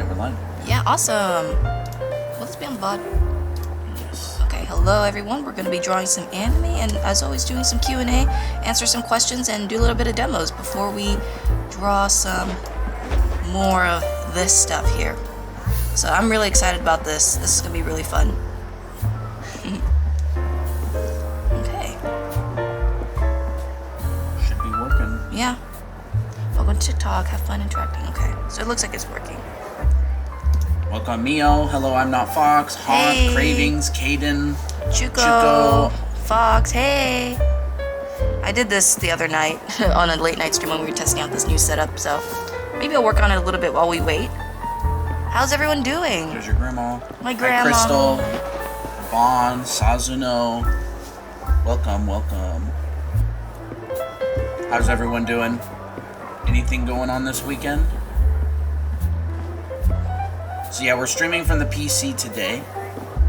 we're live. Yeah, awesome. Will this be on the VOD? Yes. Okay, hello everyone. We're going to be drawing some anime and as always doing some Q&A, answer some questions, and do a little bit of demos before we draw some more of this stuff here. So I'm really excited about this. This is going to be really fun. Okay. Should be working. Yeah. Welcome to TikTok. Have fun interacting. Okay. So it looks like it's working. Welcome, Mio. Hello, I'm not Fox. Haunt, Hey. Cravings, Caden, Chuko, Fox, hey! I did this the other night on a late night stream when we were testing out this new setup, so maybe I'll work on it a little bit while we wait. How's everyone doing? There's your grandma. My grandma. Hi, Crystal, Vaughn, Sazuno. Welcome, welcome. How's everyone doing? Anything going on this weekend? So yeah, we're streaming from the PC today.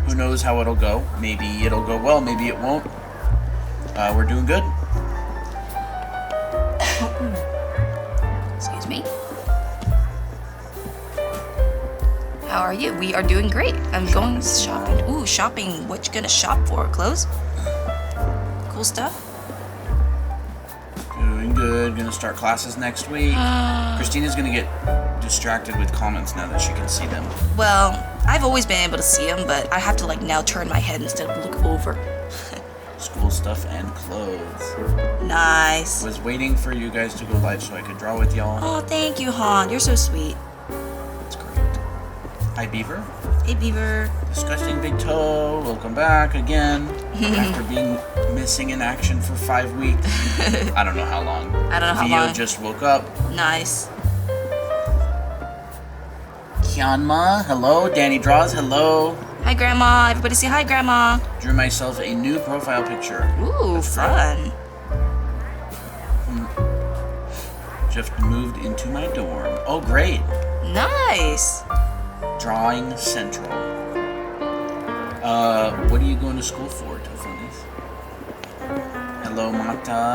Who knows how it'll go? Maybe it'll go well, maybe it won't. We're doing good. Excuse me. How are you? We are doing great. I'm going shopping. Ooh, shopping. What you gonna shop for? Clothes? Cool stuff? Doing good. Gonna start classes next week. Christina's gonna get distracted with comments now that she can see them. Well, I've always been able to see them, but I have to like now turn my head instead of look over. School stuff and clothes. Nice. Was waiting for you guys to go live so I could draw with y'all. Oh, thank you, Han. You're so sweet. That's great. Hi, Beaver. Hey, Beaver. Disgusting Big Toe. Welcome back again. After being missing in action for 5 weeks. I don't know how long. I don't know how Vio long. just woke up. Nice. Kianma, hello. Danny Draws, hello. Hi, Grandma. Everybody say hi, Grandma. Drew myself a new profile picture. Ooh, fun. Just moved into my dorm. Oh, great. Nice. Drawing Central. What are you going to school for, Tofunis? Hello, Mata.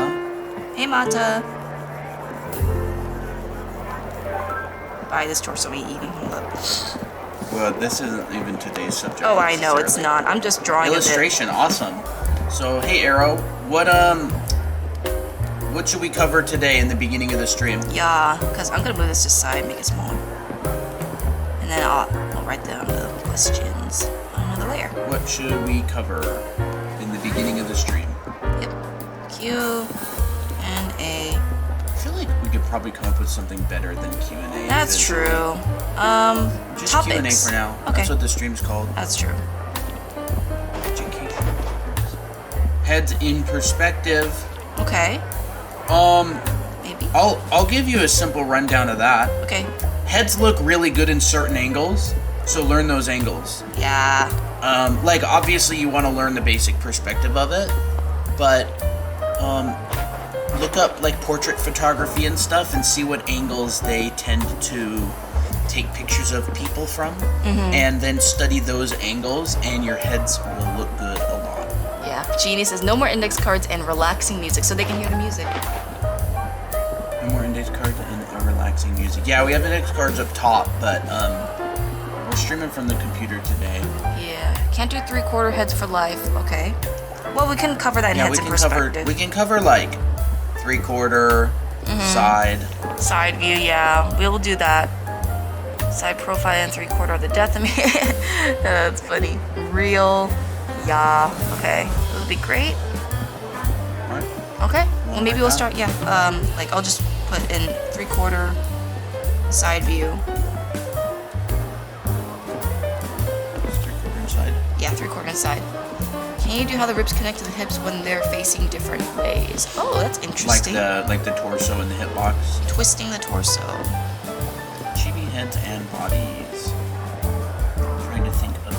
Hey, Mata. Bye, this torso ain't eating. Hold up. Well, this isn't even today's subject. Oh, I know, it's necessarily. not. I'm just drawing Illustration, awesome. So, hey, Arrow, what should we cover today in the beginning of the stream? a bit. Yeah, because I'm going to move this to the side, make it smaller. And then I'll write down the questions on another layer. What should we cover in the beginning of the stream? Yep. Q and A. I feel like we could probably come up with something better than Q&A. That's eventually. true. Just Topics. Q&A for now. Okay. That's what the stream's called. That's true. Education. Heads in perspective. Okay. Maybe. I'll give you a simple rundown of that. Okay. Heads look really good in certain angles, so learn those angles. Yeah. Like obviously you want to learn the basic perspective of it, but look up like portrait photography and stuff and see what angles they tend to take pictures of people from, and then study those angles and your heads will look good a lot. Yeah. Jeannie says no more index cards and relaxing music so they can hear the music. No more index cards and relaxing music. Yeah, we have index cards up top, but we're streaming from the computer today. Yeah. Can't do 3/4 heads for life. Okay. Well, we can cover that in Yeah, heads we in can perspective. cover like 3/4 side. Side view, yeah. We will do that. Side profile and 3/4 of the death of me. That's funny. Real. Yeah. Okay. That would be great. Alright. Okay. Well, maybe like we'll that. start. Yeah. Like I'll just put in 3/4 side view. It's 3/4 inside. Yeah, 3/4 inside. Can you do how the ribs connect to the hips when they're facing different ways? Oh, that's interesting. Like the torso and the hip box. Twisting the torso. Chibi heads and bodies. Trying to think of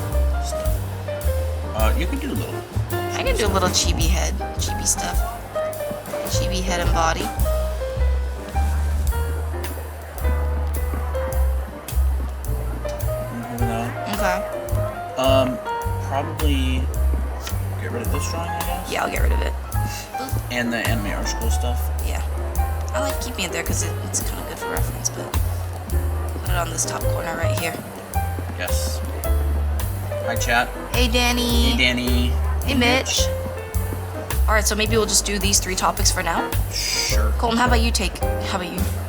stuff. You can do a little. I can do a little chibi head, chibi stuff. Chibi head and body. Okay. Probably get rid of this drawing, I guess. Yeah, I'll get rid of it. And the anime art school stuff. Yeah. I like keeping it there because it's kind of good for reference, but put it on this top corner right here. Yes. Hi, chat. Hey, Danny. Hey, Danny. Hey, Mitch. Alright, so maybe we'll just do these 3 topics for now. Sure. Colton, how about you do the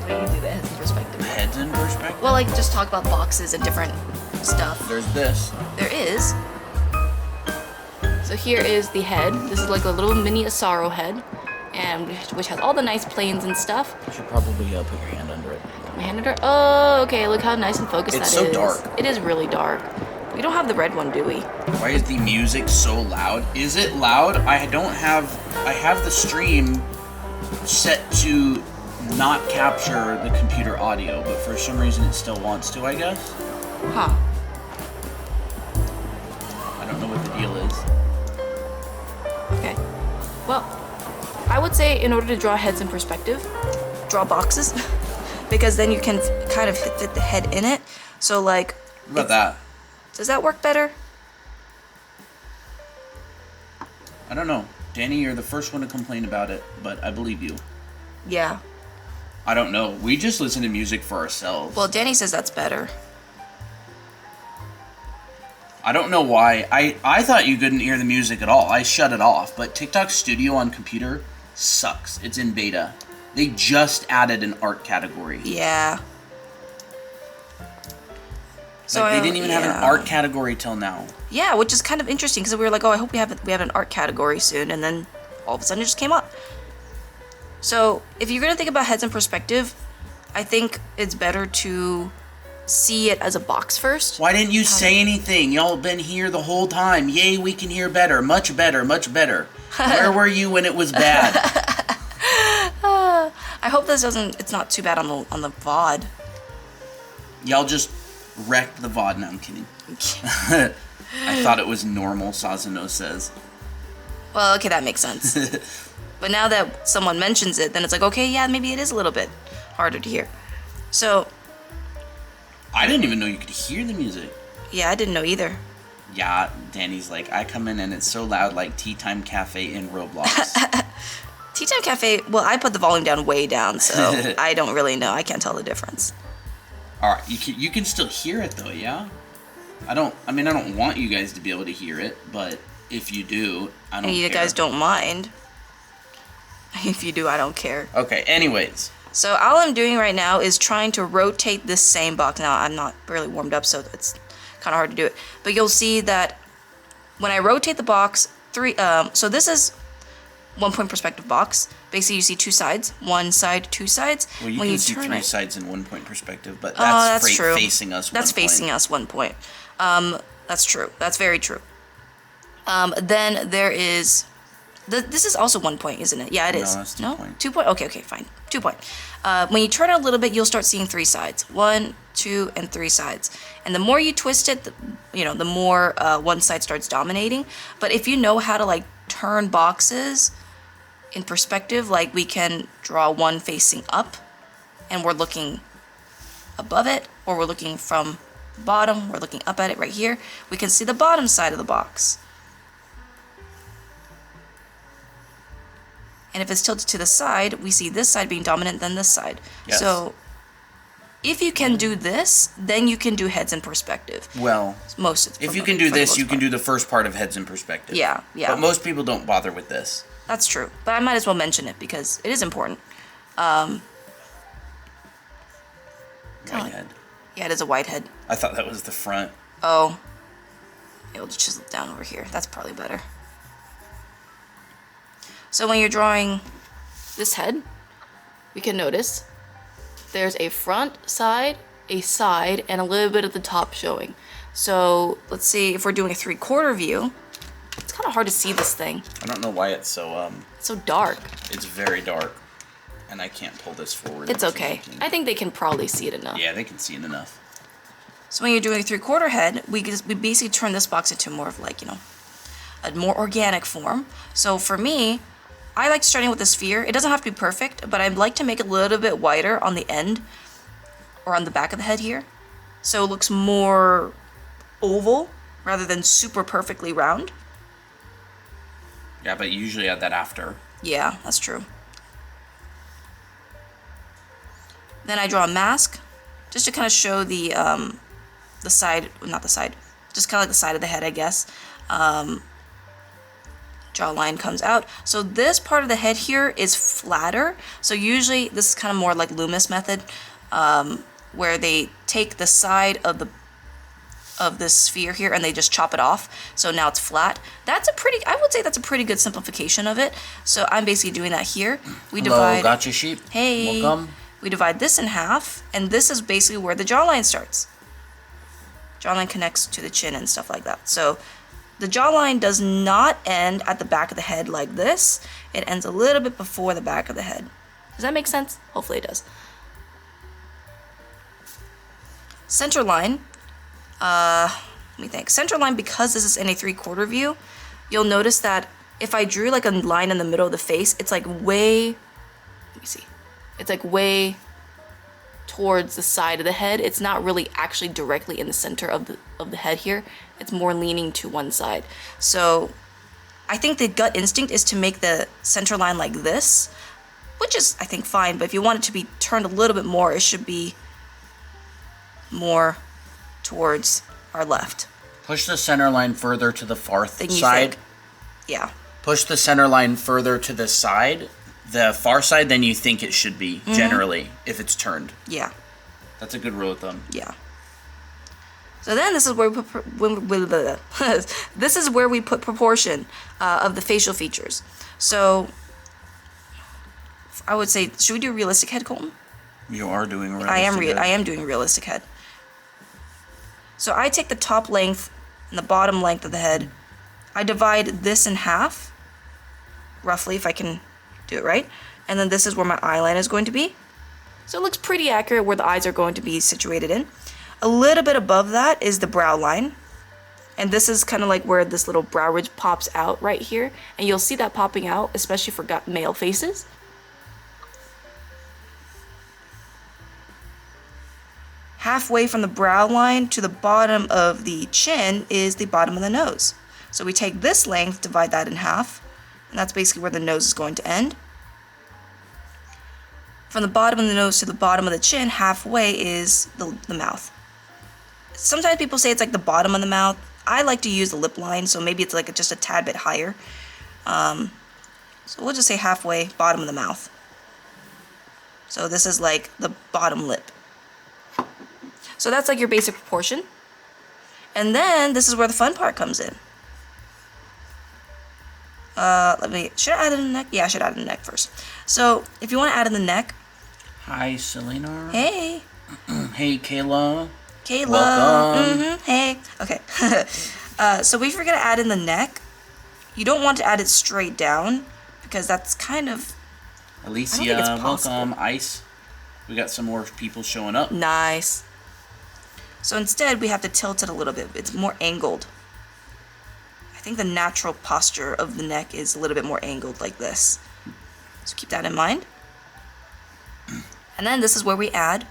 heads in perspective? Heads in perspective? Well, like, just talk about boxes and different stuff. There's this. There is. So here is the head. This is like a little mini Asaro head, and which has all the nice planes and stuff. You should probably put your hand under it. My hand under. Oh, okay. Look how nice and focused It's that is. so dark. It is really dark. We don't have the red one, do we? Why is the music so loud? Is it loud? I have the stream set to not capture the computer audio, but for some reason it still wants to, I guess. Huh. I don't know what the deal is. Okay. Well, I would say in order to draw heads in perspective, draw boxes. Because then you can kind of fit the head in it. So like... What about that? Does that work better? I don't know. Danny, you're the first one to complain about it, but I believe you. Yeah. I don't know. We just listen to music for ourselves. Well, Danny says that's better. I don't know why. I thought you couldn't hear the music at all. I shut it off, but TikTok Studio on computer sucks. It's in beta. They just added an art category. Yeah. So like they didn't even have an art category till now. Yeah, which is kind of interesting because we were like, oh, I hope we have an art category soon, and then all of a sudden it just came up. So if you're gonna think about heads in perspective, I think it's better to see it as a box first. Why didn't you say anything? Y'all been here the whole time. Yay, we can hear better. Much better, much better. Where were you when it was bad? I hope it's not too bad on the VOD. Y'all just wrecked the VOD. No, I'm kidding. I thought it was normal, Sasuno says. Well, okay, that makes sense. But now that someone mentions it, then it's like, okay, yeah, maybe it is a little bit harder to hear. So... I didn't even know you could hear the music. Yeah, I didn't know either. Yeah, Danny's like, I come in and it's so loud like Tea Time Cafe in Roblox. Tea Time Cafe, well, I put the volume down way down, so I don't really know. I can't tell the difference. Alright, you can still hear it though, yeah? I don't want you guys to be able to hear it, but if you do, I don't care. You guys don't mind. If you do, I don't care. Okay, anyways. So all I'm doing right now is trying to rotate this same box. Now, I'm not really warmed up, so it's kind of hard to do it. But you'll see that when I rotate the box, so this is 1 point perspective box. Basically, you see 2 sides. 1 side, 2 sides. Well, you when can you see turn 3 it, sides in 1 point perspective, but that's true. facing us 1 point. That's facing us 1 point. That's true. That's very true. Then there is... This is also 1 point, isn't it? Yeah, it is. No, that's 2 point. 2 point? Okay, fine. 2 point. When you turn it a little bit, you'll start seeing 3 sides. 1, 2, and 3 sides. And the more you twist it, the more one side starts dominating. But if you know how to, like, turn boxes in perspective, like we can draw one facing up, and we're looking above it, or we're looking from bottom, we're looking up at it right here, we can see the bottom side of the box. And if it's tilted to the side, we see this side being dominant than this side. Yes. So if you can do this, then you can do heads in perspective. Well, if you can do this, you can do the first part of heads in perspective. Yeah, yeah. But most people don't bother with this. That's true. But I might as well mention it because it is important. White head. Yeah, it is a white head. I thought that was the front. Oh. It'll just chisel it down over here. That's probably better. So when you're drawing this head, we can notice there's a front, side, a side, and a little bit of the top showing. So let's see if we're doing a 3/4 view. It's kind of hard to see this thing. I don't know why it's so It's so dark. It's very dark, and I can't pull this forward. It's okay. I think they can probably see it enough. Yeah, they can see it enough. So when you're doing a 3/4 head, we basically turn this box into more of like, a more organic form. So for me, I like starting with the sphere. It doesn't have to be perfect, but I'd like to make it a little bit wider on the end or on the back of the head here. So it looks more oval rather than super perfectly round. Yeah, but you usually add that after. Yeah, that's true. Then I draw a mask. just to kind of show the side, not the side, just kind of like the side of the head, I guess. Jawline comes out. So this part of the head here is flatter. So usually this is kind of more like Loomis method, where they take the side of this sphere here and they just chop it off. So now it's flat. That's a pretty, I would say that's a pretty good simplification of it. So I'm basically doing that here. We divide. Hello, gotcha sheep. Hey. Welcome. We divide this in half, and this is basically where the jawline starts. Jawline connects to the chin and stuff like that. So the jawline does not end at the back of the head like this. It ends a little bit before the back of the head. Does that make sense? Hopefully it does. Center line. Let me think. Center line, because this is in a 3/4 view, you'll notice that if I drew like a line in the middle of the face, it's like way, let me see. It's like way towards the side of the head. It's not really actually directly in the center of the head here. It's more leaning to one side. So I think the gut instinct is to make the center line like this, which is, I think, fine. But if you want it to be turned a little bit more, it should be more towards our left. Push the center line further to the far Then you side. think, yeah. Push the center line further to the side, the far side, than you think it should be, generally, if it's turned. Yeah. That's a good rule of thumb. Yeah. So then this is where we put this is where we put proportion of the facial features. So I would say, should we do realistic head, Colton? You are doing realistic head. I am doing realistic head. So I take the top length and the bottom length of the head. I divide this in half, roughly, if I can do it right. And then this is where my eyeline is going to be. So it looks pretty accurate where the eyes are going to be situated in. A little bit above that is the brow line. And this is kind of like where this little brow ridge pops out right here. And you'll see that popping out, especially for male faces. Halfway from the brow line to the bottom of the chin is the bottom of the nose. So we take this length, divide that in half, and that's basically where the nose is going to end. From the bottom of the nose to the bottom of the chin, halfway is the mouth. Sometimes people say it's like the bottom of the mouth. I like to use the lip line, so maybe it's like just a tad bit higher. So we'll just say halfway, bottom of the mouth. So this is like the bottom lip. So that's like your basic proportion. And then this is where the fun part comes in. Should I add in the neck? Yeah, I should add in the neck first. So if you want to add in the neck. Hi, Selena. Hey. Hey, Kayla. Kayla. Welcome. Hey. Okay. So if you're going to add in the neck, you don't want to add it straight down because that's kind of... Alicia, I don't think it's possible. welcome. Ice. We got some more people showing up. Nice. So instead, we have to tilt it a little bit. It's more angled. I think the natural posture of the neck is a little bit more angled like this. So keep that in mind. And then this is where we add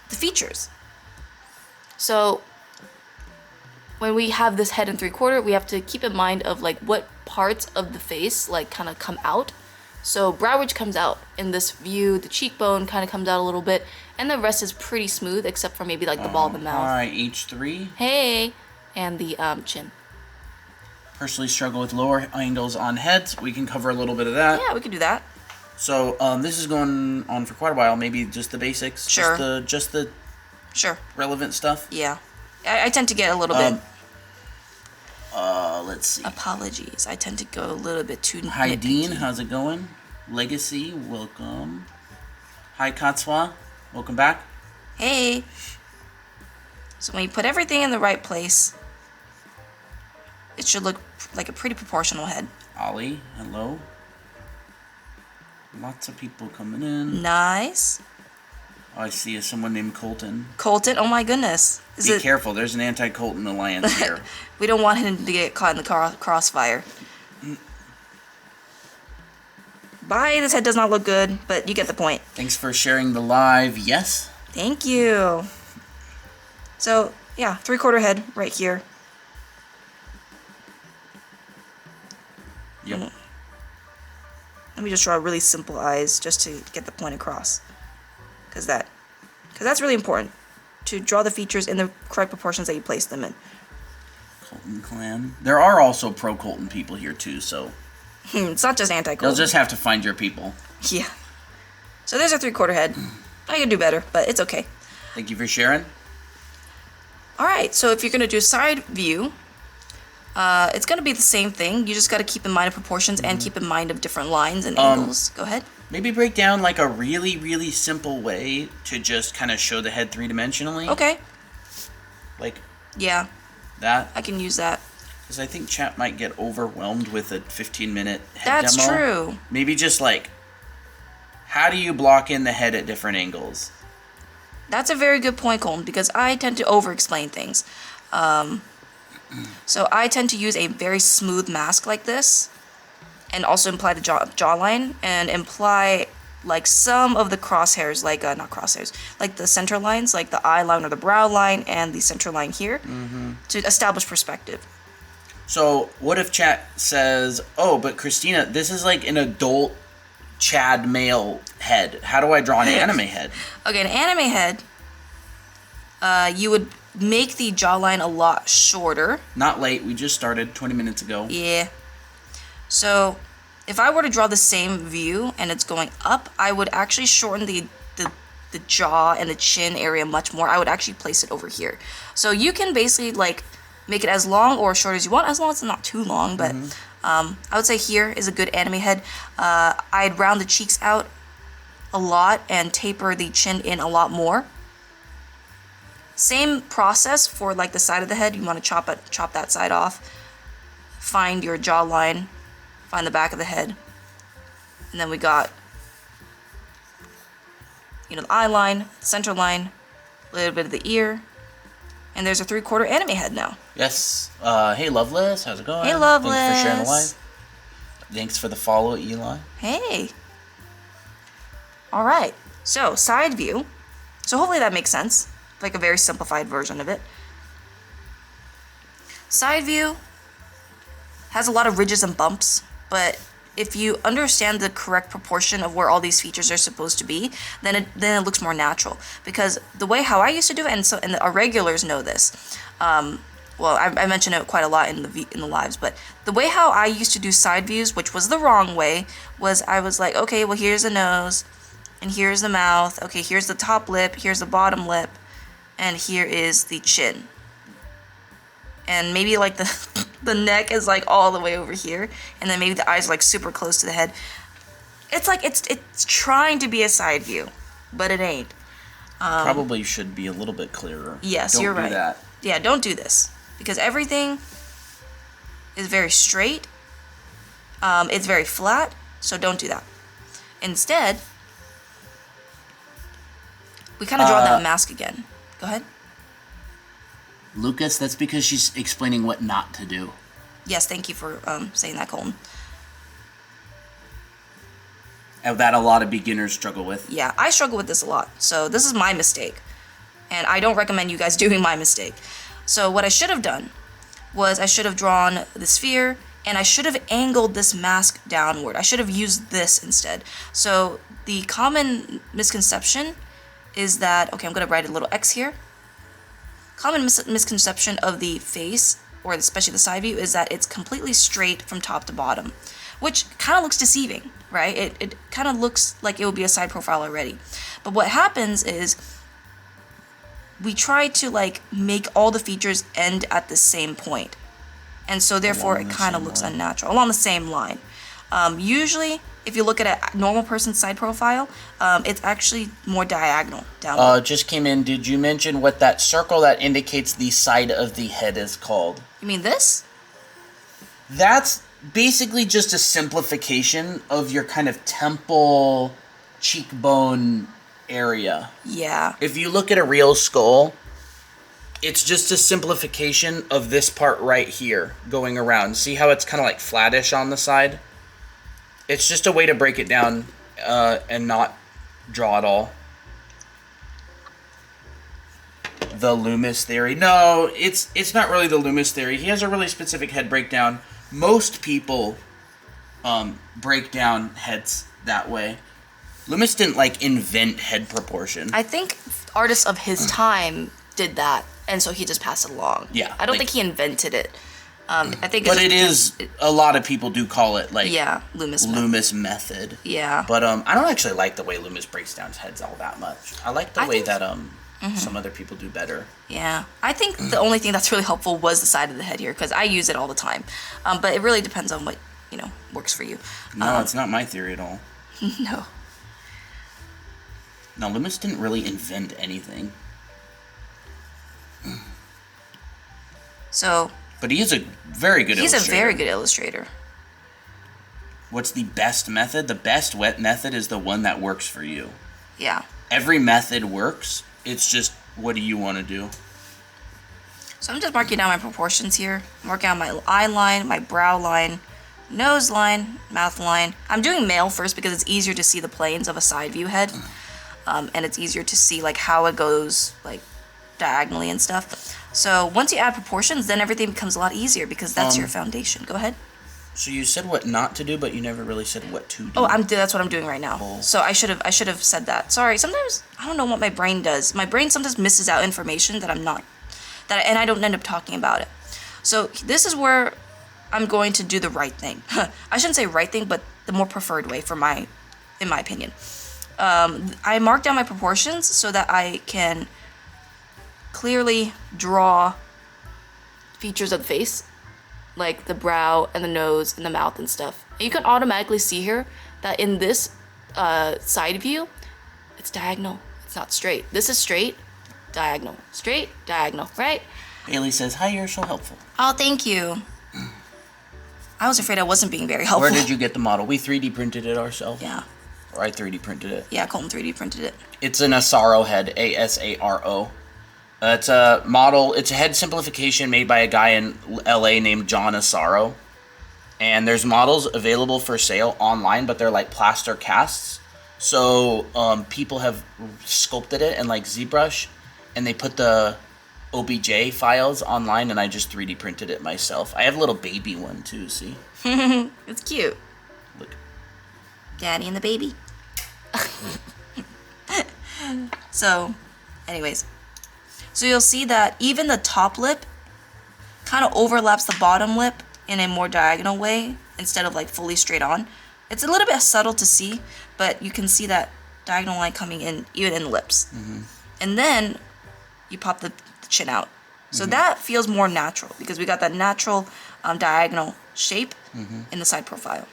the features. So when we have this head in 3/4, we have to keep in mind of like what parts of the face like kind of come out. So brow ridge comes out in this view, the cheekbone kind of comes out a little bit, and the rest is pretty smooth except for maybe like the ball of the mouth. Hi, H3. Hey, and the chin. Personally struggle with lower angles on heads. We can cover a little bit of that. Yeah, we could do that. So this is going on for quite a while. Maybe just the basics. Sure. Just the Sure. relevant stuff. Yeah. I tend to get a little bit... Let's see. Apologies. I tend to go a little bit too Hi, nitpicky. Dean. How's it going? Legacy, welcome. Hi, Katsua. Welcome back. Hey. So when you put everything in the right place, it should look like a pretty proportional head. Ollie, hello. Lots of people coming in. Nice. Oh, I see someone named Colton. Colton, oh my goodness. Be careful, there's an anti-Colton alliance here. We don't want him to get caught in the crossfire. Bye, this head does not look good, but you get the point. Thanks for sharing the live. Yes. Thank you. So, yeah, 3/4 head right here. Yep. Let me just draw really simple eyes just to get the point across. Because that Because that's really important, to draw the features in the correct proportions that you place them in. Colton clan. There are also pro-Colton people here too, so... It's not just anti-Colton. You'll just have to find your people. Yeah. So there's a 3/4 head. I can do better, but it's okay. Thank you for sharing. Alright, so if you're going to do side view, it's going to be the same thing. You just got to keep in mind of proportions and keep in mind of different lines and angles. Go ahead. Maybe break down like a really, really simple way to just kind of show the head three-dimensionally. Okay. Like Yeah, that. I can use that. Because I think chat might get overwhelmed with a 15-minute head That's demo. true. Maybe just like, how do you block in the head at different angles? That's a very good point, Colton, because I tend to over-explain things. So I tend to use a very smooth mask like this, and also imply the jawline, and imply like some of the crosshairs, like not crosshairs, like the center lines, like the eye line or the brow line, and the center line here, to establish perspective. So what if chat says, oh, but Christina, this is like an adult Chad male head. How do I draw an anime head? Okay, an anime head, you would make the jawline a lot shorter. Not late. We just started 20 minutes ago. Yeah. So, if I were to draw the same view and it's going up, I would actually shorten the jaw and the chin area much more. I would actually place it over here. So you can basically like make it as long or as short as you want, as long as it's not too long. But I would say here is a good anime head. I'd round the cheeks out a lot and taper the chin in a lot more. Same process for like the side of the head. You want to chop that side off. Find your jawline. Find the back of the head. And then we got, the eye line, center line, a little bit of the ear. And there's a 3/4 anime head now. Yes. Hey, Loveless. How's it going? Hey, Loveless. Thanks for sharing the live. Thanks for the follow, Eli. Hey. All right. So, side view. So, hopefully that makes sense. Like a very simplified version of it. Side view has a lot of ridges and bumps, but if you understand the correct proportion of where all these features are supposed to be, then it looks more natural. Because the way how I used to do it, and our regulars know this. Well, I mention it quite a lot in the lives, but the way how I used to do side views, which was the wrong way, was I was like, okay, well here's the nose, and here's the mouth. Okay, here's the top lip, here's the bottom lip, and here is the chin. And maybe like the neck is like all the way over here, and then maybe the eyes are like super close to the head. It's like it's trying to be a side view, but it ain't. Probably should be a little bit clearer. Yes, Don't you're do right. That. Yeah, don't do this because everything is very straight. It's very flat, so don't do that. Instead, we kind of draw that mask again. Go ahead. Lucas, that's because she's explaining what not to do. Yes, thank you for saying that, Colton. That a lot of beginners struggle with. Yeah, I struggle with this a lot. So this is my mistake. And I don't recommend you guys doing my mistake. So what I should have done was I should have drawn the sphere and I should have angled this mask downward. I should have used this instead. So the common misconception is that, okay, I'm going to write a little X here. Common misconception of the face, or especially the side view, is that it's completely straight from top to bottom, which kind of looks deceiving, right? It kind of looks like it would be a side profile already. But what happens is we try to like make all the features end at the same point. And so therefore it kind of looks unnatural, along the same line. Usually, if you look at a normal person's side profile, it's actually more diagonal down. Just came in. Did you mention what that circle that indicates the side of the head is called? You mean this? That's basically just a simplification of your kind of temple, cheekbone area. Yeah. If you look at a real skull, it's just a simplification of this part right here going around. See how it's kind of like flattish on the side? It's just a way to break it down and not draw it all. The Loomis theory. No, it's not really the Loomis theory. He has a really specific head breakdown. Most people break down heads that way. Loomis didn't like invent head proportion. I think artist of his time did that, and so he just passed it along. Yeah, I don't think he invented it. I think, but it is a lot of people do call it like Loomis method. Yeah, but I don't actually like the way Loomis breaks down heads all that much. I like the way that some other people do better. Yeah, I think the only thing that's really helpful was the side of the head here because I use it all the time. But it really depends on what works for you. No, it's not my theory at all. No. No, Loomis didn't really invent anything. So. But he is a very good illustrator. He's a very good illustrator. What's the best method? The best wet method is the one that works for you. Yeah. Every method works. It's just, what do you want to do? So I'm just marking down my proportions here. Marking out my eye line, my brow line, nose line, mouth line. I'm doing male first because it's easier to see the planes of a side view head. And it's easier to see like how it goes like diagonally and stuff. So once you add proportions, then everything becomes a lot easier because that's your foundation. Go ahead. So you said what not to do, but you never really said what to do. Oh, that's what I'm doing right now. Oh. So I should have said that. Sorry. Sometimes I don't know what my brain does. My brain sometimes misses out information that and I don't end up talking about it. So this is where I'm going to do the right thing. I shouldn't say right thing, but the more preferred way in my opinion. I mark down my proportions so that I can clearly draw features of the face, like the brow and the nose and the mouth and stuff. And you can automatically see here that in this side view, it's diagonal. It's not straight. This is straight, diagonal, right? Bailey says, hi, you're so helpful. Oh, thank you. I was afraid I wasn't being very helpful. Where did you get the model? We 3D printed it ourselves. Yeah. Or I 3D printed it. Yeah, Colton 3D printed it. It's an Asaro head, A-S-A-R-O. It's a model, it's a head simplification made by a guy in LA named John Asaro. And there's models available for sale online, but they're like plaster casts. So people have sculpted it in like ZBrush, and they put the OBJ files online, and I just 3D printed it myself. I have a little baby one too, see? It's cute. Look. Daddy and the baby. So, anyways. So you'll see that even the top lip kind of overlaps the bottom lip in a more diagonal way instead of like fully straight on. It's a little bit subtle to see, but you can see that diagonal line coming in even in the lips. Mm-hmm. And then you pop the chin out. So that feels more natural because we got that natural diagonal shape in the side profile.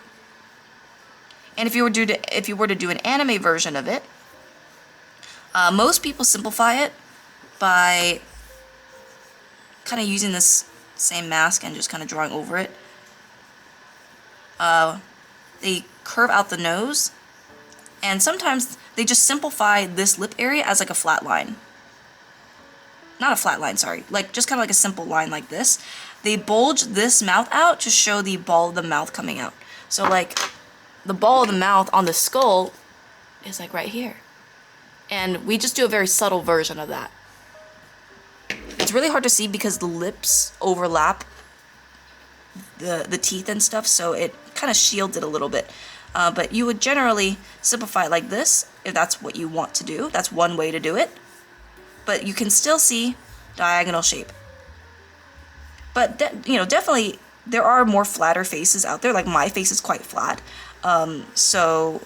And if you were to do an anime version of it, most people simplify it by kind of using this same mask and just kind of drawing over it. They curve out the nose, and sometimes they just simplify this lip area as like a flat line. Not a flat line, sorry. Like just kind of like a simple line like this. They bulge this mouth out to show the ball of the mouth coming out. So like the ball of the mouth on the skull is like right here. And we just do a very subtle version of that. It's really hard to see because the lips overlap the teeth and stuff, so it kind of shields it a little bit. But you would generally simplify it like this if that's what you want to do. That's one way to do it. But you can still see diagonal shape. But definitely there are more flatter faces out there. Like my face is quite flat. So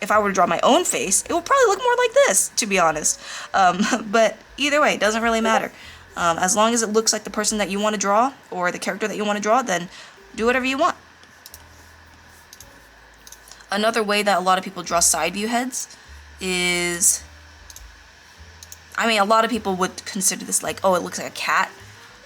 if I were to draw my own face, it would probably look more like this, to be honest. But either way, it doesn't really matter. As long as it looks like the person that you want to draw or the character that you want to draw, then do whatever you want. Another way that a lot of people draw side view heads is, I mean, a lot of people would consider this like, oh, it looks like a cat.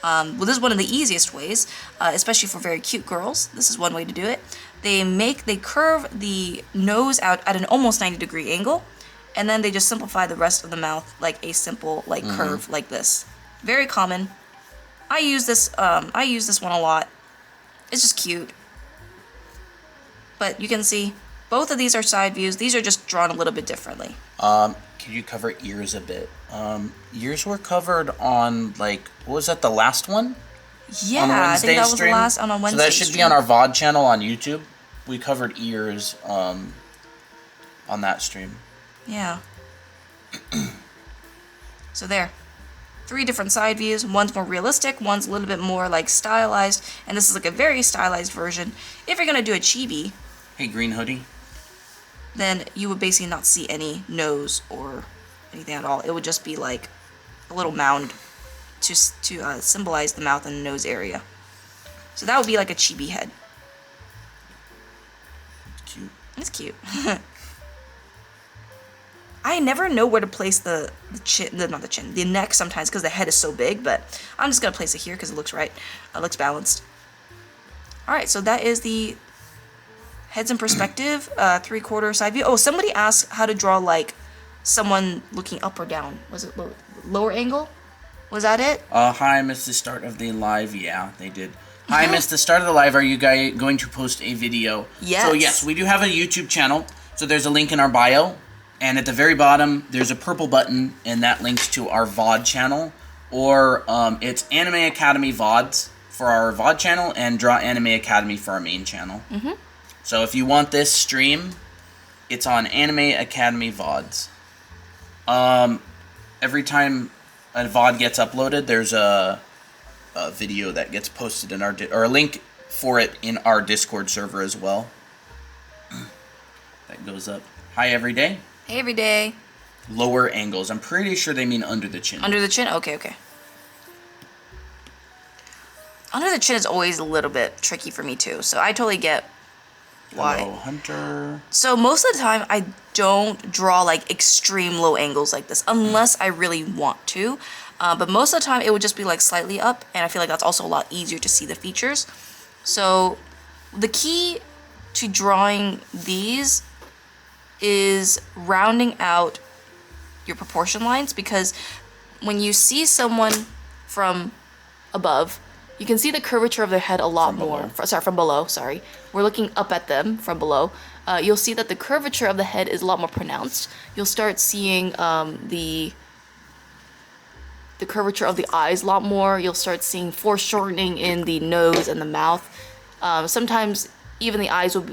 Well, this is one of the easiest ways, especially for very cute girls. This is one way to do it. They curve the nose out at an almost 90-degree angle, and then they just simplify the rest of the mouth like a simple curve like this. Very common. I use this one a lot. It's just cute. But you can see both of these are side views. These are just drawn a little bit differently. Can you cover ears a bit? Ears were covered on what was that, the last one? Yeah, I think that was the last on a Wednesday. So that should be on our VOD channel on YouTube. We covered ears on that stream. Yeah. So there. 3 different side views. One's more realistic, one's a little bit more like stylized, and this is like a very stylized version. If you're gonna do a chibi, Hey, green hoodie. then you would basically not see any nose or anything at all. It would just be like a little mound to symbolize the mouth and nose area. So that would be like a chibi head. Cute. It's cute. I never know where to place the chin, not the chin, the neck sometimes because the head is so big, but I'm just going to place it here because it looks right. It looks balanced. Alright, so that is the heads in perspective, 3/4 side view. Oh, somebody asked how to draw like someone looking up or down. Was it lower angle? Was that it? Hi, I missed the start of the live. Yeah, they did. Hi, I missed the start of the live. Are you guys going to post a video? Yes. So yes, we do have a YouTube channel. So there's a link in our bio. And at the very bottom, there's a purple button, and that links to our VOD channel. Or it's Anime Academy VODs for our VOD channel, and Draw Anime Academy for our main channel. Mm-hmm. So if you want this stream, it's on Anime Academy VODs. Every time a VOD gets uploaded, there's a video that gets posted in our... or a link for it in our Discord server as well. That goes up. Hi, every day. Hey, every day. Lower angles. I'm pretty sure they mean under the chin. Under the chin? Okay, okay. Under the chin is always a little bit tricky for me too, so I totally get why. Hello, Hunter. So most of the time, I don't draw like extreme low angles like this, unless I really want to. But most of the time, it would just be like slightly up, and I feel like that's also a lot easier to see the features. So the key to drawing these is rounding out your proportion lines, because when you see someone from above, you can see the curvature of their head a lot more. From below, sorry. We're looking up at them from below. You'll see that the curvature of the head is a lot more pronounced. You'll start seeing the curvature of the eyes a lot more. You'll start seeing foreshortening in the nose and the mouth. Sometimes even the eyes will be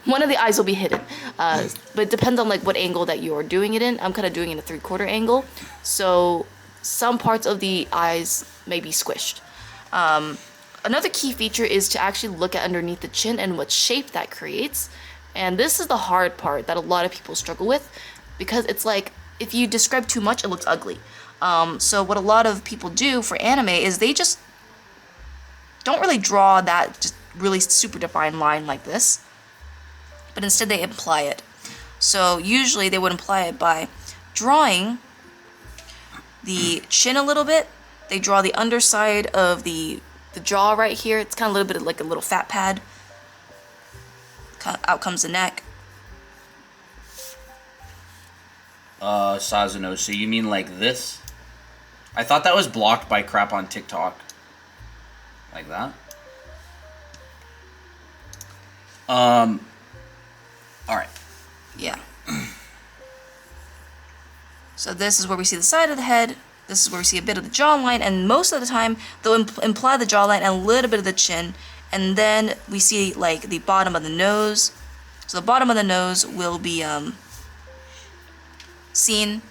one of the eyes will be hidden, but it depends on like what angle that you are doing it in. I'm kind of doing it in a 3/4 angle, so some parts of the eyes may be squished. Another key feature is to actually look at underneath the chin and what shape that creates, and this is the hard part that a lot of people struggle with, because it's like if you describe too much, it looks ugly. So what a lot of people do for anime is they just don't really draw that just really super defined line like this, but instead they imply it. So usually they would imply it by drawing the chin a little bit. They draw the underside of the jaw right here. It's kind of a little bit like a little fat pad. Out comes the neck. Sazuno, so you mean like this? I thought that was blocked by crap on TikTok. Like that? Alright. Yeah. So this is where we see the side of the head. This is where we see a bit of the jawline, and most of the time they'll imply the jawline and a little bit of the chin, and then we see like the bottom of the nose. So the bottom of the nose will be seen.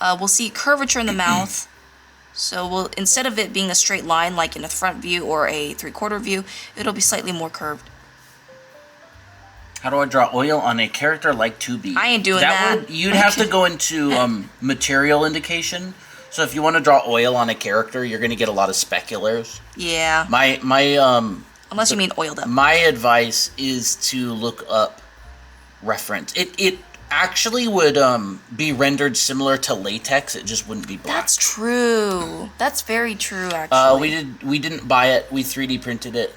We'll see curvature in the mouth. So we'll, instead of it being a straight line like in a front view or a 3/4 view, it'll be slightly more curved. How do I draw oil on a character like 2B? I ain't doing that. You'd have to go into material indication. So if you want to draw oil on a character, you're going to get a lot of speculars. Yeah. Unless you mean oiled up. My advice is to look up reference. It actually would be rendered similar to latex. It just wouldn't be black. That's true. That's very true, actually. We didn't buy it. We 3D printed it.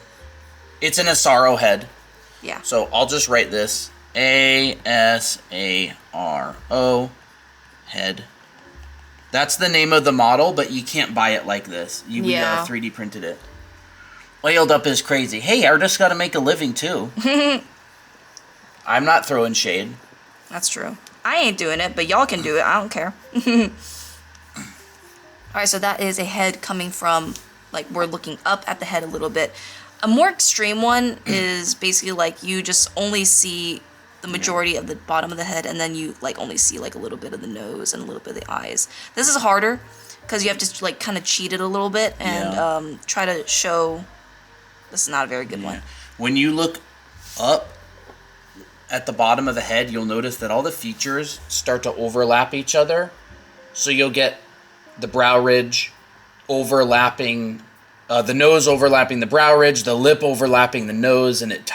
It's an Asaro head. Yeah. So I'll just write this. ASARO head. That's the name of the model, but you can't buy it like this. We 3D printed it. Oiled up is crazy. Hey, artists got to make a living too. I'm not throwing shade. That's true. I ain't doing it, but y'all can do it. I don't care. Alright, so that is a head coming from, like, we're looking up at the head a little bit. A more extreme one is basically like you just only see the majority of the bottom of the head, and then you like only see like a little bit of the nose and a little bit of the eyes. This is harder because you have to like kind of cheat it a little bit and try to show. This is not a very good one. When you look up at the bottom of the head, you'll notice that all the features start to overlap each other. So you'll get the brow ridge overlapping, the nose overlapping the brow ridge, the lip overlapping the nose, and it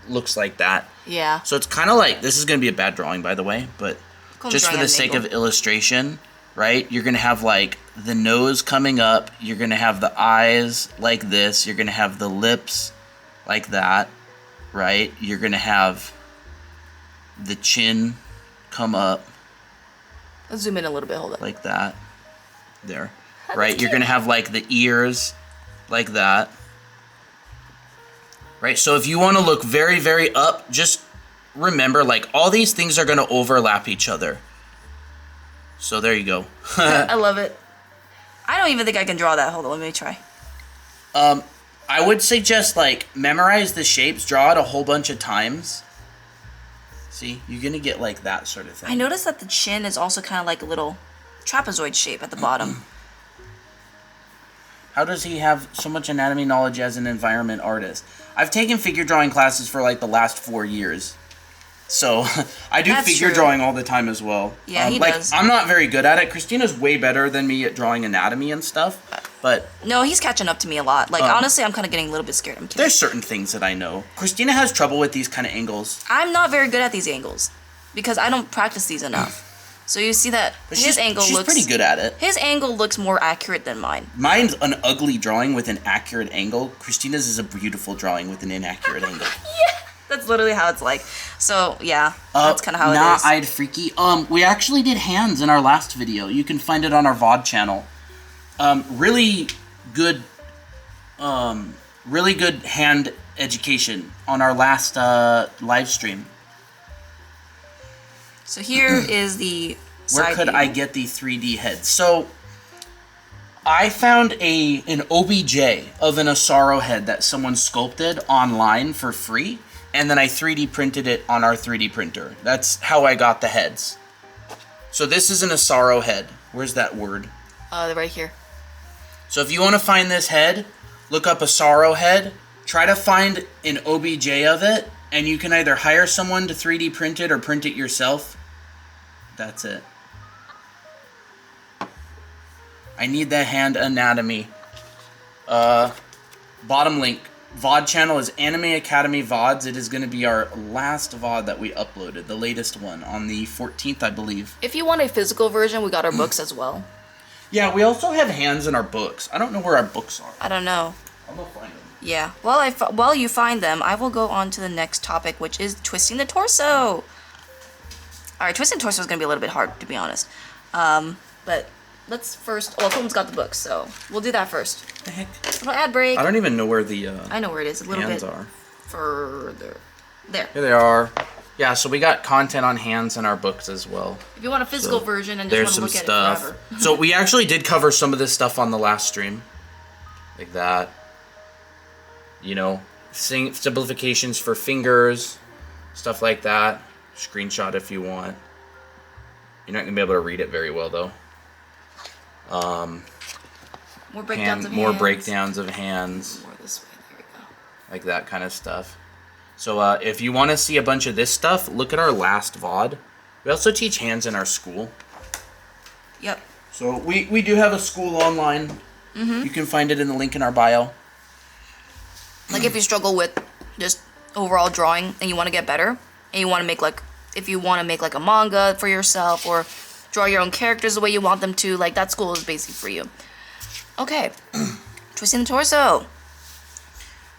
looks like that. Yeah. So it's kind of like, this is going to be a bad drawing, by the way, but just for the sake of illustration, right? You're going to have like the nose coming up. You're going to have the eyes like this. You're going to have the lips like that, right? You're going to have the chin come up. Let's zoom in a little bit. Hold on. Like that. There. Right? You're going to have like the ears like that. Right? So if you want to look very, very up, just remember like all these things are going to overlap each other. So there you go. I love it. I don't even think I can draw that. Hold on, let me try. I would suggest like memorize the shapes, draw it a whole bunch of times. See, you're gonna get like that sort of thing. I noticed that the chin is also kind of like a little trapezoid shape at the bottom. How does he have so much anatomy knowledge as an environment artist? I've taken figure drawing classes for like the last 4 years. So I do figure drawing all the time as well. Yeah, he does. I'm not very good at it. Christina's way better than me at drawing anatomy and stuff. But no, he's catching up to me a lot. Like honestly, I'm kind of getting a little bit scared. I'm kidding. There's certain things that I know. Christina has trouble with these kind of angles. I'm not very good at these angles because I don't practice these enough. So you see that she's pretty good at it. His angle looks more accurate than mine. Mine's an ugly drawing with an accurate angle. Christina's is a beautiful drawing with an inaccurate angle. Yeah. That's literally how it's like. So, yeah, that's kind of how it is. Nah-eyed freaky. We actually did hands in our last video. You can find it on our VOD channel. Really good hand education on our last live stream. So here is the Where could I get the 3D head? So, I found an OBJ of an Asaro head that someone sculpted online for free. And then I 3D printed it on our 3D printer. That's how I got the heads. So this is an Asaro head. Where's that word? They're right here. So if you want to find this head, look up Asaro head. Try to find an OBJ of it. And you can either hire someone to 3D print it or print it yourself. That's it. I need the hand anatomy. Bottom link. VOD channel is Anime Academy VODs. It is going to be our last VOD that we uploaded, the latest one, on the 14th, I believe. If you want a physical version, we got our books as well. Yeah, we also have hands in our books. I don't know where our books are. I don't know. I'm going to find them. Yeah. While you find them, I will go on to the next topic, which is twisting the torso. Alright, twisting the torso is going to be a little bit hard, to be honest. But let's first... Well, Colton's got the books, so we'll do that first. The heck? Little ad break. I don't even know where the I know where it is. A little hands bit are. Further. There. Here they are. Yeah, so we got content on hands in our books as well. If you want a physical version and just want to look at it forever. So we actually did cover some of this stuff on the last stream. Like that. You know, simplifications for fingers. Stuff like that. Screenshot if you want. You're not going to be able to read it very well, though. More breakdowns of hands. More breakdowns of hands. More this way. There we go. Like that kind of stuff. So if you want to see a bunch of this stuff, look at our last VOD. We also teach hands in our school. Yep. So we do have a school online. Mm-hmm. You can find it in the link in our bio. Like if you struggle with just overall drawing and you want to get better, and you want to make if you want to make a manga for yourself or draw your own characters the way you want them to, that school is basically for you. Okay. Twisting the torso.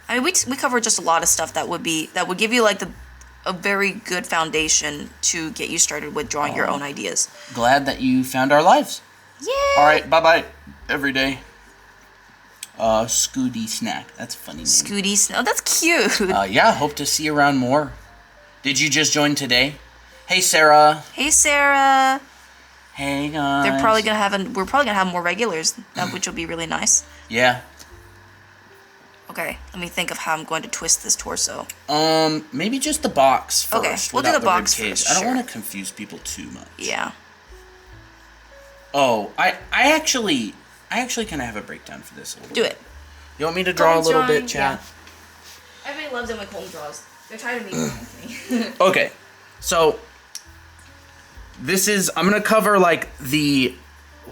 I mean, we covered just a lot of stuff that would give you a very good foundation to get you started with drawing your own ideas. Glad that you found our lives. Yeah. All right, bye every day. Scooty Snack. That's a funny name. Scooty Snack. Oh, that's cute. Yeah, hope to see you around more. Did you just join today? Hey, Sarah. Hey, Sarah. Hey, guys. We're probably gonna have more regulars, which will be really nice. Yeah. Okay, let me think of how I'm going to twist this torso. Maybe just the box first. Okay, we'll do without the box rib cage. first, I don't sure. want to confuse people too much. Yeah. Oh, I actually kind of have a breakdown for this a little Do bit. it. You want me to draw Colton's a little drawing, bit, chat? Yeah. Everybody loves it when Colton draws. They're tired of me. Okay, so this is, I'm going to cover like the,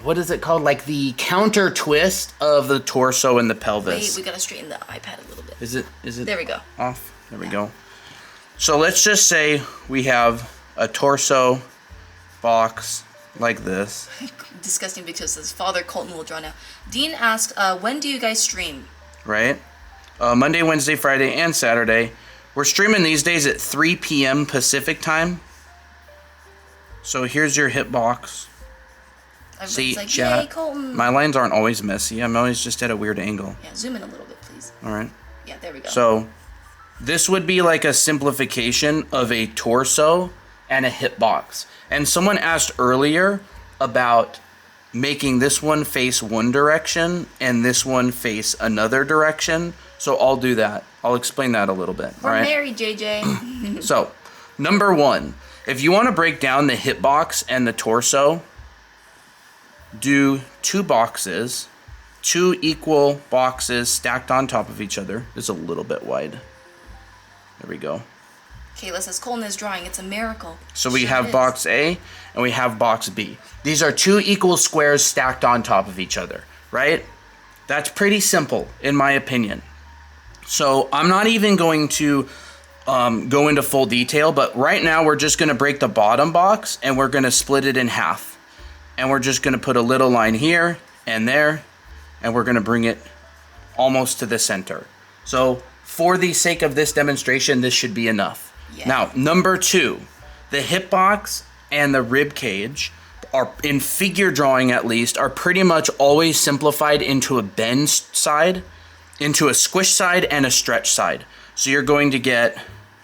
what is it called? Like the counter twist of the torso and the pelvis. Wait, we gotta straighten the iPad a little bit. Is it There we go. off? There we go. So let's just say we have a torso box like this. Disgusting because his father Colton will draw now. Dean asks, when do you guys stream? Right? Monday, Wednesday, Friday, and Saturday. We're streaming these days at 3 p.m. Pacific time. So here's your hitbox. Everybody's See, like, chat, yay, Colton. my lines aren't always messy. I'm always just at a weird angle. Yeah, zoom in a little bit, please. All right. Yeah, there we go. So this would be like a simplification of a torso and a hitbox. And someone asked earlier about making this one face one direction and this one face another direction. So I'll do that. I'll explain that a little bit. We're all right? married, JJ. So, number one, if you want to break down the hitbox and the torso, do two boxes, two equal boxes stacked on top of each other. It's a little bit wide. There we go. Kayla says Colton is drawing. It's a miracle. So we Sure have is. box A and we have box B. These are two equal squares stacked on top of each other, right? That's pretty simple, in my opinion. So I'm not even going to go into full detail, but right now we're just going to break the bottom box and we're going to split it in half. And we're just going to put a little line here and there, and we're going to bring it almost to the center. So for the sake of this demonstration, this should be enough. Yeah. Now, number two, the hip box and the rib cage are, in figure drawing at least, are pretty much always simplified into a bend side, into a squish side, and a stretch side. So you're going to get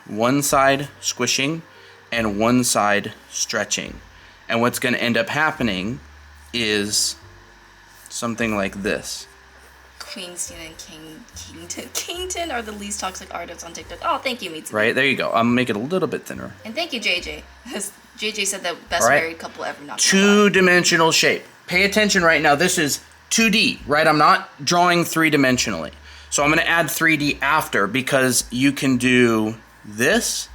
one side squishing and one side stretching. And what's going to end up happening is something like this. Queenstein and Kington are the least toxic artists on TikTok. Oh, thank you, Mitsu. Right, there you go. I'm make it a little bit thinner. And thank you, JJ. JJ said the best All right. married couple ever. Not Two-dimensional shape. Pay attention right now. This is 2D, right? I'm not drawing three-dimensionally. So I'm going to add 3D after because you can do this,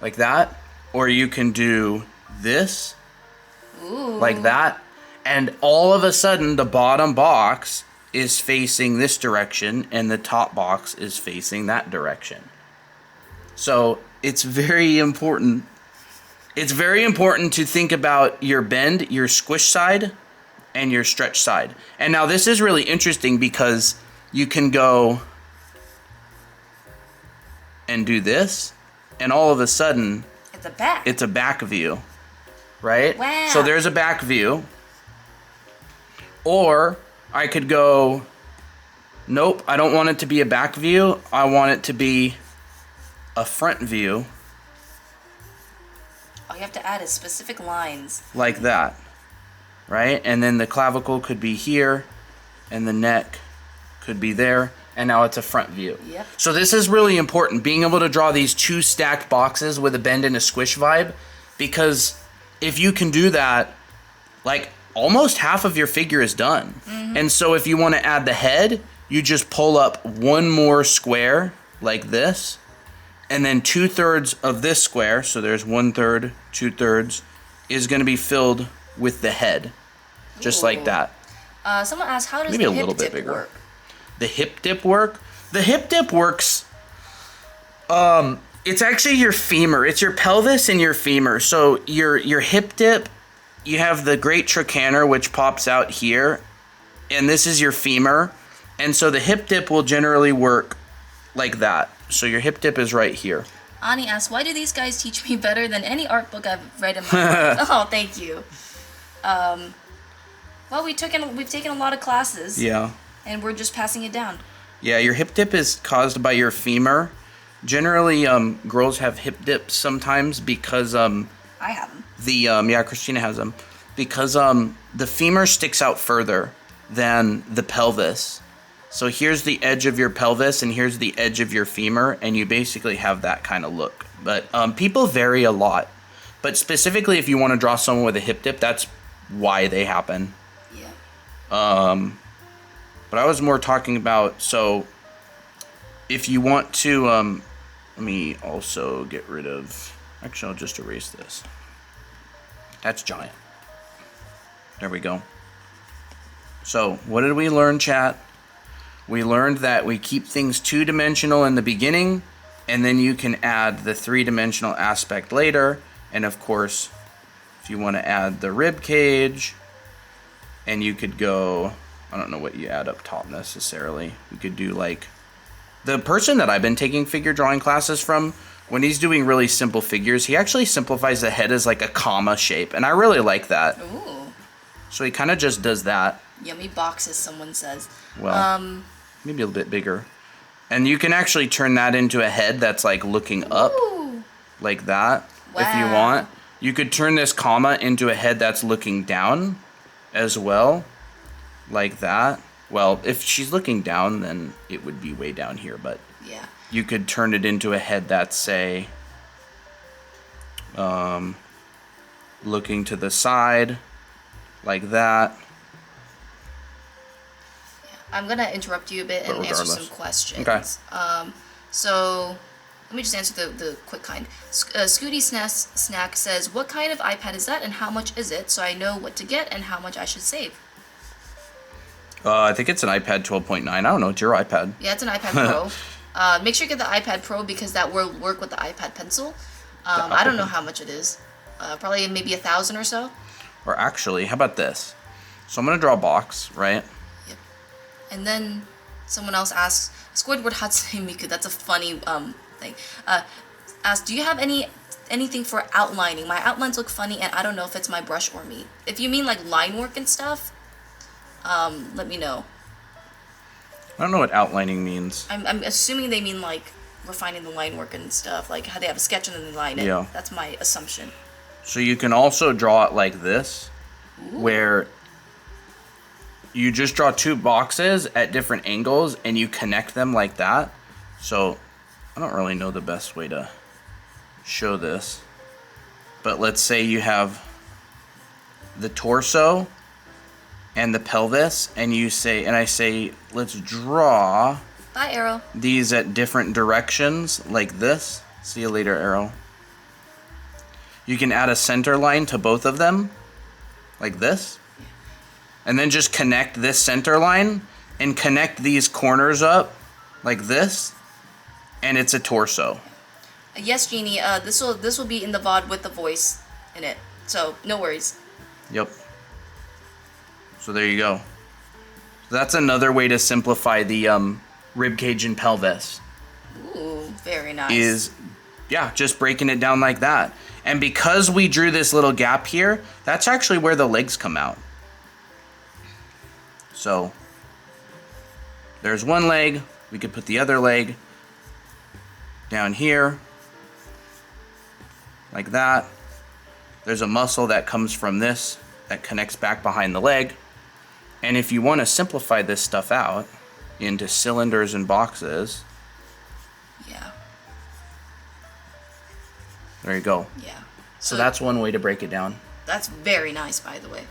like that, or you can do this, Ooh. like that, and all of a sudden the bottom box is facing this direction and the top box is facing that direction. So it's very important. It's very important to think about your bend, your squish side, and your stretch side. And now this is really interesting because you can go and do this, and all of a sudden It's a back. it's a back view, right? Wow. So there's a back view. Or I could go, nope, I don't want it to be a back view. I want it to be a front view, All you have to add is specific lines. like that, right? And then the clavicle could be here, and the neck could be there, and now it's a front view. Yep. So this is really important, being able to draw these two stacked boxes with a bend and a squish vibe, because if you can do that, like almost half of your figure is done. Mm-hmm. And so if you want to add the head, you just pull up one more square like this, and then 2/3 of this square, so there's 1/3, 2/3, is going to be filled with the head, just Ooh. like that. Someone asked, how does Maybe the a hip little bit dip bigger. work? The hip dip work? The hip dip works, it's actually your femur. It's your pelvis and your femur. So your hip dip, you have the great trochanter, which pops out here, and this is your femur. And so the hip dip will generally work like that. So your hip dip is right here. Ani asks, why do these guys teach me better than any art book I've read in my life? Oh, thank you. Well, we've taken a lot of classes. Yeah. And we're just passing it down. Yeah, your hip dip is caused by your femur. Generally, girls have hip dips sometimes because I have them. yeah, Christina has them, because the femur sticks out further than the pelvis. So here's the edge of your pelvis and here's the edge of your femur, and you basically have that kind of look. But people vary a lot. But specifically if you want to draw someone with a hip dip, that's why they happen. Yeah. But I was more talking about, so if you want to, let me also get rid of, actually I'll just erase this. That's giant. There we go. So what did we learn, chat? We learned that we keep things two-dimensional in the beginning, and then you can add the three-dimensional aspect later. And of course, if you want to add the rib cage, and you could go, I don't know what you add up top necessarily. You could do like, the person that I've been taking figure drawing classes from, when he's doing really simple figures, he actually simplifies the head as like a comma shape, and I really like that. Ooh. So he kind of just does that. Yummy boxes, someone says. Well, maybe a little bit bigger. And you can actually turn that into a head that's like looking up, like that, if you want. You could turn this comma into a head that's looking down as well, like that. Well, if she's looking down, then it would be way down here, but yeah, you could turn it into a head that's, say, looking to the side, like that. I'm gonna interrupt you a bit and answer some questions. Okay. So let me just answer the quick kind. Scooty Snack says, "What kind of iPad is that, and how much is it? So I know what to get and how much I should save." I think it's an iPad 12.9. I don't know. It's your iPad. Yeah, it's an iPad Pro. Make sure you get the iPad Pro because that will work with the iPad Pencil. I don't know how much it is. Probably maybe 1,000 or so. Or actually, how about this? So I'm gonna draw a box, right? Yep. And then someone else asks, Squidward Hatsune Miku, that's a funny thing. Asks, do you have anything for outlining? My outlines look funny and I don't know if it's my brush or me. If you mean like line work and stuff, let me know. I don't know what outlining means. I'm assuming they mean like refining the line work and stuff, like how they have a sketch and then they line it. Yeah. That's my assumption. So you can also draw it like this, where you just draw two boxes at different angles and you connect them like that. So I don't really know the best way to show this, but let's say you have the torso and the pelvis, and I say, let's draw Bye, Arrow. these at different directions like this. See you later, Arrow. You can add a center line to both of them, like this. And then just connect this center line and connect these corners up like this. And it's a torso. Yes, Jeannie, this will be in the VOD with the voice in it. So, no worries. Yep. So there you go. That's another way to simplify the rib cage and pelvis. Ooh, very nice. Is, yeah, just breaking it down like that. And because we drew this little gap here, that's actually where the legs come out. So there's one leg. We could put the other leg down here, like that. There's a muscle that comes from this that connects back behind the leg. And if you want to simplify this stuff out into cylinders and boxes, yeah. there you go. Yeah. So that's one way to break it down. That's very nice, by the way.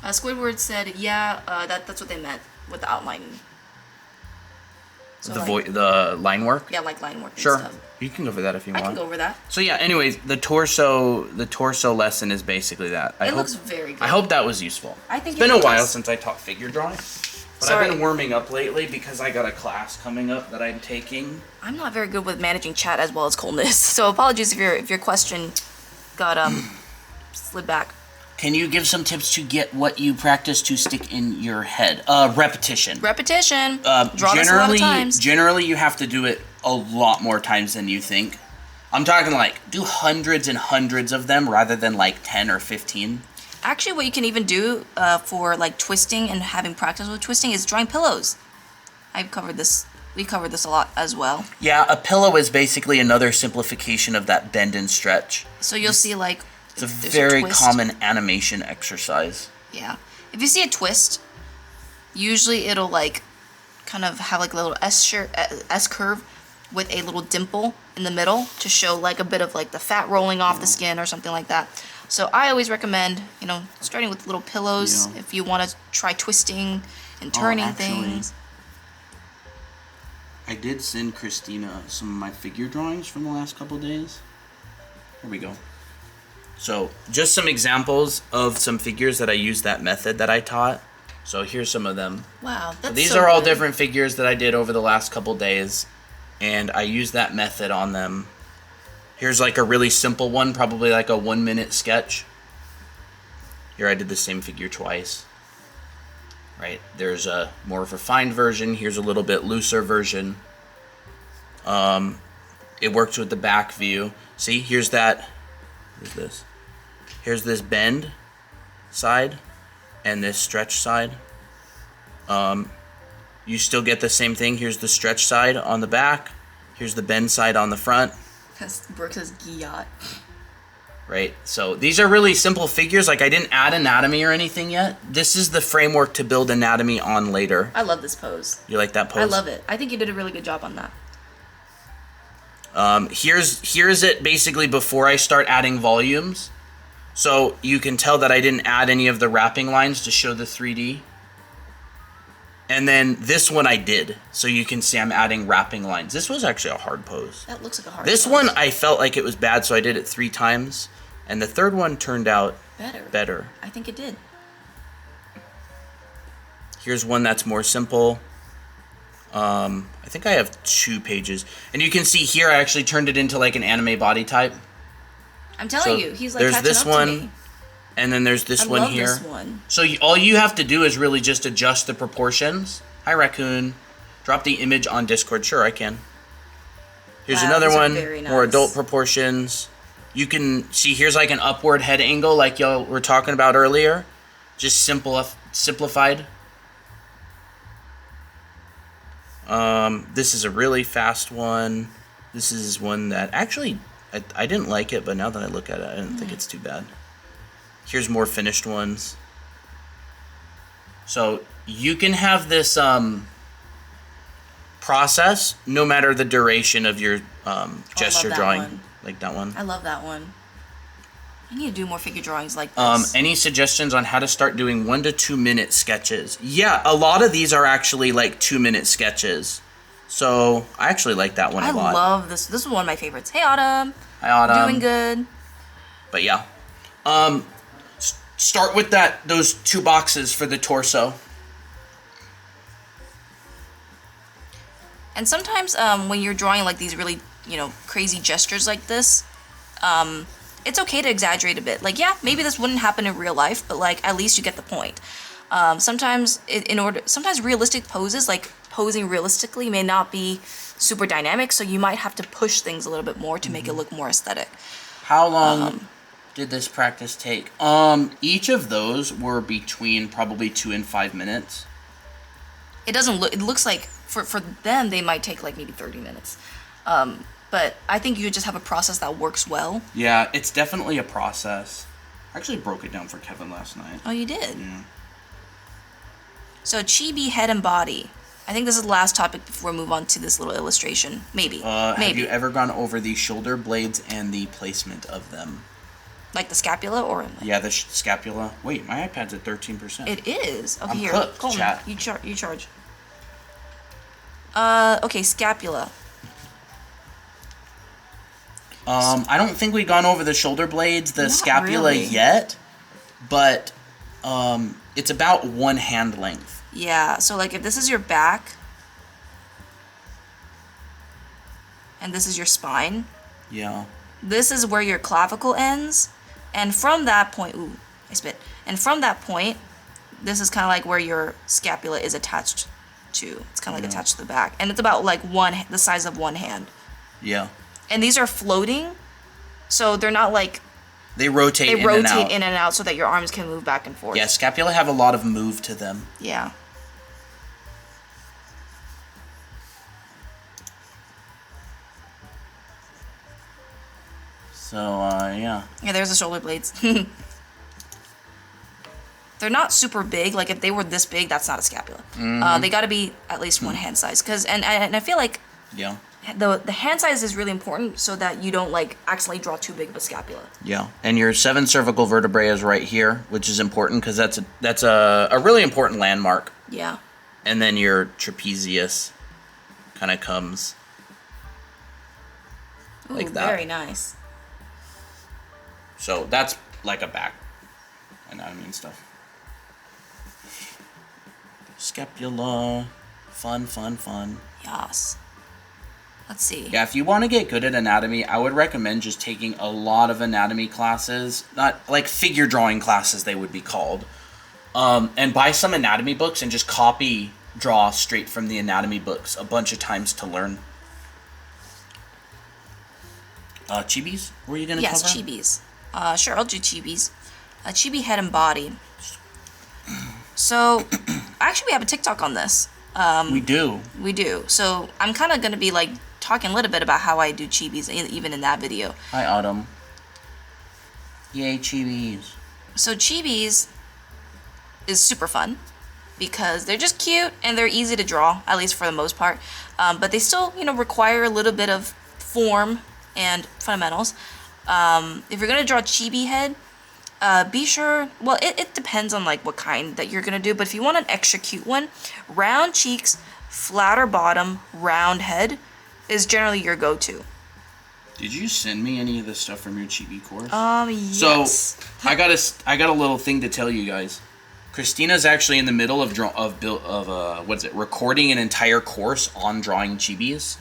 Squidward said, yeah, that's what they meant with the outlining. So The line work? Yeah, like line work and Sure. stuff. You can go over that if you want. I can go over that. So yeah, anyways, the torso lesson is basically that. It looks very good. I hope that was useful. I think it's been a while does. since I taught figure drawing. But Sorry. I've been warming up lately because I got a class coming up that I'm taking. I'm not very good with managing chat as well as coldness, so apologies if your question got slid back. Can you give some tips to get what you practice to stick in your head? Repetition. Repetition. Draw this a lot of times. Generally, you have to do it a lot more times than you think. I'm talking like do hundreds and hundreds of them rather than like 10 or 15. Actually, what you can even do for like twisting and having practice with twisting is drawing pillows. I've covered this. We covered this a lot as well. Yeah, a pillow is basically another simplification of that bend and stretch. So you'll see like it's a very common animation exercise. Yeah. If you see a twist, usually it'll like kind of have like a little S curve with a little dimple in the middle to show like a bit of like the fat rolling off the skin or something like that. So I always recommend, you know, starting with little pillows if you want to try twisting and turning things. I did send Christina some of my figure drawings from the last couple days. Here we go. So just some examples of some figures that I used that method that I taught. So here's some of them. Wow, that's These so are all good. different figures that I did over the last couple days, and I used that method on them. Here's like a really simple one, probably like a 1-minute sketch. Here I did the same figure twice. Right, there's a more refined version. Here's a little bit looser version. It works with the back view. See, here's that. Here's this. Here's this bend side and this stretch side. You still get the same thing. Here's the stretch side on the back. Here's the bend side on the front. Because Brooke says Giyot. Right, so these are really simple figures. Like, I didn't add anatomy or anything yet. This is the framework to build anatomy on later. I love this pose. You like that pose? I love it. I think you did a really good job on that. Here's it basically before I start adding volumes. So you can tell that I didn't add any of the wrapping lines to show the 3D. And then this one I did. So you can see I'm adding wrapping lines. This was actually a hard pose. That looks like a hard This pose. one I felt like it was bad, so I did it 3 times. And the third one turned out better. I think it did. Here's one that's more simple. I think I have 2 pages. And you can see here I actually turned it into like an anime body type. I'm telling you, he's like there's catching this up one, to me. and then there's this I one love here. this one. So all you have to do is really just adjust the proportions. Hi, Raccoon. Drop the image on Discord. Sure, I can. Here's another these are one, very more nice. adult proportions. You can see here's like an upward head angle like y'all were talking about earlier. Just simplified. This is a really fast one. This is one that actually I didn't like it, but now that I look at it, I don't think it's too bad. Here's more finished ones. So you can have this process no matter the duration of your gesture drawing. One. Like that one. I love that one. I need to do more figure drawings like this. Any suggestions on how to start doing 1 to 2 minute sketches? Yeah, a lot of these are actually like 2-minute sketches. So I actually like that one a lot. I love this. This is one of my favorites. Hey, Autumn. Hi, Autumn. Doing good. But yeah. Start with those 2 boxes for the torso. And sometimes when you're drawing like these really, you know, crazy gestures like this, it's okay to exaggerate a bit. Like, yeah, maybe this wouldn't happen in real life, but like at least you get the point. Sometimes realistic poses, like posing realistically, may not be super dynamic, so you might have to push things a little bit more to make it look more aesthetic. How long did this practice take? Each of those were between probably 2 and 5 minutes. It doesn't look. It looks like for them they might take like maybe 30 minutes. But I think you just have a process that works well. Yeah, it's definitely a process. I actually broke it down for Kevin last night. Oh, you did? Yeah. So chibi head and body. I think this is the last topic before we move on to this little illustration. Maybe. Have you ever gone over the shoulder blades and the placement of them? Like the scapula or? Yeah, the scapula. Wait, my iPad's at 13%. It is. Okay, I'm here. cooked, Colton, chat. you charge. Okay, scapula. I don't think we've gone over the shoulder blades, the Not scapula really. yet, but it's about 1 hand length. Yeah, so like if this is your back and this is your spine, Yeah. this is where your clavicle ends, and from that point, ooh, I spit. And from that point, this is kind of like where your scapula is attached to. It's kind of like attached to the back, and it's about like the size of 1 hand. Yeah. And these are floating, so they're not like They rotate they in rotate and out. in and out so that your arms can move back and forth. Yeah, scapula have a lot of move to them. Yeah. So, yeah. Yeah, there's the shoulder blades. 30 they're not super big. Like if they were this big, that's not a scapula. They got to be at least one hand size. And I feel like the hand size is really important so that you don't like accidentally draw too big of a scapula. Yeah, and your 7 cervical vertebrae is right here, which is important because that's a really important landmark. Yeah. And then your trapezius kind of comes like that. Very nice. So that's like a back anatomy and stuff. Scapula, fun. Yes. Let's see. Yeah, if you want to get good at anatomy, I would recommend just taking a lot of anatomy classes, not like figure drawing classes they would be called, and buy some anatomy books and just draw straight from the anatomy books a bunch of times to learn. Chibis? Were you going to cover? Yes, chibis. Sure, I'll do chibis. Chibi head and body. So, actually we have a TikTok on this. We do. So, I'm kind of going to be like talking a little bit about how I do chibis even in that video. Hi, Autumn. Yay, chibis. So, chibis is super fun because they're just cute and they're easy to draw, at least for the most part. But they still, require a little bit of form and fundamentals. If you're going to draw a chibi head, be sure, well, it depends on like what kind that you're going to do, but if you want an extra cute one, round cheeks, flatter bottom, round head is generally your go-to. Did you send me any of the stuff from your chibi course? Yes. So, I got a little thing to tell you guys. Christina's actually in the middle of recording an entire course on drawing chibis.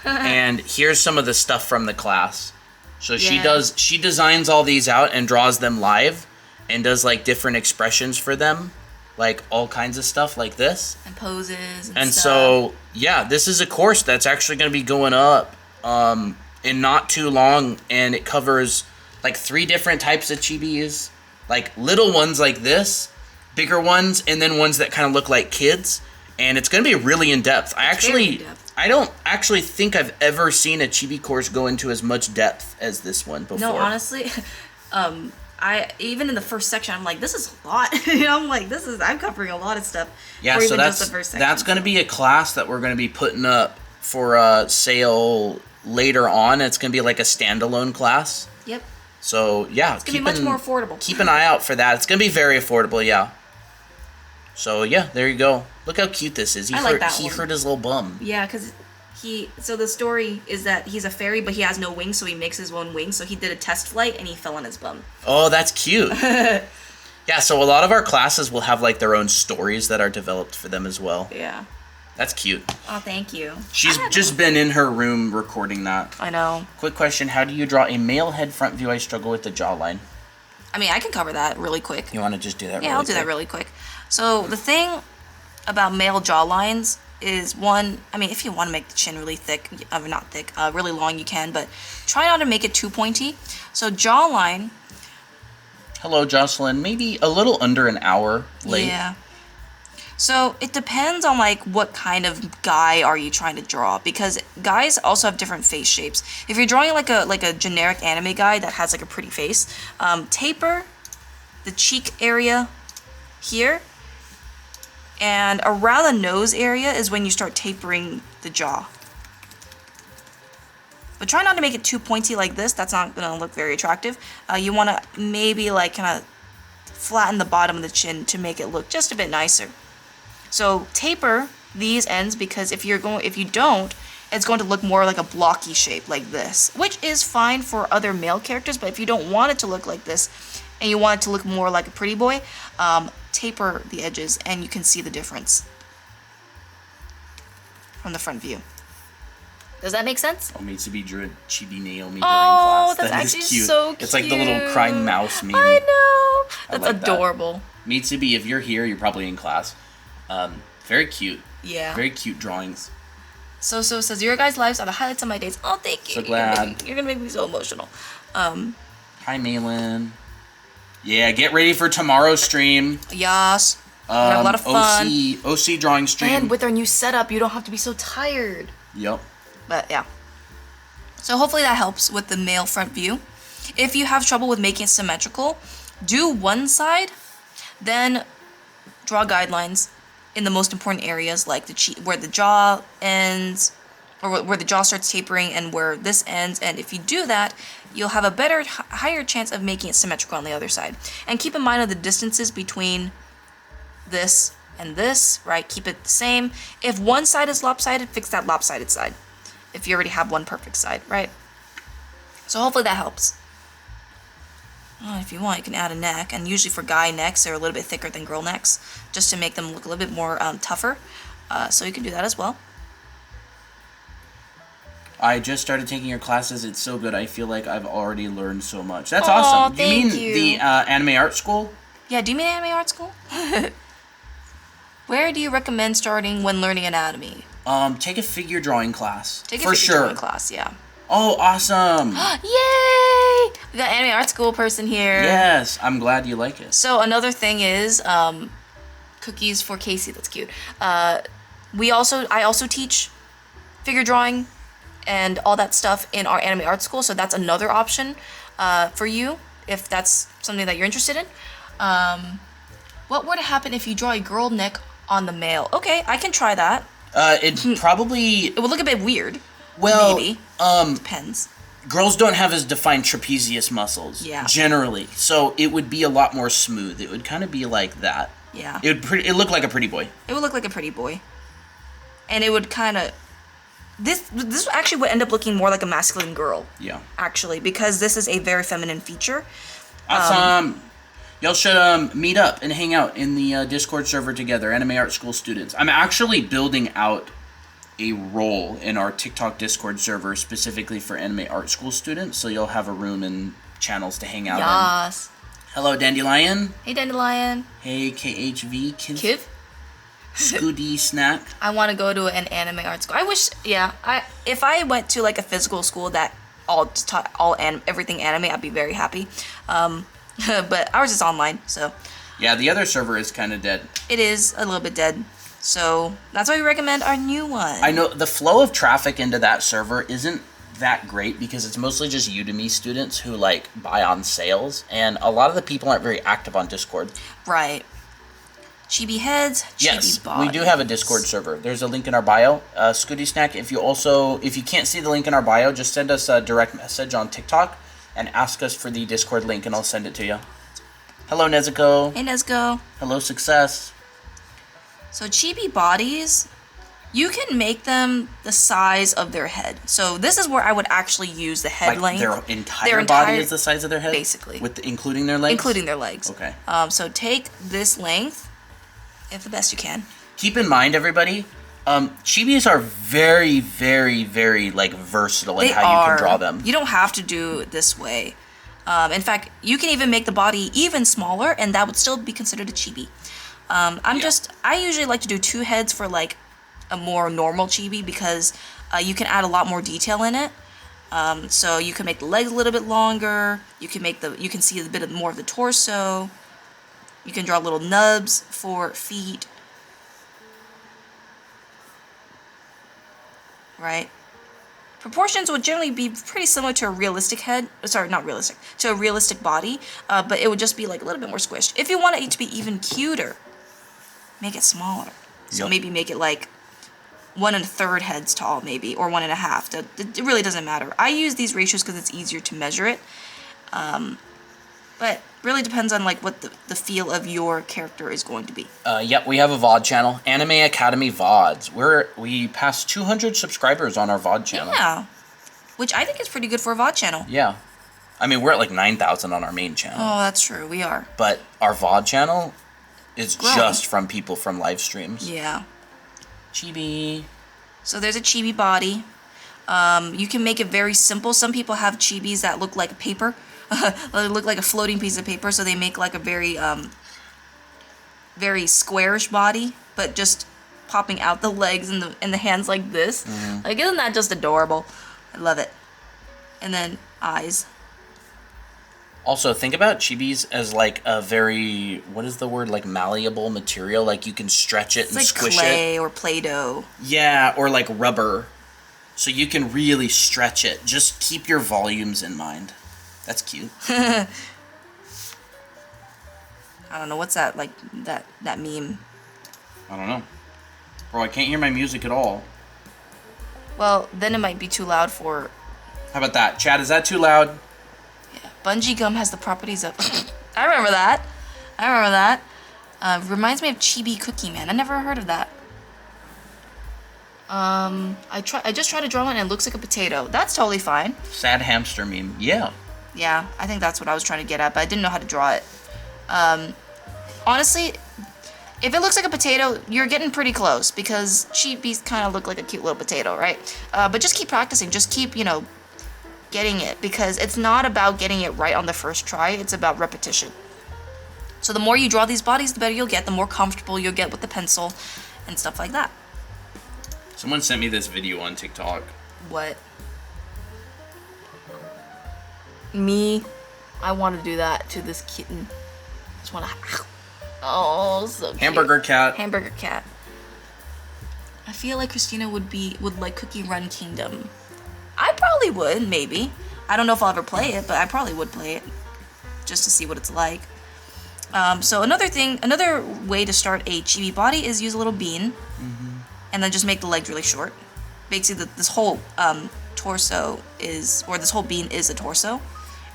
And here's some of the stuff from the class. So she designs all these out and draws them live and does like different expressions for them, like all kinds of stuff like this. And poses and stuff. So, yeah, this is a course that's actually going to be going up in not too long, and it covers like 3 different types of chibis, like little ones like this, bigger ones, and then ones that kind of look like kids. And it's going to be really in-depth. I don't actually think I've ever seen a chibi course go into as much depth as this one before. No, honestly, I even in the first section, I'm like, this is a lot. I'm like, I'm covering a lot of stuff. Yeah, so that's going to be a class that we're going to be putting up for sale later on. It's going to be like a standalone class. Yep. So, yeah. It's going to be much more affordable. Keep an eye out for that. It's going to be very affordable, yeah. So, yeah, there you go. Look how cute this is. He hurt his little bum. Yeah, because so the story is that he's a fairy, but he has no wings, so he makes his own wings. So he did a test flight, and he fell on his bum. Oh, that's cute. Yeah, so a lot of our classes will have, like, their own stories that are developed for them as well. Yeah. That's cute. Oh, thank you. She's just been in her room recording that. I know. Quick question. How do you draw a male head front view? I struggle with the jawline. I mean, I can cover that really quick. You want to just do that really quick? Yeah, I'll do that really quick. So the thing about male jawlines is if you want to make the chin really thick, not thick, really long, you can, but try not to make it too pointy. So jawline. Hello, Jocelyn. Maybe a little under an hour late. Yeah. So it depends on like what kind of guy are you trying to draw, because guys also have different face shapes. If you're drawing like a generic anime guy that has like a pretty face, taper the cheek area here. And around the nose area is when you start tapering the jaw. But try not to make it too pointy like this. That's not going to look very attractive. You want to maybe like kind of flatten the bottom of the chin to make it look just a bit nicer. So taper these ends, because if you don't, it's going to look more like a blocky shape like this, which is fine for other male characters. But if you don't want it to look like this and you want it to look more like a pretty boy, taper the edges and you can see the difference from the front view. Does that make sense? Oh, Mitsubi drew a chibi Naomi during class. That's actually so cute. It's like the little crying mouse meme. I know. That's adorable. That. Mitsubi, if you're here, you're probably in class. Very cute. Yeah. Very cute drawings. So says, your guys' lives are the highlights of my days. Oh, thank you. So glad. You're gonna make me so emotional. Hi, Malin. Yeah, get ready for tomorrow's stream. Yes. Have a lot of fun. OC drawing stream. And with our new setup, you don't have to be so tired. Yep. But yeah. So hopefully that helps with the male front view. If you have trouble with making it symmetrical, do one side Then draw guidelines in the most important areas, like where the jaw ends, or where the jaw starts tapering and where this ends. And if you do that, you'll have a higher chance of making it symmetrical on the other side. And keep in mind of the distances between this and this, right? Keep it the same. If one side is lopsided, fix that lopsided side. If you already have one perfect side, right? So hopefully that helps. If you want, you can add a neck, and usually for guy necks, they're a little bit thicker than girl necks, just to make them look a little bit more tougher. So you can do that as well. I just started taking your classes. It's so good. I feel like I've already learned so much. That's awesome. Do you mean the anime art school? Yeah, do you mean anime art school? Where do you recommend starting when learning anatomy? Take a figure drawing class. Take a figure drawing class, yeah. Oh, awesome. Yay! We got anime art school person here. Yes, I'm glad you like it. So another thing is, cookies for Casey, that's cute. I also teach figure drawing and all that stuff in our anime art school, so that's another option for you, if that's something that you're interested in. What would happen if you draw a girl neck on the male? Okay, I can try that. It would look a bit weird. Well, maybe. Depends. Girls don't have as defined trapezius muscles, generally, so it would be a lot more smooth. It would kind of be like that. Yeah. It look like a pretty boy. It would look like a pretty boy. And it would kind of... This actually would end up looking more like a masculine girl. Yeah. Actually, because this is a very feminine feature. Awesome. Y'all should meet up and hang out in the Discord server together, Anime Art School students. I'm actually building out a role in our TikTok Discord server specifically for Anime Art School students, so you'll have a room and channels to hang out in. Hello, Dandelion. Hey, Dandelion. Hey, KHV. Kiv? Scoody Snack. I want to go to an anime art school. I wish, if I went to like a physical school that just taught everything anime, I'd be very happy. But ours is online, so. Yeah, the other server is kind of dead. It is a little bit dead. So that's why we recommend our new one. I know the flow of traffic into that server isn't that great because it's mostly just Udemy students who like buy on sales, and a lot of the people aren't very active on Discord. Right. Chibi heads, chibi bodies. We do have a Discord server. There's a link in our bio. Scooty Snack, if you can't see the link in our bio, just send us a direct message on TikTok and ask us for the Discord link and I'll send it to you. Hello, Nezuko. Hey, Nezuko. Hello, Success. So chibi bodies, you can make them the size of their head. So this is where I would actually use the head length. Their entire body is the size of their head? Basically. Including their legs? Including their legs. Okay. So take this length, if the best you can. Keep in mind, everybody, chibis are very, very, very, versatile in how you can draw them. You don't have to do it this way. In fact, you can even make the body even smaller, and that would still be considered a chibi. I usually like to do 2 heads for a more normal chibi because you can add a lot more detail in it. So you can make the legs a little bit longer. You can see a bit more of the torso. You can draw little nubs for feet. Right? Proportions would generally be pretty similar to a realistic head. Sorry, not realistic. To a realistic body. But it would just be a little bit more squished. If you want it to be even cuter, make it smaller. So maybe make it 1 1/3 heads tall, maybe, or 1 1/2. It really doesn't matter. I use these ratios because it's easier to measure it. But really depends on what the feel of your character is going to be. Yep, we have a VOD channel, Anime Academy VODs. We passed 200 subscribers on our VOD channel. Yeah, which I think is pretty good for a VOD channel. Yeah, I mean we're at 9,000 on our main channel. Oh, that's true. We are. But our VOD channel is just from people from live streams. Yeah. Chibi. So there's a chibi body. You can make it very simple. Some people have chibis that look like paper. They look like a floating piece of paper, so they make a very very squarish body, but just popping out the legs and the hands like this. Mm-hmm. Isn't that just adorable? I love it. And then eyes. Also, think about chibis as a very, what is the word, malleable material. You can stretch it and squish it. Like clay or Play-Doh. Yeah, or rubber. So you can really stretch it. Just keep your volumes in mind. That's cute. I don't know, what's that, like, that meme? I don't know. Bro, I can't hear my music at all. Well, then it might be too loud for... How about that? Chad, is that too loud? Yeah. Bungee gum has the properties of... I remember that. Reminds me of Chibi Cookie Man. I never heard of that. I just tried to draw one and it looks like a potato. That's totally fine. Sad hamster meme. Yeah. Yeah, I think that's what I was trying to get at, but I didn't know how to draw it. Honestly, if it looks like a potato, you're getting pretty close because chibis kind of look like a cute little potato, right? But just keep practicing. Just keep, you know, getting it because it's not about getting it right on the first try. It's about repetition. So the more you draw these bodies, the better you'll get, the more comfortable you'll get with the pencil and stuff like that. Someone sent me this video on TikTok. What? Me? I want to do that to this kitten. Just want to... Oh, so cute. Hamburger cat. Hamburger cat. I feel like Christina would like Cookie Run Kingdom. I probably would, maybe. I don't know if I'll ever play it, but I probably would play it. Just to see what it's like. So another way to start a chibi body is use a little bean. And then just make the legs really short. Basically, this whole torso is, or this whole bean is a torso.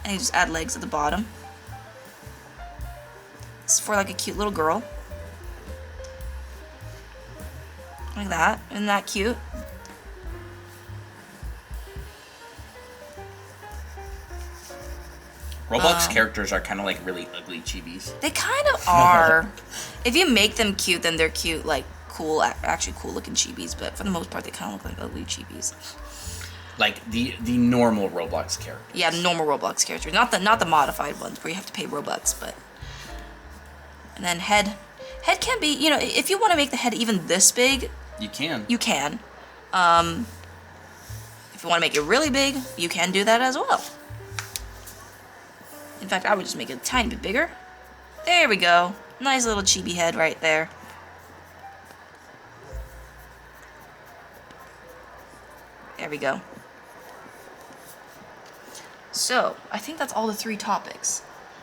And you just add legs at the bottom. It's for like a cute little girl. Like that. Isn't that cute? Roblox characters are kind of like really ugly chibis. They kind of are. If you make them cute, then they're cute, like cool, actually cool looking chibis. But for the most part, they kind of look like ugly chibis. Like the normal Roblox characters. Yeah, normal Roblox characters, not the modified ones where you have to pay Robux. But and then head can be, you know, if you want to make the head even this big, you can. You can. If you want to make it really big, you can do that as well. In fact, I would just make it a tiny bit bigger. There we go. Nice little chibi head right there. There we go. So, I think that's all the 3 topics.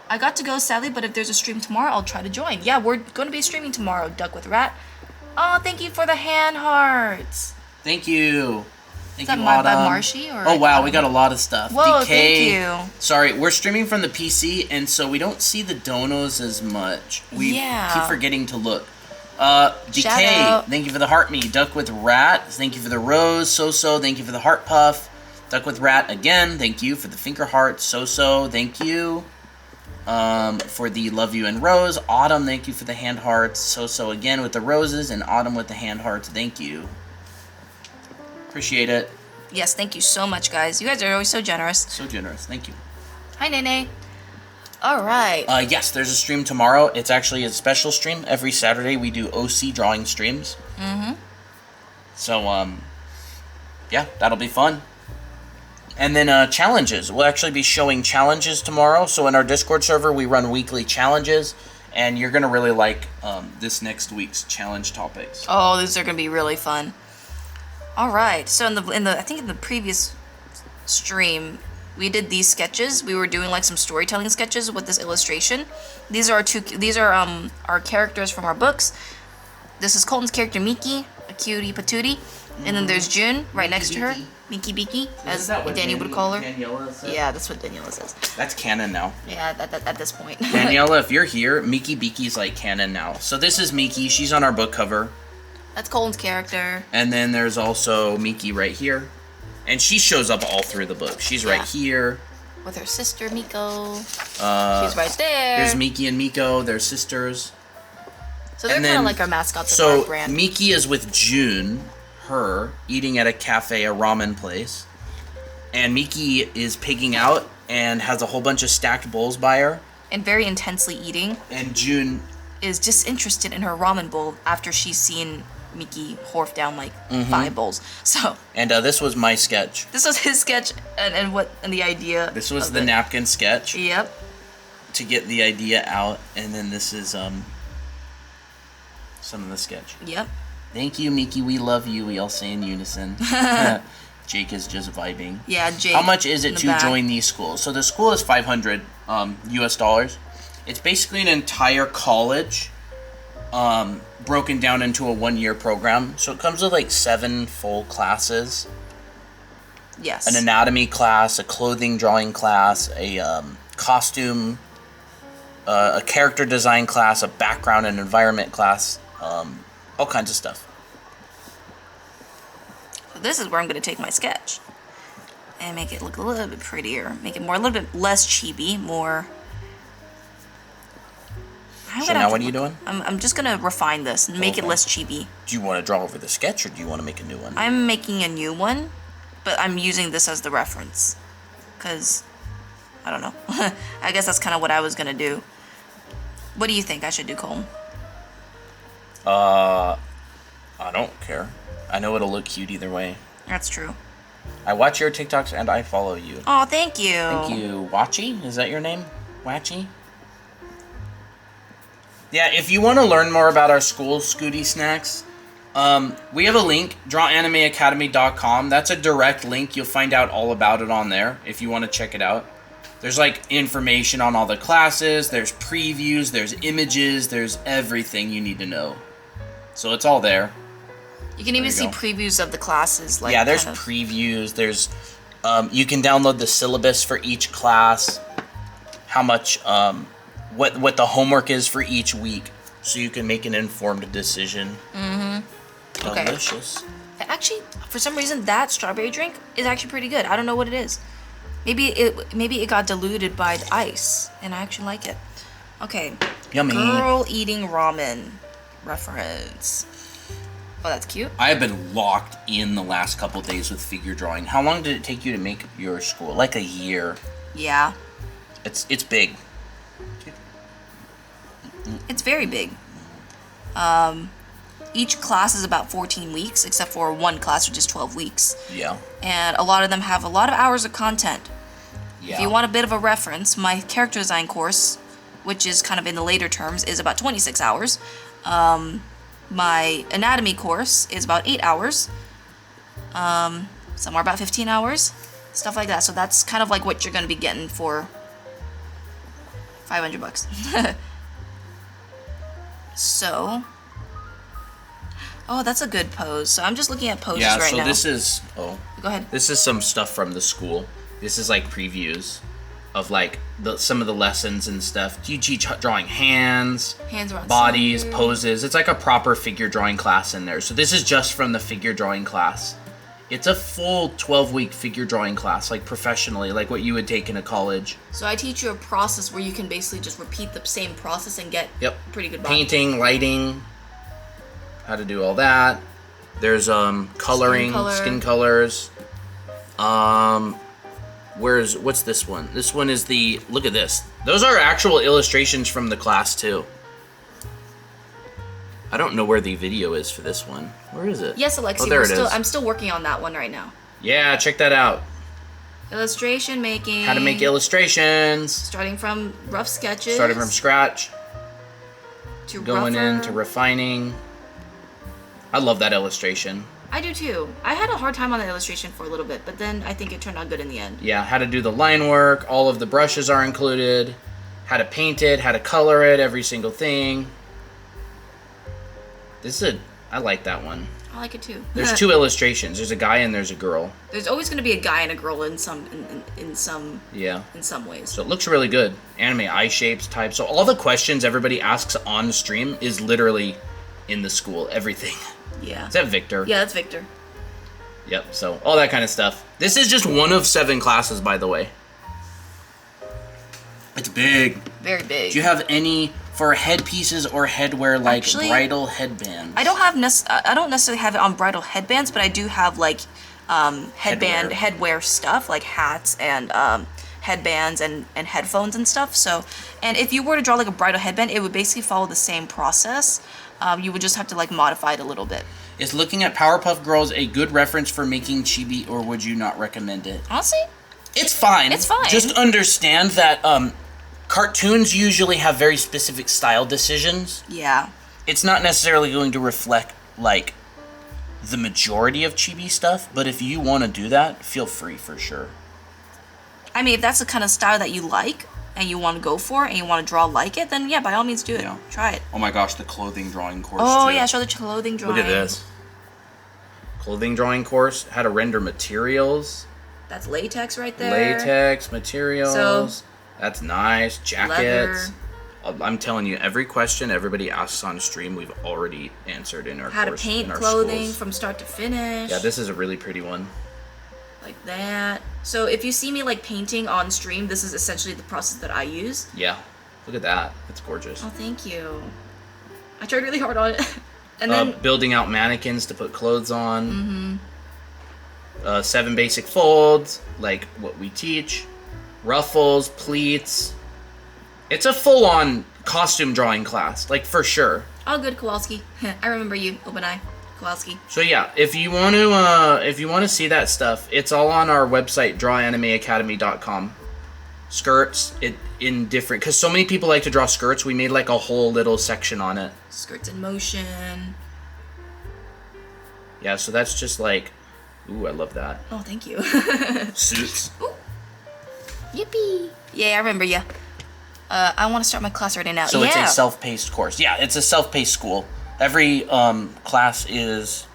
I got to go, sadly, but if there's a stream tomorrow, I'll try to join. Yeah, we're going to be streaming tomorrow, Duck with Rat. Oh, thank you for the hand hearts. Thank you. Thank Is that you, by Autumn. Marshy? Or oh, wow, we got a lot of stuff. Whoa, DK. thank you. Sorry, we're streaming from the PC, and so we don't see the donos as much. We keep forgetting to look. DK, thank you for the heart me. Duck with Rat, thank you for the rose. So, thank you for the heart puff. Duck with Rat again, thank you for the finger heart. So, thank you. For the love you and rose. Autumn, thank you for the hand hearts. So again with the roses, and Autumn with the hand hearts. Thank you. Appreciate it. Yes, thank you so much, guys. You guys are always so generous. So generous. Thank you. Hi, Nene. All right. Yes, there's a stream tomorrow. It's actually a special stream. Every Saturday we do OC drawing streams. So, yeah, that'll be fun. And then challenges. We'll actually be showing challenges tomorrow. So in our Discord server, we run weekly challenges. And you're going to really like this next week's challenge topics. Oh, these are going to be really fun. All right. So I think in the previous stream, we did these sketches. We were doing like some storytelling sketches with this illustration. These are our characters from our books. This is Colton's character Miki, a cutie patootie. And then there's June right next to her. Miki Biki, as Daniel would call her. Daniela says? Yeah, that's what Daniela says. That's canon now. Yeah, at this point. Daniela, if you're here, Miki Biki's like canon now. So this is Miki. She's on our book cover. That's Colin's character. And then there's also Miki right here. And she shows up all through the book. She's right here. With her sister, Miko. She's right there. There's Miki and Miko. They're sisters. So they're kind of like our mascots of our brand. So Miki is with June, her, eating at a cafe, a ramen place. And Miki is pigging out and has a whole bunch of stacked bowls by her. And very intensely eating. And June is disinterested in her ramen bowl after she's seen Miki horf down like 5 bowls. So. And this was my sketch. This was his sketch and the idea. This was the napkin sketch. Yep. To get the idea out, and then this is some of the sketch. Yep. Thank you, Miki. We love you. We all say in unison. Jake is just vibing. Yeah, Jake. How much is it to join these schools? So the school is $500 US. It's basically an entire college broken down into a 1-year program. So it comes with like 7 full classes. Yes. An anatomy class, a clothing drawing class, a costume, a character design class, a background and environment class, all kinds of stuff. So this is where I'm going to take my sketch and make it look a little bit prettier. Make it more, a little bit less chibi, more... So now what are you doing? I'm just going to refine this and make it less chibi. Do you want to draw over the sketch, or do you want to make a new one? I'm making a new one, but I'm using this as the reference. Because, I don't know. I guess that's kind of what I was going to do. What do you think I should do, Colm? I don't care. I know it'll look cute either way. That's true. I watch your TikToks and I follow you. Oh, thank you. Thank you. Watchy? Is that your name? Watchy? Yeah, if you want to learn more about our school, Scooty Snacks, we have a link, drawanimeacademy.com. That's a direct link. You'll find out all about it on there if you want to check it out. There's like information on all the classes, there's previews, there's images, there's everything you need to know. So it's all there. You can even see previews of the classes. Like, yeah, there's previews. There's you can download the syllabus for each class, how much what the homework is for each week, so you can make an informed decision. Okay. Delicious. Actually, for some reason, that strawberry drink is actually pretty good. I don't know what it is. Maybe it got diluted by the ice, and I actually like it. Okay. Yummy. Girl eating ramen reference. Oh, that's cute. I have been locked in the last couple days with figure drawing. How long did it take you to make your school? Like a year. Yeah. It's big. It's very big. Each class is about 14 weeks, except for one class, which is 12 weeks. Yeah. And a lot of them have a lot of hours of content. Yeah. If you want a bit of a reference, my character design course, which is kind of in the later terms, is about 26 hours. My anatomy course is about 8 hours. Some are about 15 hours. Stuff like that. So that's kind of like what you're going to be getting for $500. So... Oh, that's a good pose. So I'm just looking at poses right now. Yeah, so this is... Oh. Go ahead. This is some stuff from the school. This is like previews of like some of the lessons and stuff. Do you teach drawing hands around bodies, center. poses. It's like a proper figure drawing class in there. So this is just from the figure drawing class. It's a full 12-week figure drawing class, like professionally, like what you would take in a college. So I teach you a process where you can basically just repeat the same process and get pretty good body. Painting, lighting, how to do all that. There's coloring, skin colors. What's this one? This one is look at this. Those are actual illustrations from the class too. I don't know where the video is for this one. Where is it? Yes, Alexi, oh, there it is. I'm still working on that one right now. Yeah, check that out. Illustration making. How to make illustrations. Starting from rough sketches. Starting from scratch. To going rougher. into refining. I love that illustration. I do too. I had a hard time on the illustration for a little bit, but then I think it turned out good in the end. Yeah, how to do the line work. All of the brushes are included. How to paint it, how to color it, every single thing. I like that one. I like it too. There's 2 illustrations. There's a guy and there's a girl. There's always going to be a guy and a girl in some ways. So it looks really good. Anime eye shapes, types. So all the questions everybody asks on the stream is literally in the school. Everything. Yeah. Is that Victor? Yeah, that's Victor. Yep. So all that kind of stuff. This is just one of 7 classes, by the way. It's big. Very big. Do you have any for headpieces or headwear, like bridal headbands? I don't necessarily have it on bridal headbands, but I do have like headwear stuff, like hats and headbands and headphones and stuff. So, and if you were to draw like a bridal headband, it would basically follow the same process. You would just have to like modify it a little bit. Is looking at Powerpuff Girls a good reference for making chibi, or would you not recommend it? Honestly, it's fine. It's fine. Just understand that cartoons usually have very specific style decisions. Yeah. It's not necessarily going to reflect like the majority of chibi stuff, but if you want to do that, feel free for sure. I mean, if that's the kind of style that you like, and you want to go for it and you want to draw like it, then yeah, by all means do it. Yeah. Try it. Oh my gosh, the clothing drawing course. Oh too. yeah, show the clothing drawing. Look at this. Clothing drawing course, how to render materials. That's latex right there. Latex materials. So, that's nice. Jackets. Leather. I'm telling you, every question everybody asks on stream, we've already answered in our How course, to paint in our clothing schools. from start to finish. Yeah, this is a really pretty one. Like that. So if you see me like painting on stream, this is essentially the process that I use. Yeah, look at that. It's gorgeous. Oh, thank you. I tried really hard on it. And then building out mannequins to put clothes on. 7 basic folds, like what we teach. Ruffles, pleats. It's a full-on costume drawing class, like for sure. all good, Kowalski. I remember you, open eye, Kowalski. So yeah, if you want to see that stuff, it's all on our website, drawanimeacademy.com. Skirts, in different, because so many people like to draw skirts, we made like a whole little section on it. Skirts in motion. Yeah, so that's just like, ooh, I love that. Oh, thank you. Suits. Ooh. Yippee. Yeah, I remember you. I want to start my class right now. So yeah. it's a self-paced course. Yeah, it's a self-paced school. Every class is,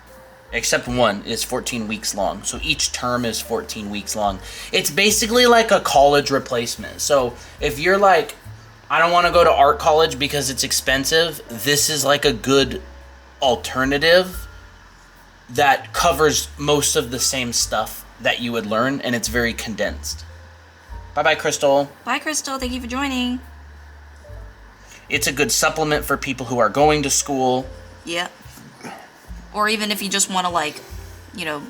except one, is 14 weeks long. So each term is 14 weeks long. It's basically like a college replacement. So if you're like, I don't want to go to art college because it's expensive, this is like a good alternative that covers most of the same stuff that you would learn, and it's very condensed. Bye-bye, Crystal. Bye, Crystal. Thank you for joining. It's a good supplement for people who are going to school. Yeah. Or even if you just want to, like, you know,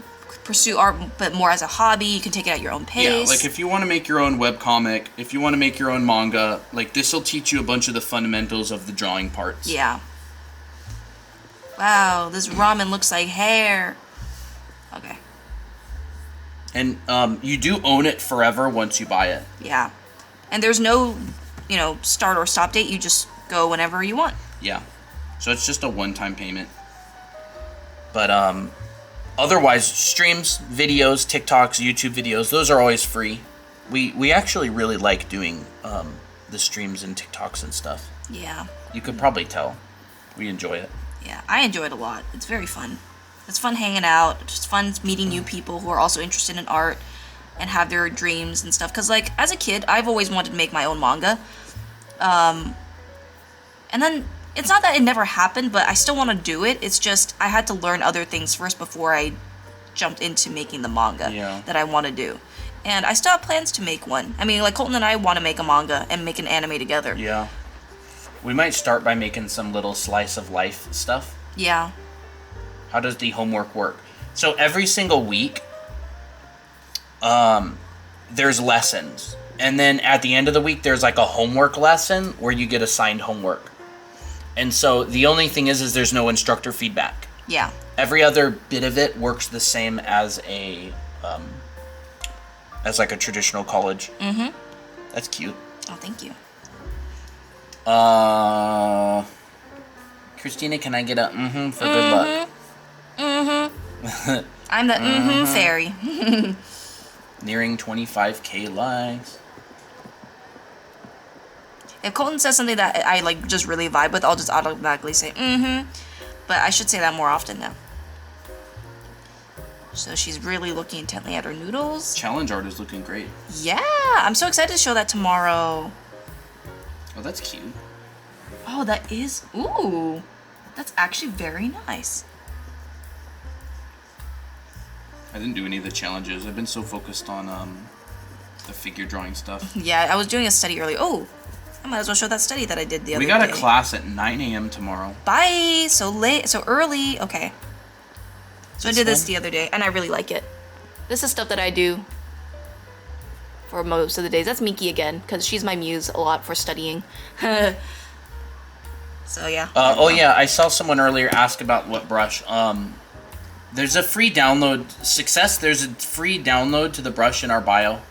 pursue art, but more as a hobby, you can take it at your own pace. Yeah, like if you want to make your own webcomic, if you want to make your own manga, like this will teach you a bunch of the fundamentals of the drawing parts. Yeah. Wow, this ramen looks like hair. Okay. And you do own it forever once you buy it. Yeah. And there's no, you know, start or stop date. You just go whenever you want. Yeah. So it's just a one-time payment. But otherwise, streams, videos, TikToks, YouTube videos, those are always free. We actually really like doing the streams and TikToks and stuff. Yeah. You could probably tell. We enjoy it. Yeah, I enjoy it a lot. It's very fun. It's fun hanging out. It's just fun meeting new people who are also interested in art and have their dreams and stuff. Because, like, as a kid, I've always wanted to make my own manga. And then, it's not that it never happened, but I still want to do it. It's just, I had to learn other things first before I jumped into making the manga that I want to do. And I still have plans to make one. I mean, like, Colton and I want to make a manga and make an anime together. Yeah. We might start by making some little slice of life stuff. Yeah. How does the homework work? So every single week, there's lessons. And then at the end of the week, there's like a homework lesson where you get assigned homework. And so the only thing is there's no instructor feedback. Yeah. Every other bit of it works the same as as like a traditional college. Mm-hmm. That's cute. Oh, thank you. Christina, can I get a for good luck? I'm the fairy. Nearing 25k likes. If Colton says something that I like just really vibe with, I'll just automatically say but I should say that more often now. So she's really looking intently at her noodles. Challenge art is looking great. Yeah, I'm so excited to show that tomorrow. Oh, that's cute. Oh, that is, ooh, that's actually very nice. I didn't do any of the challenges. I've been so focused on the figure drawing stuff. Yeah, I was doing a study earlier. Oh, I might as well show that study that I did the other day. We got a class at 9 a.m. tomorrow. Bye. So late, so early. Okay. So I did this fun? the other day, and I really like it. This is stuff that I do for most of the days. That's Miki again, because she's my muse a lot for studying. So yeah. Oh yeah, I saw someone earlier ask about what brush. There's a free download. There's a free download to the brush in our bio.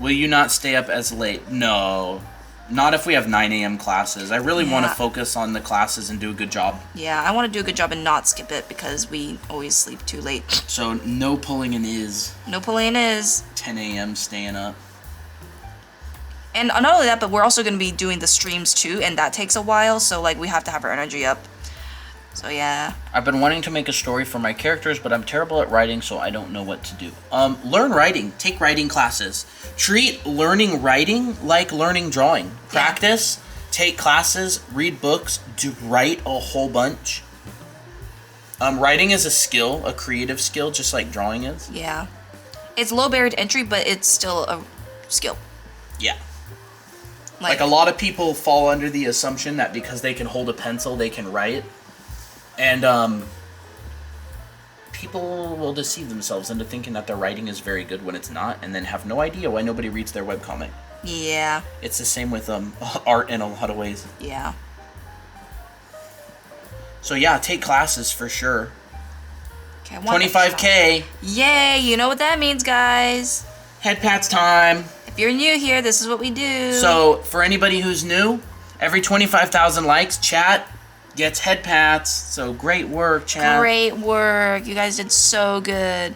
Will you not stay up as late? No. Not if we have 9 a.m. classes. I really want to focus on the classes and do a good job. Yeah, I want to do a good job and not skip it because we always sleep too late. So no pulling an is. No pulling is. 10 a.m. staying up. And not only that, but we're also going to be doing the streams too, and that takes a while, so like we have to have our energy up. So yeah. I've been wanting to make a story for my characters, but I'm terrible at writing, so I don't know what to do. Learn writing. Take writing classes. Treat learning writing like learning drawing. Practice, take classes, read books, write a whole bunch. Writing is a skill, a creative skill, just like drawing is. Yeah. It's low barrier to entry, but it's still a skill. Yeah. Like a lot of people fall under the assumption that because they can hold a pencil, they can write. And people will deceive themselves into thinking that their writing is very good when it's not, and then have no idea why nobody reads their webcomic. Yeah. It's the same with art in a lot of ways. Yeah. So yeah, take classes for sure. Okay, 25K. Yay! You know what that means, guys. Head pats time. If you're new here, this is what we do. So for anybody who's new, every 25,000 likes, chat gets head pats. So great work, chat. Great work. You guys did so good.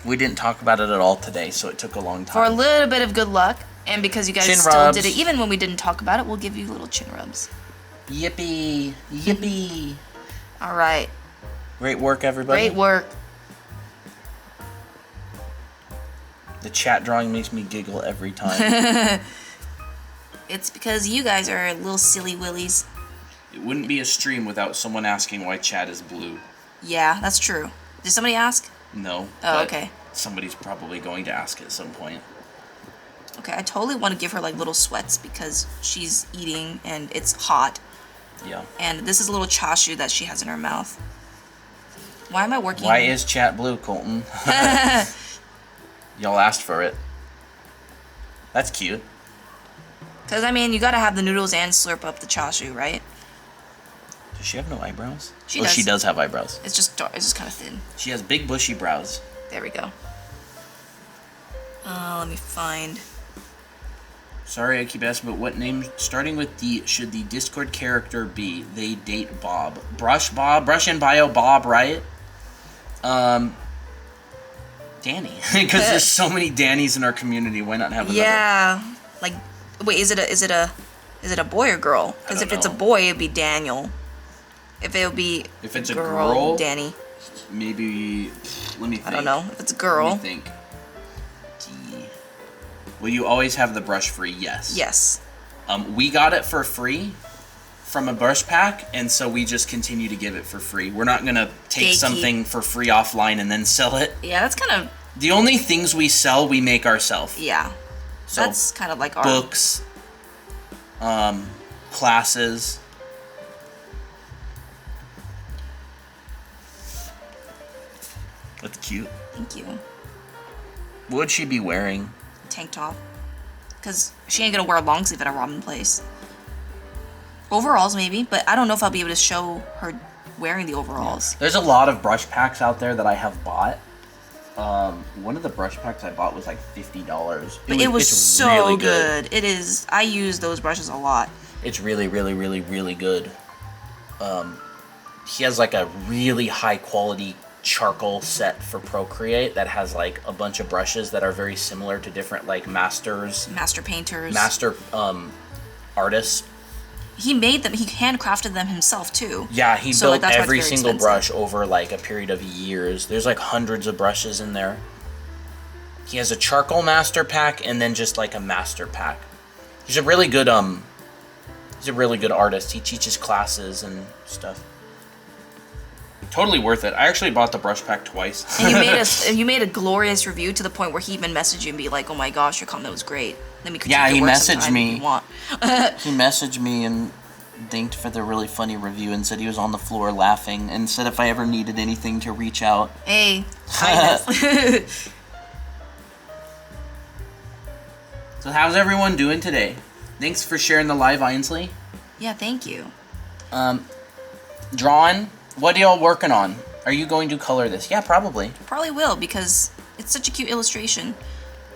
We didn't talk about it at all today, so it took a long time. For a little bit of good luck, and because you guys Chin still rubs. did it, even when we didn't talk about it, we'll give you little chin rubs. Yippee. Yippee. All right. Great work, everybody. Great work. The chat drawing makes me giggle every time. It's because you guys are little silly willies. It wouldn't be a stream without someone asking why chat is blue. Yeah, that's true. Did somebody ask? No. Oh, but okay. Somebody's probably going to ask at some point. Okay, I totally want to give her like little sweats because she's eating and it's hot. Yeah. And this is a little chashu that she has in her mouth. Why am I working? Why is chat blue, Colton? Y'all asked for it. That's cute. Because, I mean, you gotta have the noodles and slurp up the chashu, right? Does she have no eyebrows? She does. She does have eyebrows. It's just dark. It's just kind of thin. She has big bushy brows. There we go. Let me find. Sorry, I keep asking, but what name, starting with D, should the Discord character be? They date Bob. Brush and bio Bob, right? Danny. Because there's so many Dannys in our community, why not have another? Yeah. Like, wait, is it a boy or girl? Because if it's a boy, it'd be Daniel. If it's a girl, Danny. Maybe, let me think. I don't know. If it's a girl. Let me think. D. Will you always have the brush free? Yes. Yes. We got it for free from a brush pack, and so we just continue to give it for free. We're not gonna take something for free offline and then sell it. Yeah, that's kind of... The only things we sell, we make ourselves. Yeah. So that's kind of like our... Books, classes. That's cute. Thank you. What would she be wearing? Tank top. Because she ain't gonna wear a long sleeve at a ramen place. Overalls maybe, but I don't know if I'll be able to show her wearing the overalls. There's a lot of brush packs out there that I have bought. One of the brush packs I bought was like $50. But it was so really good. It is. I use those brushes a lot. It's really, really, really, really good. He has like a really high quality charcoal set for Procreate that has like a bunch of brushes that are very similar to different like master painters, artists. He made them. He handcrafted them himself too. Yeah, he built like, every single brush over like a period of years. There's like hundreds of brushes in there. He has a charcoal master pack and then just like a master pack. He's a really good artist. He teaches classes and stuff. Totally worth it. I actually bought the brush pack twice. And you made a glorious review to the point where he even messaged you and be like, "Oh my gosh, your comment was great. Let me critique your work sometime if you want." He messaged me and thanked for the really funny review and said he was on the floor laughing and said if I ever needed anything to reach out. Hey, kindness. So how's everyone doing today? Thanks for sharing the live, Ainsley. Yeah, thank you. Drawing. What are y'all working on? Are you going to color this? Yeah, probably. Probably will, because it's such a cute illustration.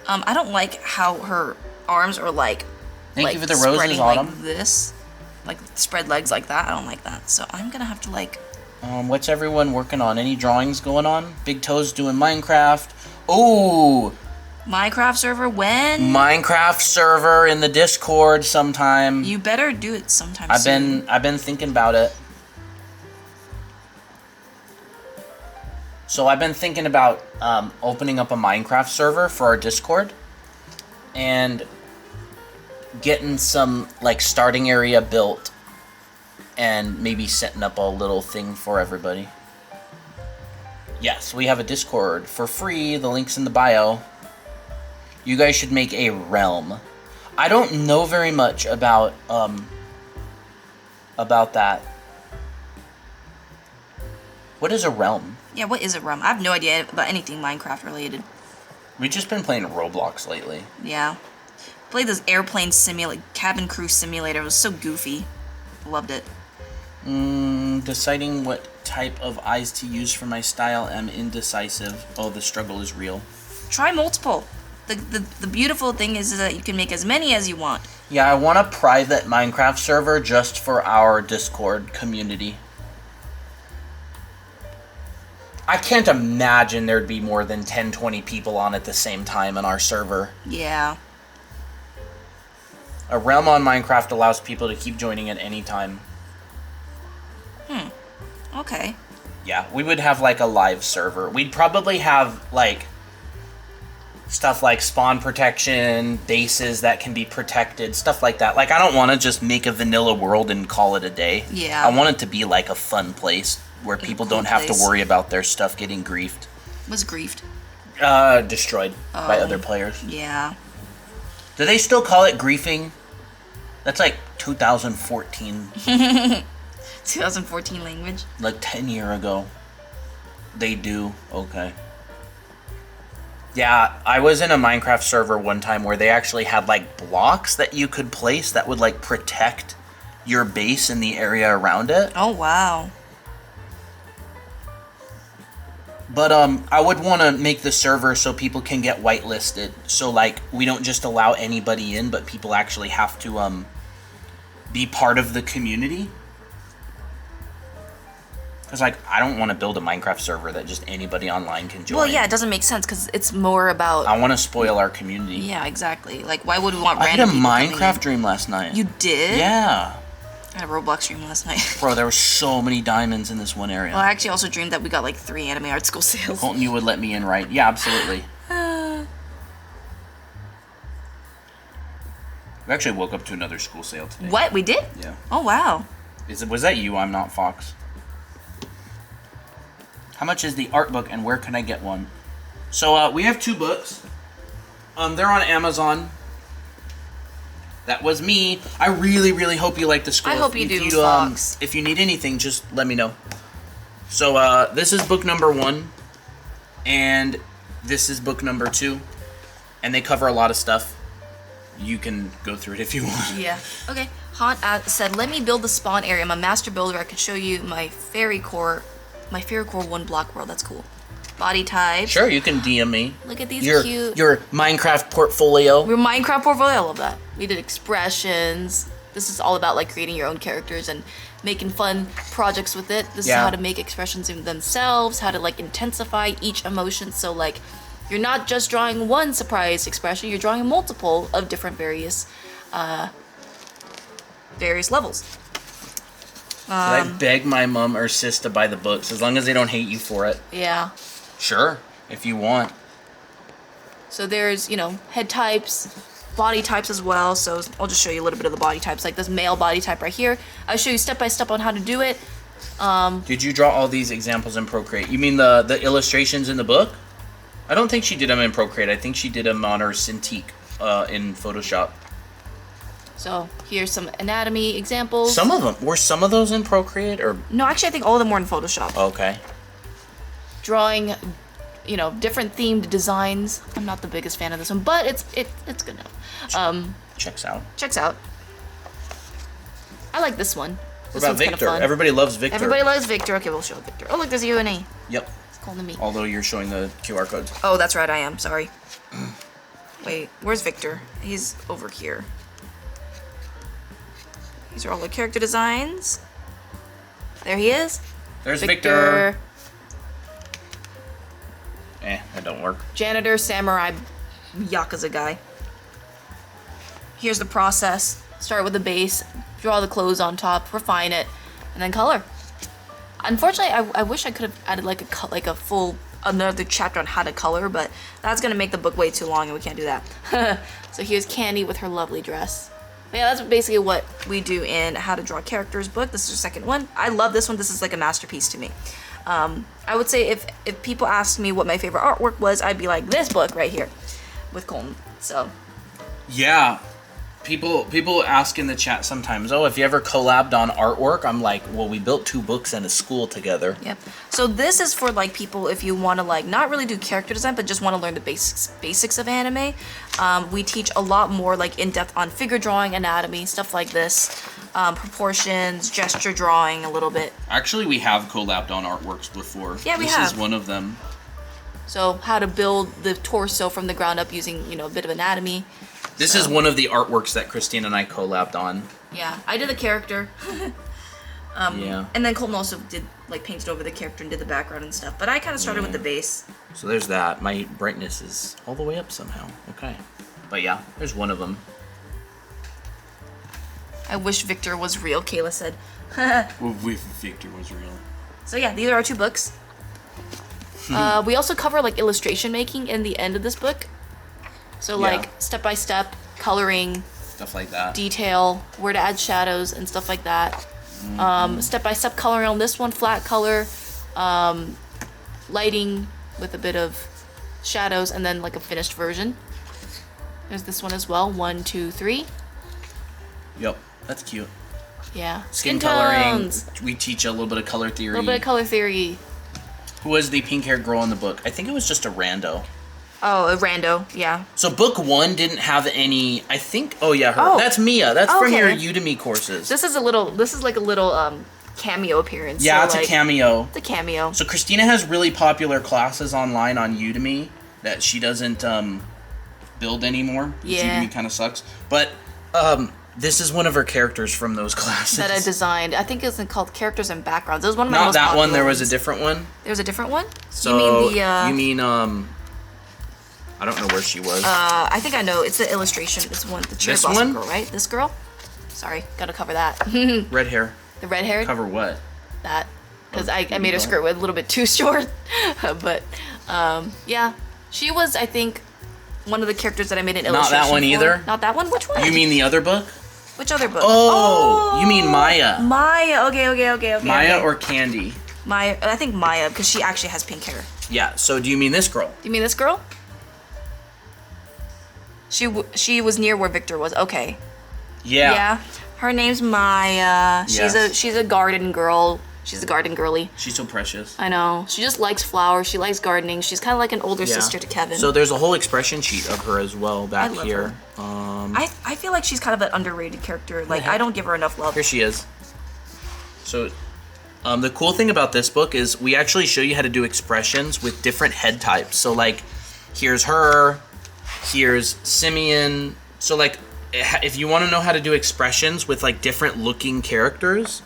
I don't like how her arms are like... Thank you for the roses, Autumn. Like this. Like, spread legs like that. I don't like that. So I'm gonna have to, like... What's everyone working on? Any drawings going on? Big Toe's doing Minecraft. Oh! Minecraft server when? Minecraft server in the Discord sometime. You better do it sometime soon. I've been thinking about it. So I've been thinking about opening up a Minecraft server for our Discord and getting some like starting area built and maybe setting up a little thing for everybody. Yes, we have a Discord for free. The link's in the bio. You guys should make a realm. I don't know very much about that. What is a realm? Yeah, what is a realm? I have no idea about anything Minecraft related. We've just been playing Roblox lately. Yeah. Played this airplane simulator, cabin crew simulator. It was so goofy. Loved it. Deciding what type of eyes to use for my style. I'm indecisive. Oh, the struggle is real. Try multiple. The beautiful thing is that you can make as many as you want. Yeah, I want a private Minecraft server just for our Discord community. I can't imagine there'd be more than 10, 20 people on at the same time in our server. Yeah. A realm on Minecraft allows people to keep joining at any time. Okay. Yeah, we would have like a live server. We'd probably have like stuff like spawn protection, bases that can be protected, stuff like that. Like, I don't want to just make a vanilla world and call it a day. Yeah. I want it to be like a fun place where people don't have to worry about their stuff getting griefed. Was griefed? Destroyed by other players. Yeah. Do they still call it griefing? That's like 2014. 2014 language. Like 10 years ago. They do. Okay. Yeah, I was in a Minecraft server one time where they actually had like blocks that you could place that would like protect your base in the area around it. Oh, wow. But I would want to make the server so people can get whitelisted. So like we don't just allow anybody in, but people actually have to be part of the community. Because like I don't want to build a Minecraft server that just anybody online can join. Well, yeah, it doesn't make sense because it's more about. I want to spoil our community. Yeah, exactly. Like, why would we want I random had a people Minecraft dream last night. You did? Yeah. I had a Roblox dream last night. Bro, there were so many diamonds in this one area. Well, I actually also dreamed that we got like 3 anime art school sales. Colton, you would let me in, right? Yeah, absolutely. We actually woke up to another school sale today. What? We did? Yeah. Oh, wow. Was that you? I'm not Fox. How much is the art book and where can I get one? So we have 2 books. They're on Amazon. That was me. I really, really hope you like the school. I hope you do, Fox. If you need anything, just let me know. So this is book number 1. And this is book number 2. And they cover a lot of stuff. You can go through it if you want. Yeah. Okay. Haunt said, let me build the spawn area. I'm a master builder. I can show you my fairy core 1 block world. That's cool. Body type. Sure, you can DM me. Look at these cute. Your Minecraft portfolio. Your Minecraft portfolio. I love that. We did expressions. This is all about like creating your own characters and making fun projects with it. This is how to make expressions in themselves, how to like intensify each emotion. So like you're not just drawing one surprise expression, you're drawing multiple of different various levels. Should I beg my mom or sis to buy the books as long as they don't hate you for it? Yeah. Sure, if you want. So there's, head types, body types as well. So I'll just show you a little bit of the body types, like this male body type right here. I'll show you step by step on how to do it. Did you draw all these examples in Procreate? You mean the illustrations in the book? I don't think she did them in Procreate. I think she did them on her Cintiq in Photoshop. So here's some anatomy examples. Some of them. Were some of those in Procreate or? No, actually I think all of them were in Photoshop. Okay. Drawing, different themed designs. I'm not the biggest fan of this one, but it's good enough. Checks out. Checks out. I like this one. What about Victor? Everybody loves Victor. Everybody loves Victor. Okay, we'll show Victor. Oh, look, there's you and A. Yep. It's calling to me. Although you're showing the QR codes. Oh, that's right, I am. Sorry. Wait, where's Victor? He's over here. These are all the character designs. There he is. There's Victor. That don't work. Janitor, samurai, Yakuza guy. Here's the process. Start with the base, draw the clothes on top, refine it, and then color. Unfortunately, I wish I could have added like a full another chapter on how to color, but that's gonna make the book way too long, and we can't do that. So here's Candy with her lovely dress. But yeah, that's basically what we do in How to Draw Characters book. This is the second one. I love this one. This is like a masterpiece to me. I would say if people asked me what my favorite artwork was, I'd be like this book right here with Colton. So yeah. People ask in the chat sometimes, oh, if you ever collabed on artwork, I'm like, well, we built 2 books and a school together. Yep. So this is for like people if you want to like not really do character design, but just want to learn the basics of anime. We teach a lot more like in depth on figure drawing, anatomy, stuff like this, proportions, gesture drawing a little bit. Actually, we have collabed on artworks before. Yeah, we have. This is one of them. So how to build the torso from the ground up using a bit of anatomy. This is one of the artworks that Christine and I collabed on. Yeah, I did the character. Yeah. And then Colton also did, like, painted over the character and did the background and stuff. But I kind of started with the base. So there's that. My brightness is all the way up somehow. Okay. But yeah, there's one of them. I wish Victor was real, Kayla said. Well, if Victor was real. So yeah, these are our 2 books. We also cover, like, illustration making in the end of this book. So like step-by-step coloring, stuff like that, detail, where to add shadows and stuff like that. Step-by-step coloring on this one, flat color, lighting with a bit of shadows, and then like a finished version. There's this one as well, 1, 2, 3. Yep, that's cute. Yeah. Skin coloring. We teach a little bit of color theory. A little bit of color theory. Who was the pink-haired girl in the book? I think it was just a rando. Oh, a rando, yeah. So book 1 didn't have any, I think, oh yeah, her. That's Mia. That's from your Udemy courses. This is like a little cameo appearance. Yeah, so it's like, a cameo. It's a cameo. So Christina has really popular classes online on Udemy that she doesn't build anymore. Yeah. Udemy kind of sucks. But this is one of her characters from those classes. That I designed. I think it's called Characters and Backgrounds. It was one of my most most popular. Not that one, there ones. was a different one. There was a different one? So, you mean I don't know where she was. I think I know. It's the illustration. It's the cherry blossom girl, right? This girl? Sorry, gotta cover that. Red hair. The red hair? Cover what? That. Because I made her skirt a little bit too short. But, yeah. She was, I think, one of the characters that I made an illustration Not that one either? Not that one? Which one? You mean the other book? Which other book? Oh, you mean Maya. Maya. Okay. Maya or Candy? Maya. I think Maya, because she actually has pink hair. Yeah, so do you mean this girl? Do you mean this girl? She was near where Victor was. Okay. Yeah. Yeah. Her name's Maya. Yes. She's a garden girl. She's a garden girly. She's so precious. I know. She just likes flowers. She likes gardening. She's kind of like an older sister to Kevin. So there's a whole expression sheet of her as well back here. I feel like she's kind of an underrated character. Like, I don't give her enough love. Here she is. So the cool thing about this book is we actually show you how to do expressions with different head types. So like, here's her, here's Simeon. So like, if you want to know how to do expressions with like different looking characters,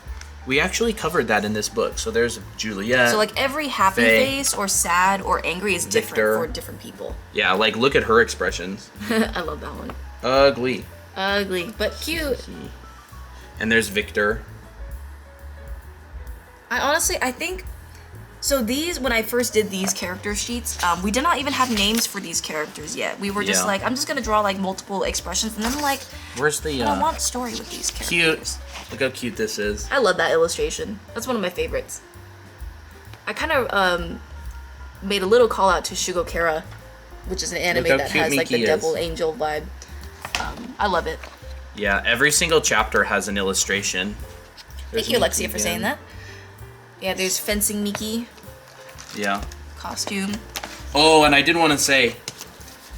we actually covered that in this book. So there's Juliet. So like every happy face or sad or angry is different for different people. Yeah, like look at her expressions. I love that one. Ugly. Ugly, but cute. And there's Victor. I think, so these, when I first did these character sheets, we did not even have names for these characters yet. We were just like, I'm just gonna draw like multiple expressions, and then I'm like, where's the, I want story with these characters. Cute. Look how cute this is. I love that illustration. That's one of my favorites. I kind of made a little call out to Shugokara, which is an anime that has like the devil angel vibe. I love it. Yeah, every single chapter has an illustration. Thank you, Alexia, for saying that. Yeah, there's fencing Miki. Yeah. Costume. Oh, and I did want to say,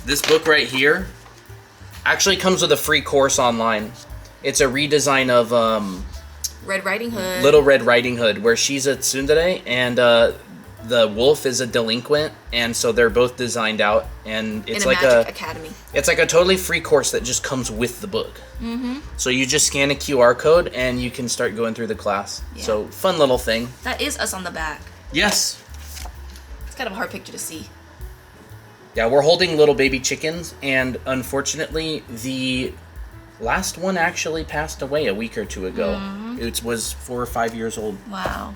this book right here actually comes with a free course online. It's a redesign of Red Riding Hood. Little Red Riding Hood, where she's a tsundere and the wolf is a delinquent, and so they're both designed out, and it's in a like magic academy. It's like a totally free course that just comes with the book. Mm-hmm. So you just scan a QR code and you can start going through the class. Yeah. So fun little thing. That is us on the back. Yes. It's kind of a hard picture to see. Yeah, we're holding little baby chickens, and unfortunately, the last one actually passed away a week or two ago. It was 4 or 5 years old. Wow.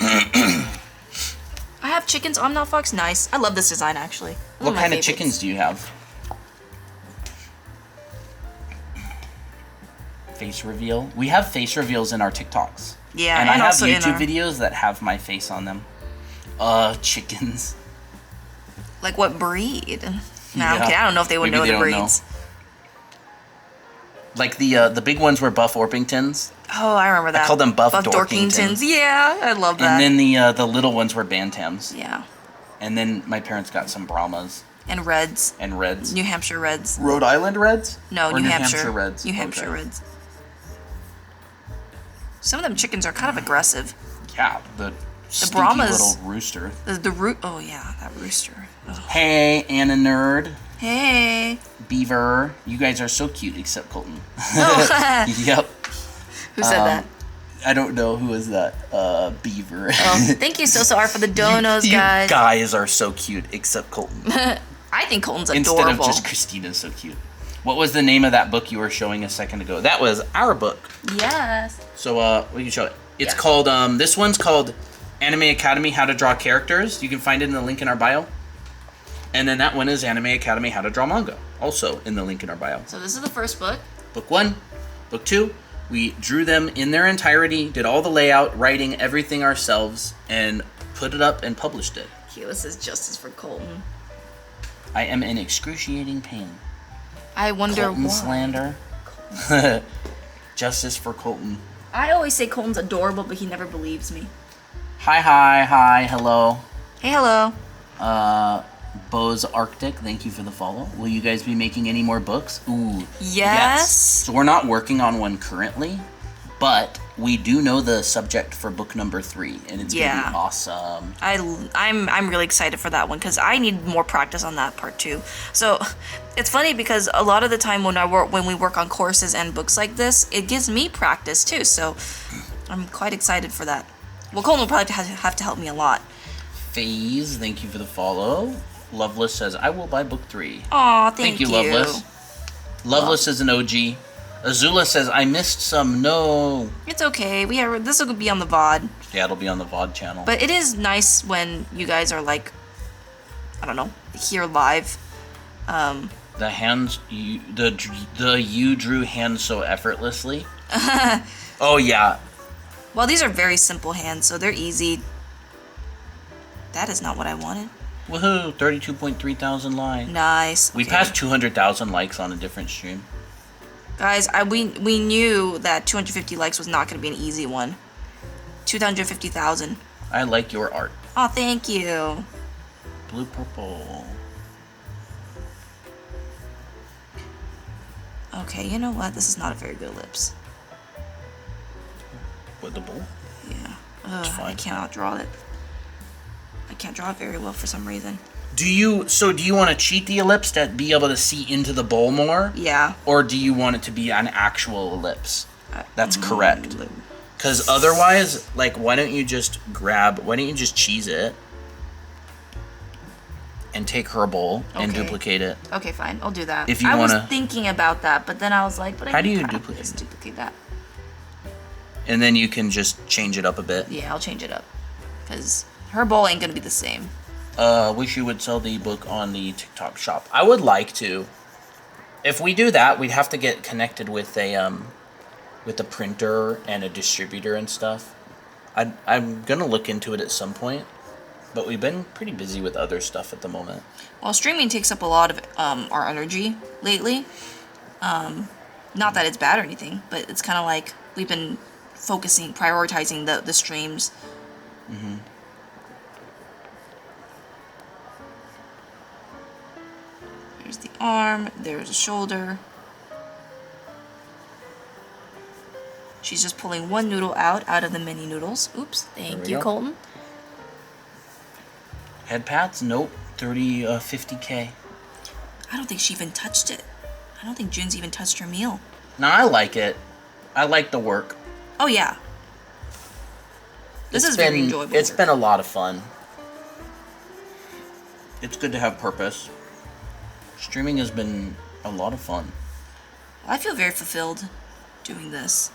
I have chickens. I'm not Fox. Nice. I love this design, actually. What kind of chickens do you have? Face reveal. We have face reveals in our TikToks. Yeah, and I have also YouTube videos that have my face on them. Chickens. Like what breed? Yeah. Okay, I don't know if they would know the breeds. Like the big ones were Buff Orpingtons. Oh, I remember that. I called them Buff Dorkingtons. Yeah, I love that. And then the little ones were Bantams. Yeah. And then my parents got some Brahmas. And Reds. And Reds. New Hampshire Reds. Rhode Island Reds? No, or New Hampshire Reds. New Hampshire Reds. Some of them chickens are kind of aggressive. Yeah, the stinky Brahmas, little rooster. The root. Oh yeah, that rooster. Ugh. Hey, Anna Nerd. Hey. Beaver. You guys are so cute, except Colton. Oh. Yep. Who said that? I don't know who is that. Beaver. Oh, thank you so far for the donos, guys. You guys are so cute, except Colton. I think Colton's adorable. Instead of just Christina's so cute. What was the name of that book you were showing a second ago? That was our book. Yes. So, we can show it. It's called, this one's called Anime Academy How to Draw Characters. You can find it in the link in our bio. And then that one is Anime Academy How to Draw Manga. Also in the link in our bio. So this is the first book. Book 1. Book 2. We drew them in their entirety, did all the layout, writing, everything ourselves, and put it up and published it. Okay, this is justice for Colton. I am in excruciating pain. I wonder Colton why. slander. Justice for Colton. I always say Colton's adorable, but he never believes me. Hi, hello. Hey, hello. Bose Arctic, thank you for the follow. Will you guys be making any more books? Ooh. Yes. So we're not working on one currently, but we do know the subject for book number 3, and it's gonna be awesome. I'm really excited for that one because I need more practice on that part too. So it's funny because a lot of the time when we work on courses and books like this, it gives me practice too. So I'm quite excited for that. Well, Colton will probably have to help me a lot. FaZe, thank you for the follow. Loveless says, I will buy book 3. Aw, thank you. Loveless. Loveless is an OG. Azula says, I missed some. No. It's okay. This will be on the VOD. Yeah, it'll be on the VOD channel. But it is nice when you guys are like, I don't know, here live. The hands, you drew hands so effortlessly. Oh, yeah. Well, these are very simple hands, so they're easy. That is not what I wanted. Woohoo, 32.3 thousand likes. Nice. We passed 200,000 likes on a different stream. Guys, we knew that 250 likes was not going to be an easy one. 250,000. I like your art. Oh, thank you. Blue purple. Okay, you know what? This is not a very good ellipse. With the bull? Yeah. It's fine. I cannot draw it. I can't draw it very well for some reason. Do you want to cheat the ellipse to be able to see into the bowl more? Yeah. Or do you want it to be an actual ellipse? That's correct. Because otherwise, like, why don't you just cheese it and take her bowl and duplicate it? Okay, fine. I'll do that. If you want to. I was thinking about that, but then I was like, but how do you duplicate that? And then you can just change it up a bit. Yeah, I'll change it up. Because her bowl ain't going to be the same. Wish you would sell the book on the TikTok shop. I would like to. If we do that, we'd have to get connected with a printer and a distributor and stuff. I'm gonna look into it at some point, but we've been pretty busy with other stuff at the moment. Well, streaming takes up a lot of our energy lately. Not that it's bad or anything, but it's kind of like we've been prioritizing the streams. Mm-hmm. There's the arm, there's the shoulder. She's just pulling one noodle out of the mini noodles. Oops, thank you, Colton. Head pats? Nope. 50K. I don't think she even touched it. I don't think Jun's even touched her meal. No, I like it. I like the work. Oh, yeah. This is very enjoyable. It's been a lot of fun. It's good to have purpose. Streaming has been a lot of fun. I feel very fulfilled doing this.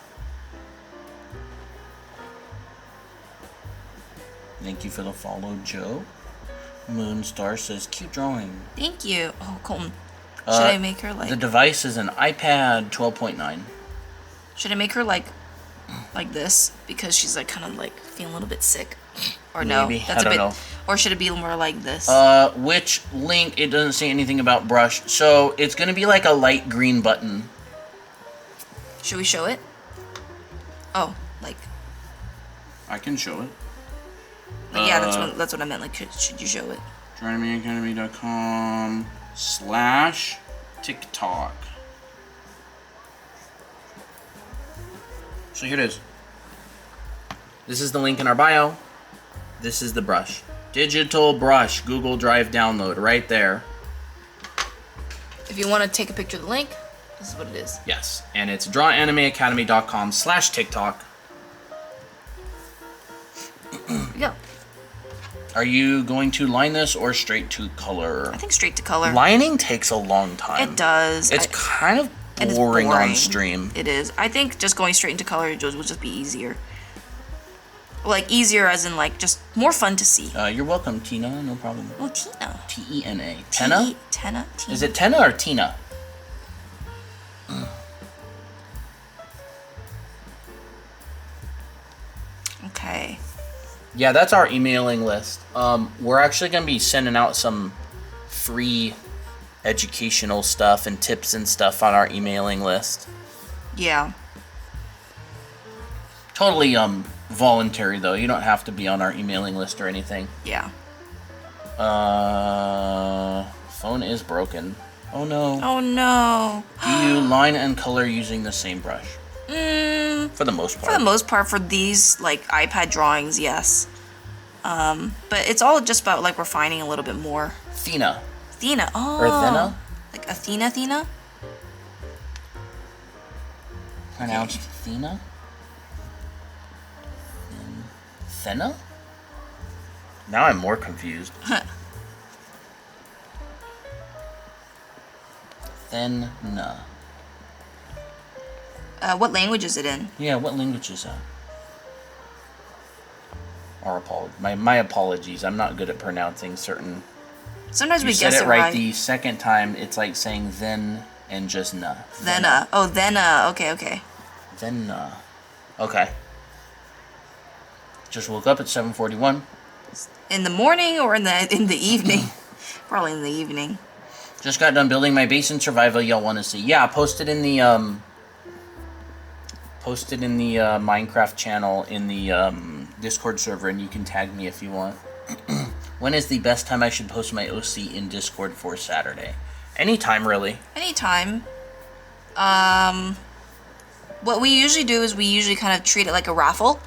Thank you for the follow, Joe. Moonstar says, cute drawing. Thank you. Oh, Colton. Should I make her like... The device is an iPad 12.9. Should I make her like this? Because she's like kind of like feeling a little bit sick. Or no? Maybe. That's I don't know. Or should it be more like this? Which link? It doesn't say anything about brush. So it's going to be like a light green button. Should we show it? Oh, like... I can show it. Yeah, that's what I meant. Like, should you show it? DragonMeAcademy.com/TikTok. So here it is. This is the link in our bio. This is the brush. Digital brush, Google Drive download, right there. If you want to take a picture of the link, this is what it is. Yes, and it's drawanimeacademy.com/TikTok. Yeah. Are you going to line this or straight to color? I think straight to color. Lining takes a long time. It does. It's kind of boring on stream. It is. I think just going straight into color will just be easier. Like, easier as in, like, just more fun to see. You're welcome, Tina. No problem. Oh, Tina. T-E-N-A. Tenna? Tenna? Tina. Is it Tenna or Tina? Okay. Yeah, that's our emailing list. We're actually going to be sending out some free educational stuff and tips and stuff on our emailing list. Yeah. Totally voluntary, though. You don't have to be on our emailing list or anything. Yeah. Phone is broken. Oh, no. Oh, no. Do you line and color using the same brush? For the most part. For the most part, for these, like, iPad drawings, yes. But it's all just about, like, refining a little bit more. Athena. Athena. Oh. Or Athena? Like Athena? Pronounced Athena? Thena? Now I'm more confused. Thenna. What language is it in? Yeah, what language is that? My apologies. I'm not good at pronouncing certain. Sometimes we said guess it it right the second time. It's like saying then and just na. Thena. Oh, Thena. Okay. Thena. Okay. Just woke up at 7:41. In the morning or in the evening? Probably in the evening. Just got done building my base in survival. Y'all want to see? Yeah, post it in the Minecraft channel in the Discord server, and you can tag me if you want. When is the best time I should post my OC in Discord for Saturday? Anytime, really. Anytime. What we usually do is we usually kind of treat it like a raffle.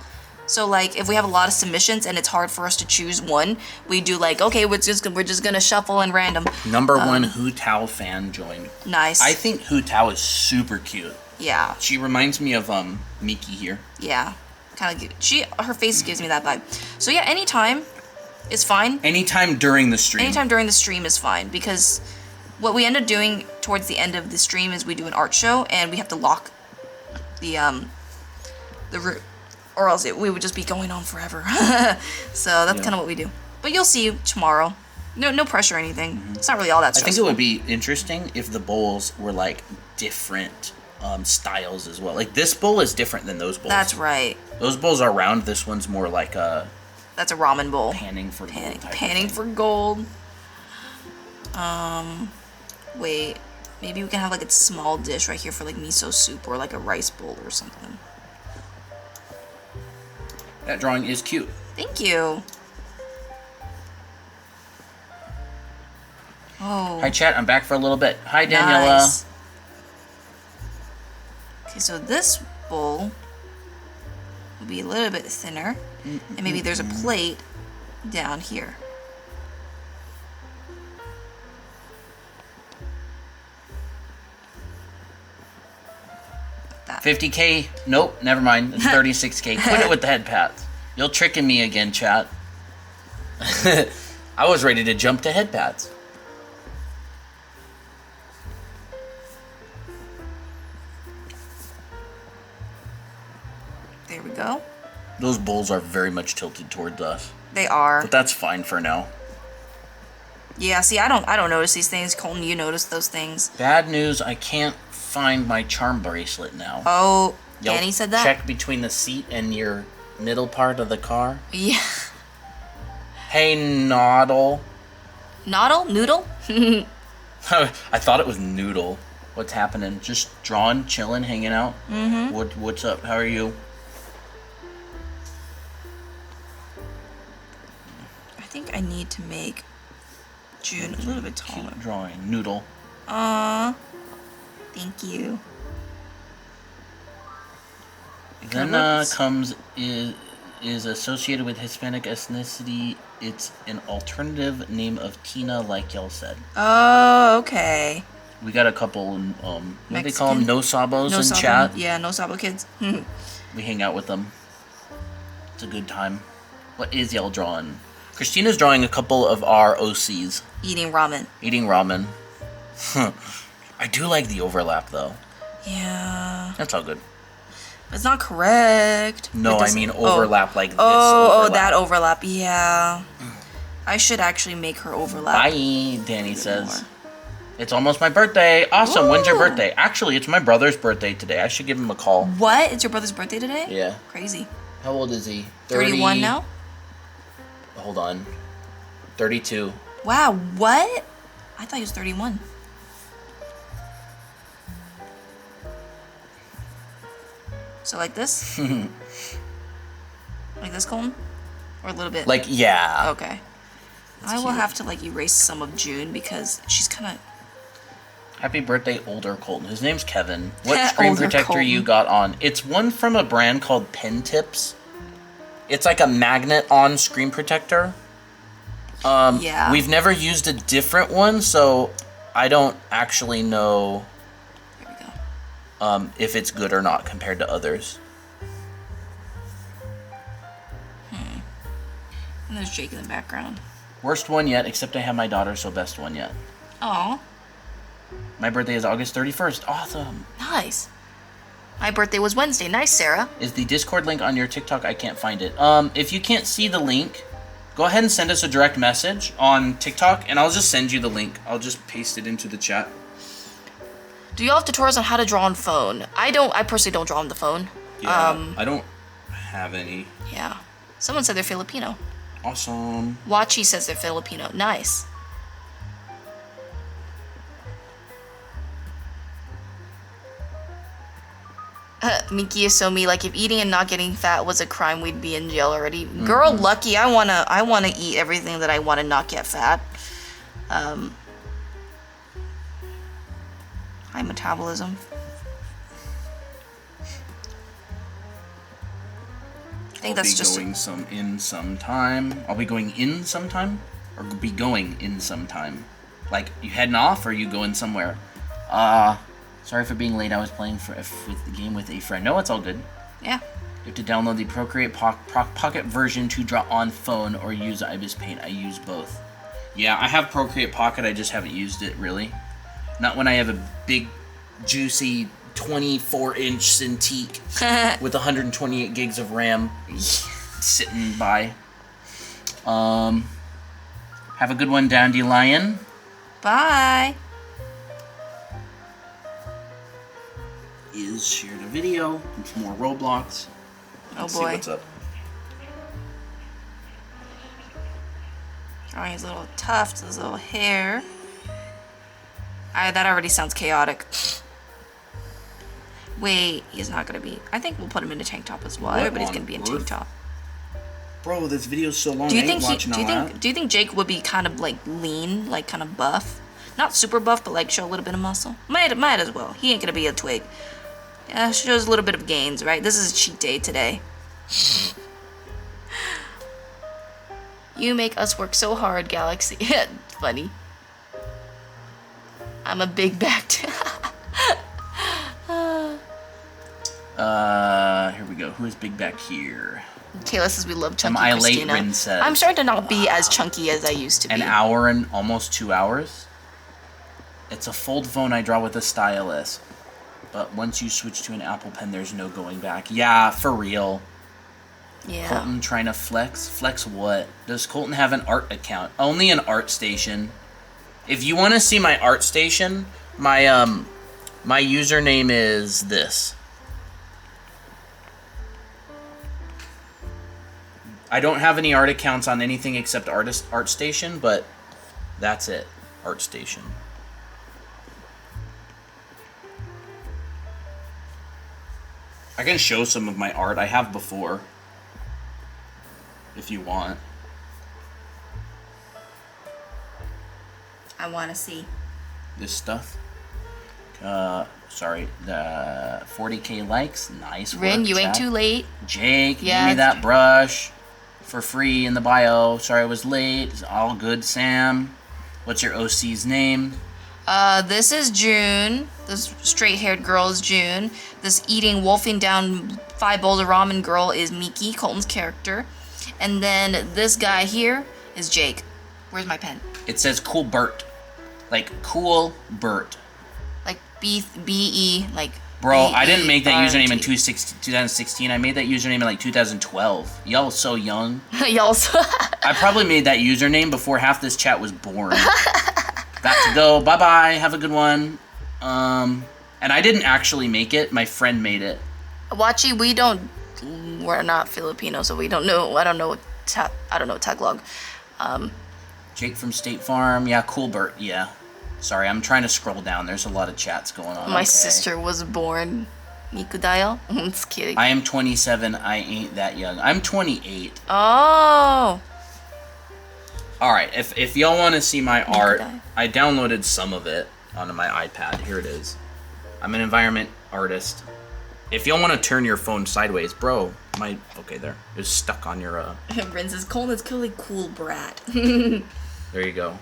So, like, if we have a lot of submissions and it's hard for us to choose one, we do like, okay, we're just gonna shuffle and random. Number one Hu Tao fan joined. Nice. I think Hu Tao is super cute. Yeah. She reminds me of Miki here. Yeah. Kind of cute. Her face gives me that vibe. So yeah, anytime is fine. Anytime during the stream. Anytime during the stream is fine, because what we end up doing towards the end of the stream is we do an art show and we have to lock the room, or else we would just be going on forever. So that's kind of what we do. But you'll see tomorrow. No pressure or anything. Mm-hmm. It's not really all that stressful. I think it would be interesting if the bowls were like different styles as well. Like this bowl is different than those bowls. That's right. Those bowls are round. This one's more like a. That's a ramen bowl. Panning for gold. Panning for gold. Wait. Maybe we can have like a small dish right here for like miso soup or like a rice bowl or something. That drawing is cute. Thank you. Oh. Hi chat, I'm back for a little bit. Hi Daniela. Nice. Okay, so this bowl will be a little bit thinner, and maybe there's a plate down here. Like that. 50K? Nope, never mind. It's 36K. Quit it with the head pats. You're tricking me again, chat. I was ready to jump to headpads. There we go. Those bowls are very much tilted towards us. They are. But that's fine for now. Yeah, see, I don't notice these things. Colton, you notice those things. Bad news, I can't find my charm bracelet now. Oh, You'll Annie said that? check between the seat and your middle part of the car. Yeah. Hey, Noddle. Noddle? Noodle? I thought it was Noodle. What's happening? Just drawing, chilling, hanging out? Mm-hmm. What's up? How are you? I think I need to make June a little bit taller. Keep drawing. Noodle. Thank you. Then comes is associated with Hispanic ethnicity. It's an alternative name of Tina, like y'all said. Oh, okay. We got a couple, what do they call them? Mexican? No sabos No in Sabo. chat. Yeah, no Sabo kids. We hang out with them. It's a good time. What is y'all drawing? Christina's drawing a couple of our OCs. Eating ramen. Eating ramen. I do like the overlap, though. Yeah. That's all good. It's not correct. No, I mean overlap like this. Oh, overlap. that overlap. Yeah. I should actually make her overlap. Bye, Danny says. It's almost my birthday. Awesome. When's your Ooh. birthday? Actually, it's my brother's birthday today. I should give him a call. What? It's your brother's birthday today? Yeah. Crazy. How old is he? 31 now? Hold on. 32. Wow, what? I thought he was 31. So like this? Like this, Colton? Or a little bit? Like, yeah. Okay. I will have to like erase some of June because she's kind of... Happy birthday, older Colton. His name's Kevin. What screen Older protector Colton. you got on? It's one from a brand called Pen Tips. It's like a magnet on screen protector. Yeah. We've never used a different one, so I don't actually know Here we go. if it's good or not compared to others. And there's Jake in the background. Worst one yet, except I have my daughter, so best one yet. Aw, My birthday is August 31st. Awesome. nice. My birthday was Wednesday. Nice, Sarah. Is the Discord link on your TikTok? I can't find it. If you can't see the link, go ahead and send us a direct message on TikTok, and I'll just send you the link. I'll just paste it into the chat. Do y'all have tutorials on how to draw on phone? I personally don't draw on the phone. I don't have any. Yeah. Someone said they're Filipino. Awesome. Wachi says they're Filipino. Nice. Minky is so me. Like if eating and not getting fat was a crime, we'd be in jail already. Girl, lucky. I wanna eat everything that I want to not get fat. High metabolism. I think that's just. sometime. I'll be going in sometime, or be going in sometime. Like you heading off, or you going somewhere? Sorry for being late. I was playing with the game with a friend. No, it's all good. Yeah. You have to download the Procreate Pocket version to draw on phone or use Ibis Paint. I use both. Yeah, I have Procreate Pocket. I just haven't used it really. Not when I have a big, juicy 24-inch Cintiq with 128 gigs of RAM sitting by. Have a good one, Dandelion. Bye. Is shared a video with more Roblox. Oh Let's boy. see what's up. Drawing his little tuft, his little hair. That already sounds chaotic. Wait, he's not gonna be. I think we'll put him in a tank top as well. What Everybody's on gonna be in earth? tank top. Bro, this video's so long. Do you I ain't think watching all that. do you think Jake would be kind of like lean, like kind of buff? Not super buff, but like show a little bit of muscle. Might as well. He ain't gonna be a twig. Yeah, shows a little bit of gains, right? This is a cheat day today. You make us work so hard, Galaxy. Funny. I'm a big backed. Here we go. Who is big back here? Kayla says we love chunky Am I late, Christina. Rin says. I'm starting to not be as chunky as I used to be. An hour and almost 2 hours? It's a fold phone I draw with a stylus. But once you switch to an Apple Pen, there's no going back. Yeah, for real. Yeah. Colton trying to flex? Flex what? Does Colton have an art account? Only an art station. If you want to see my art station, my username is this. I don't have any art accounts on anything except ArtStation, but that's it. ArtStation. I can show some of my art I have before, if you want. I want to see. This stuff. Sorry, the 40K likes. Nice work, Rin, you ain't chat. too late. Jake, give Yeah. me that brush for free in the bio. Sorry I was late. It's all good, Sam. What's your OC's name? This is June. This straight-haired girl is June. This eating, wolfing down 5 bowls of ramen girl is Miki, Colton's character. And then this guy here is Jake. Where's my pen? It says Cool Bert. Like, Cool Bert. Like B-E, like... Bro, I didn't make that username in B-E-R-T. 2016. I made that username in like 2012. Y'all so young. Y'all. I probably made that username before half this chat was born. Got to go. Bye-bye. Have a good one. And I didn't actually make it. My friend made it. Wachi, we're not Filipino, so we don't know. I don't know Tagalog. Jake from State Farm. Yeah, Cool Bert. Yeah. Sorry, I'm trying to scroll down. There's a lot of chats going on. My Okay. sister was born. Nikudayo? I'm just kidding. I am 27. I ain't that young. I'm 28. Oh. Alright, if y'all want to see my art, Nikudayo. I downloaded some of it onto my iPad. Here it is. I'm an environment artist. If y'all want to turn your phone sideways, bro, okay, there. It's stuck on your, Rin says, Colton is clearly cool brat. There you go.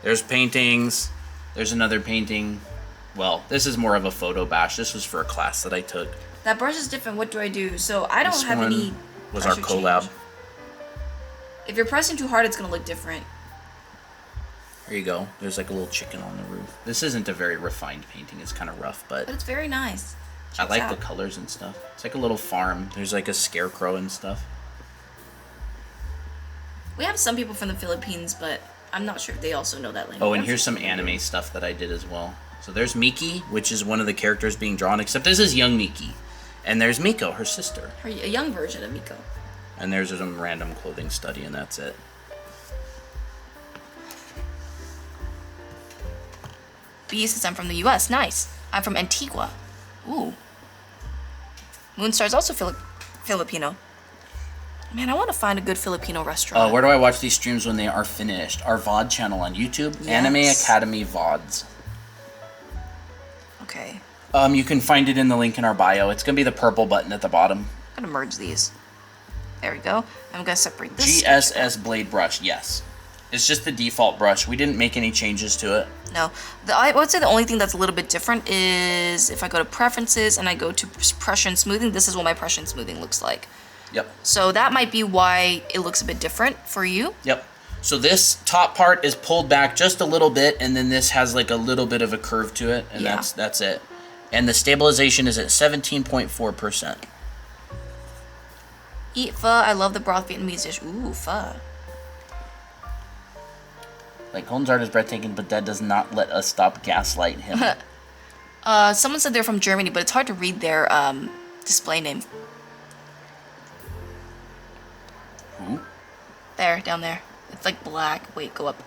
There's paintings. There's another painting. Well, this is more of a photo bash. This was for a class that I took. That brush is different. What do I do? So I don't This have one any was our pressure collab. change. If you're pressing too hard, it's going to look different. There you go. There's like a little chicken on the roof. This isn't a very refined painting. It's kind of rough, but But it's very nice. I Checks like out. the colors and stuff. It's like a little farm. There's like a scarecrow and stuff. We have some people from the Philippines, but I'm not sure if they also know that language. Oh, and here's some anime stuff that I did as well. So there's Miki, which is one of the characters being drawn, except this is young Miki. And there's Miko, her sister. A young version of Miko. And there's some random clothing study, and that's it. B says I'm from the US. Nice. I'm from Antigua. Ooh. Moonstar's also Filipino. Man, I want to find a good Filipino restaurant. Where do I watch these streams when they are finished? Our VOD channel on YouTube, Yes. Anime Academy VODs. Okay. You can find it in the link in our bio. It's gonna be the purple button at the bottom. I'm gonna merge these. There we go. I'm gonna separate this. GSS Blade Brush, yes. It's just the default brush. We didn't make any changes to it. No. I would say the only thing that's a little bit different is if I go to preferences and I go to pressure and smoothing, this is what my pressure and smoothing looks like. Yep. So that might be why it looks a bit different for you. Yep. So this top part is pulled back just a little bit, and then this has like a little bit of a curve to it, and Yeah. that's it. And the stabilization is at 17.4%. Eat pho. I love the broth Vietnamese dish. Ooh, pho. Like, Colton's art is breathtaking, but that does not let us stop gaslight him. Someone said they're from Germany, but it's hard to read their display name. Who? There, down there. It's like black. Wait, go up.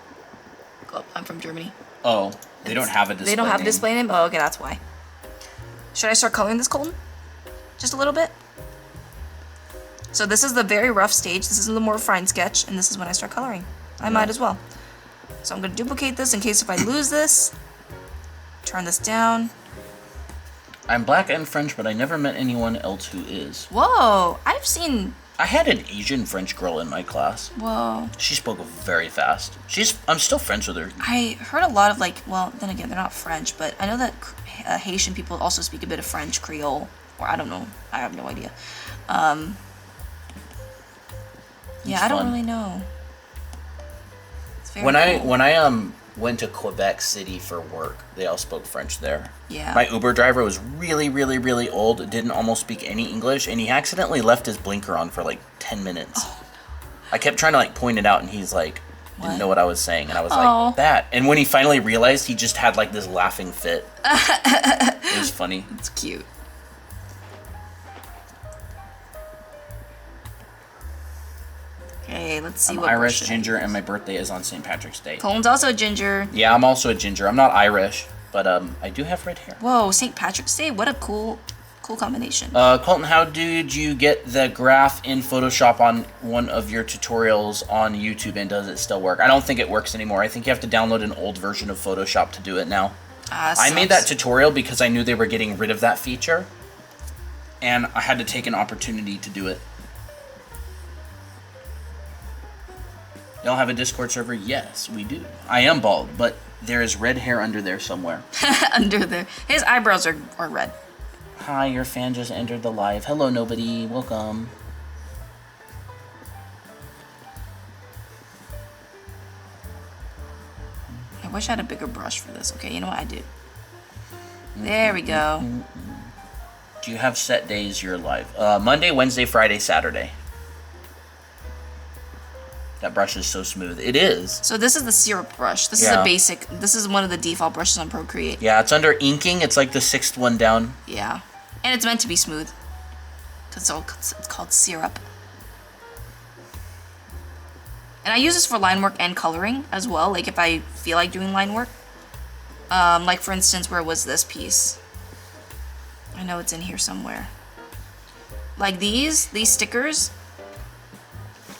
Go up. I'm from Germany. Oh, they don't have a display They don't have name. a display name? Oh, okay, that's why. Should I start coloring this, Colton? Just a little bit? So this is the very rough stage. This is the more refined sketch, and this is when I start coloring. I might as well. So I'm going to duplicate this in case if I lose this. Turn this down. I'm black and French, but I never met anyone else who is. Whoa, I've seen... I had an Asian French girl in my class. Whoa. She spoke very fast. I'm still friends with her. I heard a lot of well, then again, they're not French, but I know that Haitian people also speak a bit of French, Creole, or I don't know. I have no idea. Yeah, I don't really know. It's very When cool. I went to Quebec City for work, they all spoke French there. Yeah. My Uber driver was really, really, really old, didn't almost speak any English, and he accidentally left his blinker on for like 10 minutes. Oh, no. I kept trying to like point it out, and he's like, didn't know what I was saying, and I was Oh. like, that. And when he finally realized, he just had like this laughing fit. It was funny. It's cute. Okay, let's see I'm what Irish, brush ginger, and my birthday is on St. Patrick's Day. Colin's also a ginger. Yeah, I'm also a ginger. I'm not Irish, but I do have red hair. Whoa, St. Patrick's Day? What a cool combination. Colton, how did you get the graph in Photoshop on one of your tutorials on YouTube, and does it still work? I don't think it works anymore. I think you have to download an old version of Photoshop to do it now. I made that tutorial because I knew they were getting rid of that feature, and I had to take an opportunity to do it. Y'all have a Discord server? Yes, we do. I am bald, but there is red hair under there somewhere. Under there. His eyebrows are red. Hi, your fan just entered the live. Hello, nobody. Welcome. I wish I had a bigger brush for this. Okay, you know what? I do. There we go. Do you have set days you're live? Monday, Wednesday, Friday, Saturday. That brush is so smooth. It is. So this is the syrup brush. This is a basic. This is one of the default brushes on Procreate. Yeah, it's under inking. It's like the 6th one down. Yeah. And it's meant to be smooth. Because it's called syrup. And I use this for line work and coloring as well. Like if I feel like doing line work. Like for instance, where was this piece? I know it's in here somewhere. Like these stickers,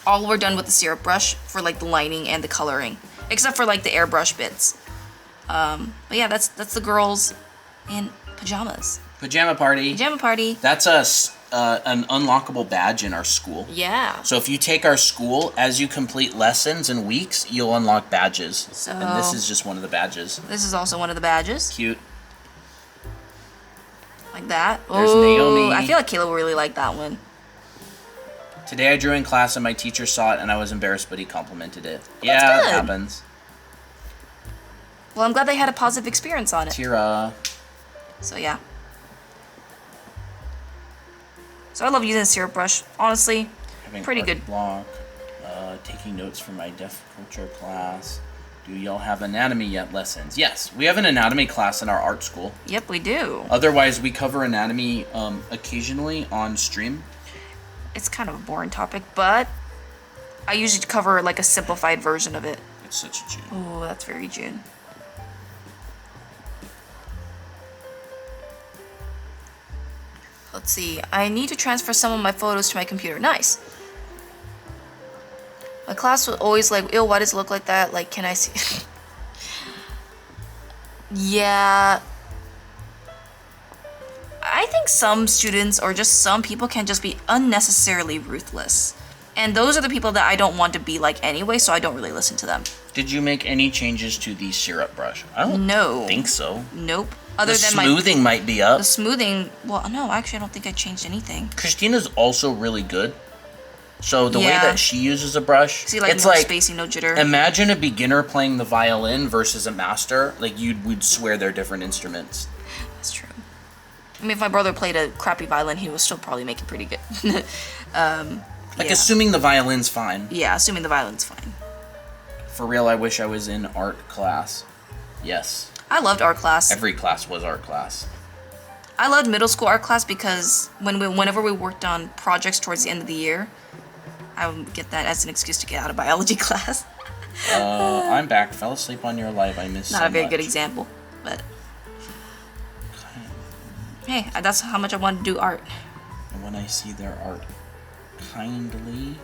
all were done with the syrup brush for like the lining and the coloring. Except for like the airbrush bits. But yeah, that's the girls in pajamas. Pajama party. Pajama party. That's an unlockable badge in our school. Yeah. So if you take our school, as you complete lessons and weeks, you'll unlock badges. So and this is just one of the badges. This is also one of the badges. Cute. Like that. There's Ooh, Naomi. I feel like Caleb will really like that one. Today I drew in class and my teacher saw it and I was embarrassed, but he complimented it. That's Yeah, good. it happens. Well, I'm glad they had a positive experience on it. Tira. So yeah. So I love using the syrup brush. Honestly, Having pretty art good. block. Taking notes for my deaf culture class. Do y'all have anatomy yet lessons? Yes, we have an anatomy class in our art school. Yep, we do. Otherwise, we cover anatomy occasionally on stream. It's kind of a boring topic, but I usually cover like a simplified version of it. It's such a June. Oh, that's very June. Let's see. I need to transfer some of my photos to my computer. Nice. My class was always like, ew, why does it look like that? Like, can I see? Yeah. I think some students or just some people can just be unnecessarily ruthless. And those are the people that I don't want to be like anyway, so I don't really listen to them. Did you make any changes to the syrup brush? I don't No. think so. Nope. Other The than smoothing might be up. the smoothing. Well, no, actually, I don't think I changed anything. Christina's also really good. So the way Yeah. that she uses a brush, See, like it's no like spacey, no jitter. imagine a beginner playing the violin versus a master. Like would swear they're different instruments. That's true. I mean, if my brother played a crappy violin, he would still probably make it pretty good. Like Yeah. assuming the violin's fine. Yeah, assuming the violin's fine. For real, I wish I was in art class. Yes, I loved art class. every class was art class. I loved middle school art class because whenever we worked on projects towards the end of the year, I would get that as an excuse to get out of biology class. I'm back. Fell asleep on your live. I missed. Not so a very good much. example, but hey, that's how much I wanted to do art. And when I see their art, kindly,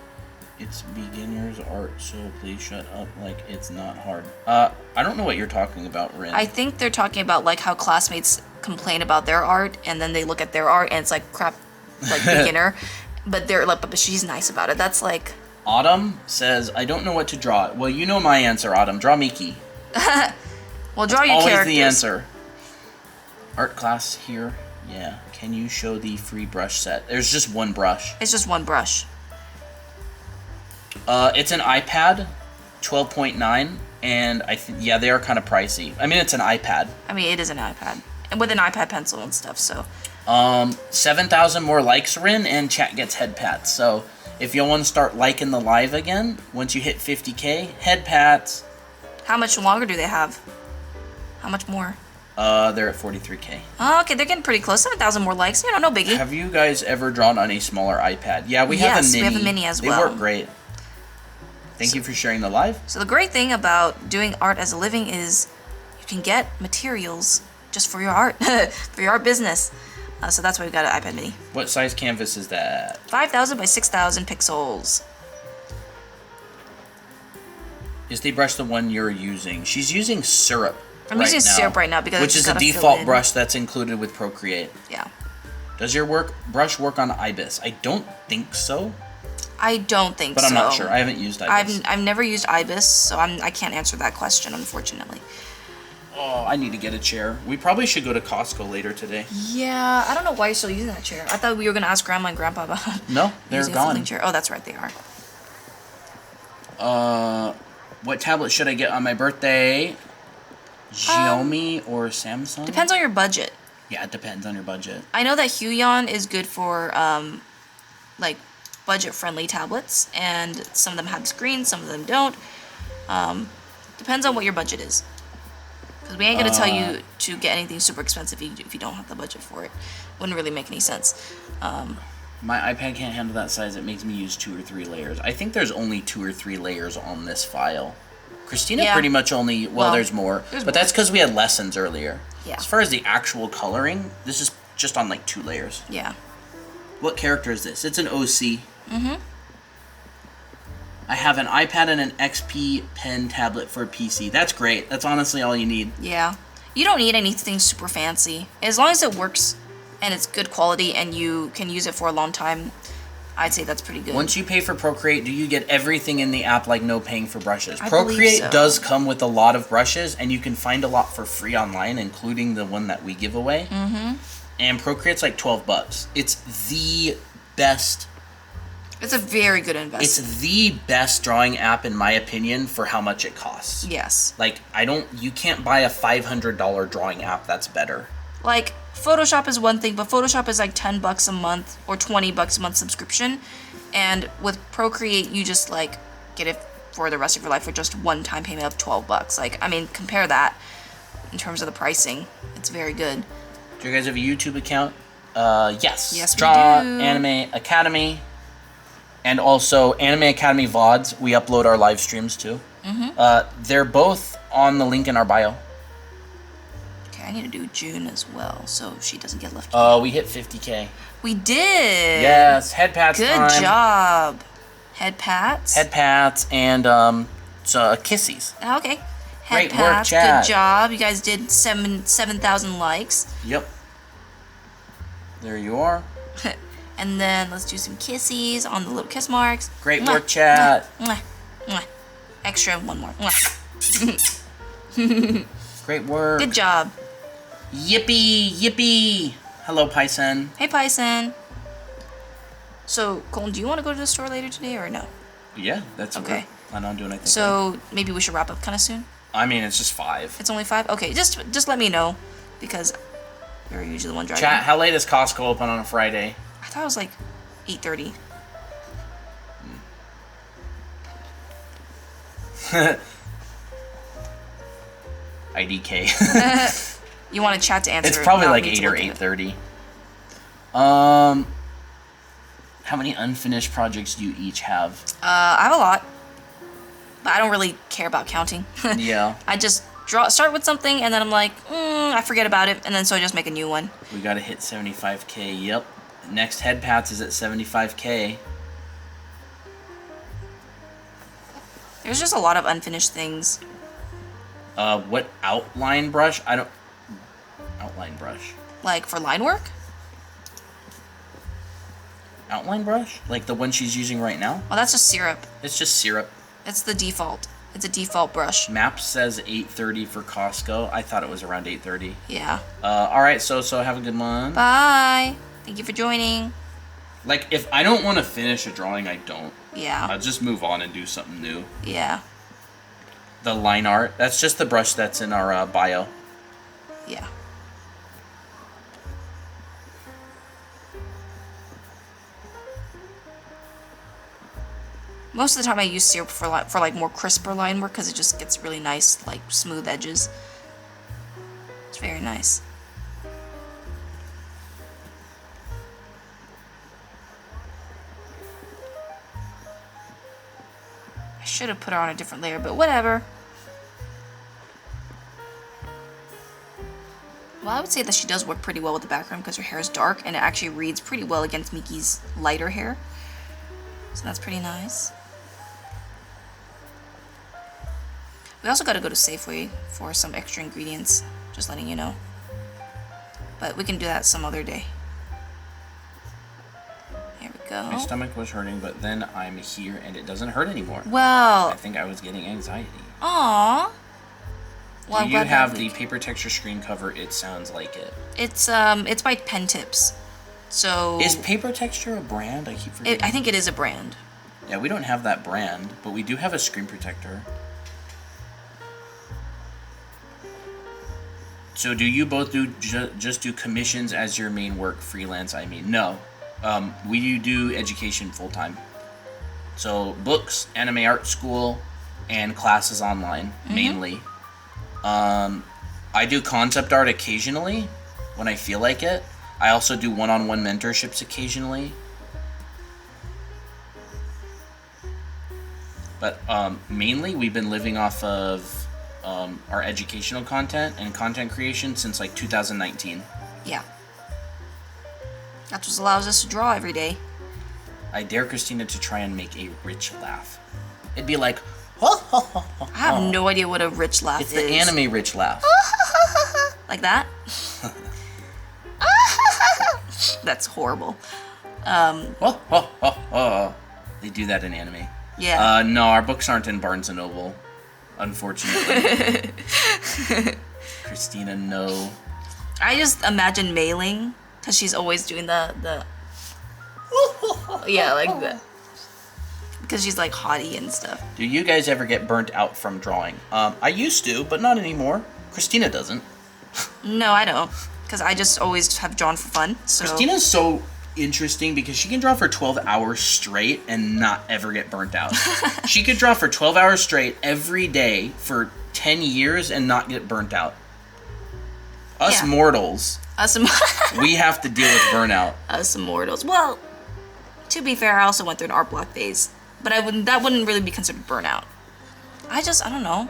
it's beginner's art, so please shut up. Like it's not hard. I don't know what you're talking about, Rin. I think they're talking about like how classmates complain about their art and then they look at their art and it's like crap, like beginner, but they're like, but she's nice about it. That's like. Autumn says, I don't know what to draw. Well, you know my answer, Autumn. Draw Miki. Well, draw your Always characters. the answer. Art class here. Yeah. Can you show the free brush set? There's just one brush. It's just one brush. It's an iPad, 12.9, and yeah, they are kind of pricey. I mean, it's an iPad. I mean, it is an iPad. And with an iPad pencil and stuff, so. 7,000 more likes are in, and chat gets head pats. So if you want to start liking the live again, once you hit 50K, head pats. How much longer do they have? How much more? They're at 43K. Oh, okay, they're getting pretty close. 7,000 more likes. You know, no biggie. Have you guys ever drawn on a smaller iPad? Yeah, we have a mini. Yes, we have a mini as well. They work great. Thank you for sharing the live. So the great thing about doing art as a living is you can get materials just for your art, for your art business. So that's why we've got an iPad mini. What size canvas is that? 5,000 by 6,000 pixels. Is the brush the one you're using? She's using syrup. I'm using syrup right now because which is a default brush that's included with Procreate. Yeah. Does your brush work on Ibis? I don't think so. I don't think so. But I'm not sure. I haven't used Ibis. I've never used Ibis, so I can't answer that question, unfortunately. Oh, I need to get a chair. We probably should go to Costco later today. Yeah, I don't know why you're still using that chair. I thought we were gonna ask Grandma and Grandpa about No, they're using a gone. folding chair. Oh, that's right, they are. What tablet should I get on my birthday? Xiaomi or Samsung? Depends on your budget. Yeah, it depends on your budget. I know that Huion is good for like budget-friendly tablets, and some of them have screens, some of them don't. Depends on what your budget is. Because we ain't gonna tell you to get anything super expensive if you don't have the budget for it. Wouldn't really make any sense. My iPad can't handle that size. It makes me use 2 or 3 layers. I think there's only 2 or 3 layers on this file. Christina pretty much only, well there's more. But that's because we had lessons earlier. Yeah. As far as the actual coloring, this is just on like 2 layers. Yeah. What character is this? It's an OC. Mm-hmm. I have an iPad and an XP pen tablet for a PC. That's great. That's honestly all you need. Yeah. You don't need anything super fancy. As long as it works and it's good quality and you can use it for a long time, I'd say that's pretty good. Once you pay for Procreate, do you get everything in the app like no paying for brushes? I Procreate believe so. does come with a lot of brushes, and you can find a lot for free online, including the one that we give away. Mm-hmm. And Procreate's like $12. It's the best. It's a very good investment. It's the best drawing app in my opinion for how much it costs. Yes. Like you can't buy a $500 drawing app that's better. Like Photoshop is one thing, but Photoshop is like $10 a month or $20 a month subscription, and with Procreate you just like get it for the rest of your life for just one-time payment of $12. Like, I mean, compare that in terms of the pricing. It's very good. Do you guys have a YouTube account? Yes. Yes, we Draw do. Anime Academy. And also Anime Academy VODs. We upload our live streams too. Mm-hmm. They're both on the link in our bio. Okay, I need to do June as well, so she doesn't get left. We hit 50K. We did. Yes, head pats. Good time. job. Head pats. Head pats and kissies. Okay. Head Great work, pats. chat. Good job. You guys did 7,000 likes. Yep. There you are. And then let's do some kissies on the little kiss marks. Great work, chat. Mwah, mwah. Extra one more. Mwah. Great work. Good job. Yippee, yippee. Hello, Pyson. Hey, Pyson. So, Colton, do you want to go to the store later today or no? Yeah, that's Okay. I plan on doing. I think. So maybe we should wrap up kind of soon. I mean, it's just 5. It's only 5. Okay, just let me know because you're usually the one driving. Chat. How late is Costco open on a Friday? I thought it was like 8:30. IDK. You want to chat to answer? It's probably not like me to 8 or look at it. 8:30. How many unfinished projects do you each have? I have a lot, but I don't really care about counting. Yeah. I just start with something, and then I'm like, I forget about it, and then so I just make a new one. We gotta hit 75K. Yep. Next head pats is at 75K. There's just a lot of unfinished things. What outline brush? Outline brush. Like for line work? Outline brush? Like the one she's using right now? Oh, that's just syrup. It's just syrup. It's the default. It's a default brush. Map says 8:30 for Costco. I thought it was around 8:30. Yeah. Alright, so have a good one. Bye. Thank you for joining. Like, if I don't want to finish a drawing, I don't. Yeah. I'll just move on and do something new. Yeah. The line art, that's just the brush that's in our bio. Yeah. Most of the time I use syrup for like more crisper line work because it just gets really nice, like smooth edges. It's very nice. I should have put her on a different layer, but whatever. Well, I would say that she does work pretty well with the background because her hair is dark and it actually reads pretty well against Miki's lighter hair. So that's pretty nice. We also got to go to Safeway for some extra ingredients, just letting you know. But we can do that some other day. Here we go. My stomach was hurting, but then I'm here and it doesn't hurt anymore. Well, I think I was getting anxiety. Aww. Well, Do you have the paper texture screen cover? It sounds like it. It's by Pen Tips. So is paper texture a brand? I keep forgetting. I think it is a brand. Yeah, we don't have that brand, but we do have a screen protector. So do you both do just do commissions as your main work, freelance? I mean, no. We do education full time. So books, anime art school, and classes online mainly. I do concept art occasionally when I feel like it. I also do one-on-one mentorships occasionally. But mainly we've been living off of our educational content and content creation since like 2019. Yeah. That's what allows us to draw every day. I dare Christina to try and make a rich laugh. It'd be like, ho, ho, ho, ho, I have no idea what a rich laugh it's is. the anime rich laugh. Like that? That's horrible. Ho, ho, ho, ho. They do that in anime. Yeah. No, our books aren't in Barnes & Noble, unfortunately. Christina, no. I just imagine Mei-Ling, because she's always doing the yeah, like that. Because she's like haughty and stuff. Do you guys ever get burnt out from drawing? I used to, but not anymore. Christina doesn't. No, I don't. Because I just always have drawn for fun. So Christina's so interesting because she can draw for 12 hours straight and not ever get burnt out. She could draw for 12 hours straight every day for 10 years and not get burnt out. Us mortals, we have to deal with burnout. Us mortals. Well, to be fair, I also went through an art block phase. But that wouldn't really be considered burnout. I don't know.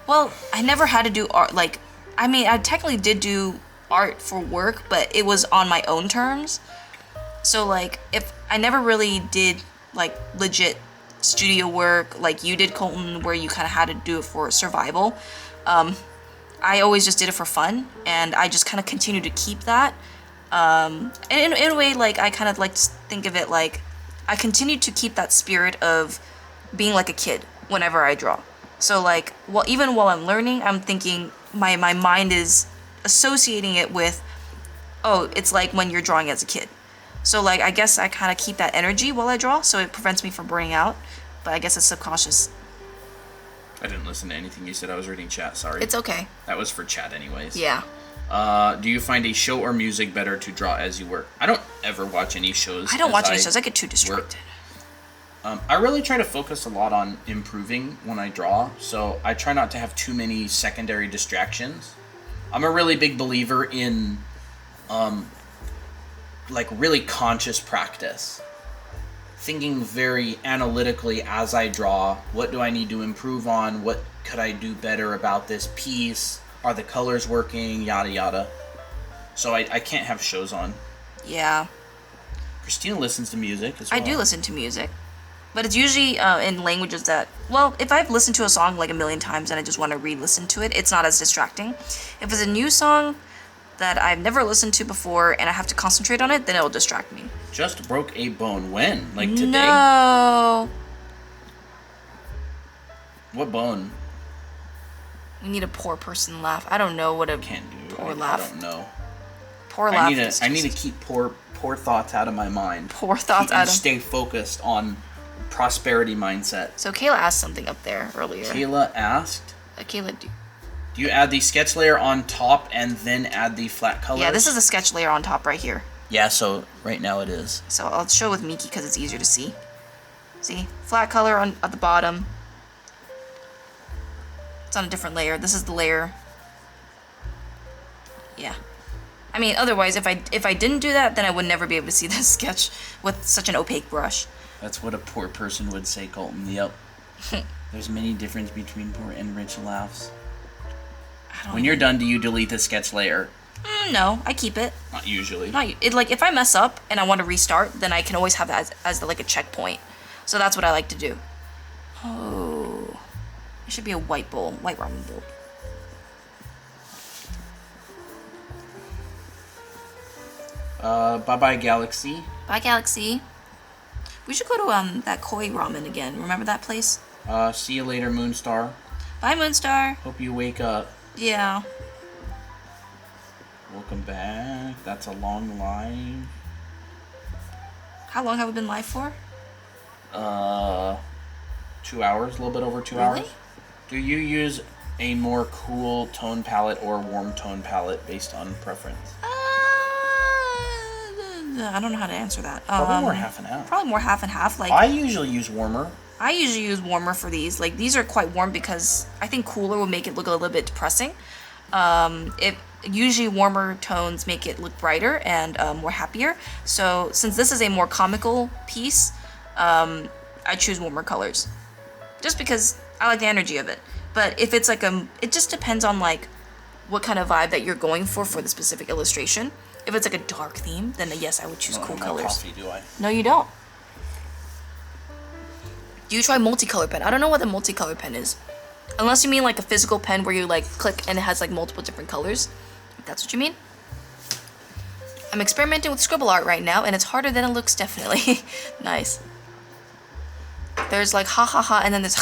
Well, I never had to do art. Like, I mean, I technically did do art for work, but it was on my own terms. So, like, if I never really did, like, legit studio work like you did, Colton, where you kind of had to do it for survival. I always just did it for fun, and I just kind of continued to keep that. And in a way, like, I kind of like to think of it like I continued to keep that spirit of being like a kid whenever I draw. So, like, well, even while I'm learning, I'm thinking my mind is associating it with, oh, it's like when you're drawing as a kid. So, like, I guess I kind of keep that energy while I draw, so it prevents me from burning out. But I guess it's subconscious. I didn't listen to anything you said. I was reading chat. Sorry. It's okay. That was for chat anyways. Yeah. Do you find a show or music better to draw as you work? I don't ever watch any shows. I don't watch any shows. I get too distracted. I really try to focus a lot on improving when I draw, so I try not to have too many secondary distractions. I'm a really big believer in, like, really conscious practice. Thinking very analytically as I draw. What do I need to improve on? What could I do better about this piece? Are the colors working? Yada yada. So I can't have shows on. Yeah. Christina listens to music as well. I do listen to music. But it's usually in languages that, well, if I've listened to a song like a million times and I just want to re-listen to it, it's not as distracting. If it's a new song that I've never listened to before and I have to concentrate on it, then it'll distract me. Just broke a bone. When? Like today? No. What bone? We need a poor person laugh. I don't know what a Can't do. poor laugh. I don't know. Poor I need laugh. to keep poor thoughts out of my mind. Poor thoughts out and of. stay focused on prosperity mindset. So Kayla asked something up there earlier. Kayla asked, Kayla, do you add the sketch layer on top and then add the flat colors? Yeah, this is a sketch layer on top right here. Yeah, so right now it is. So I'll show with Miki because it's easier to see. See? Flat color at the bottom. It's on a different layer. This is the layer. Yeah. I mean, otherwise, if I didn't do that, then I would never be able to see this sketch with such an opaque brush. That's what a poor person would say, Colton. Yep. There's many difference between poor and rich laughs. When you're done, do you delete the sketch layer? No, I keep it. Not usually. Like, if I mess up and I want to restart, then I can always have that as like a checkpoint. So that's what I like to do. Oh. It should be a white bowl. White ramen bowl. Bye-bye, Galaxy. Bye, Galaxy. We should go to that koi ramen again. Remember that place? See you later, Moonstar. Bye, Moonstar. Hope you wake up. Yeah. Welcome back. That's a long line. How long have we been live for? 2 hours, a little bit over 2 hours. Do you use a more cool tone palette or warm tone palette based on preference? I don't know how to answer that. Probably more half and half. Probably more half and half. Like I usually use warmer. I usually use warmer for these. Like these are quite warm because I think cooler will make it look a little bit depressing. Usually warmer tones make it look brighter and more happier. So since this is a more comical piece, I choose warmer colors, just because I like the energy of it. But if it's like it just depends on like what kind of vibe that you're going for the specific illustration. If it's like a dark theme, then yes, I would choose cool colors. Coffee, do I? No, you don't. Do you try multicolor pen? I don't know what the multicolor pen is. Unless you mean like a physical pen where you like click and it has like multiple different colors. If that's what you mean. I'm experimenting with scribble art right now and it's harder than it looks, definitely. Nice. There's like ha ha ha and then there's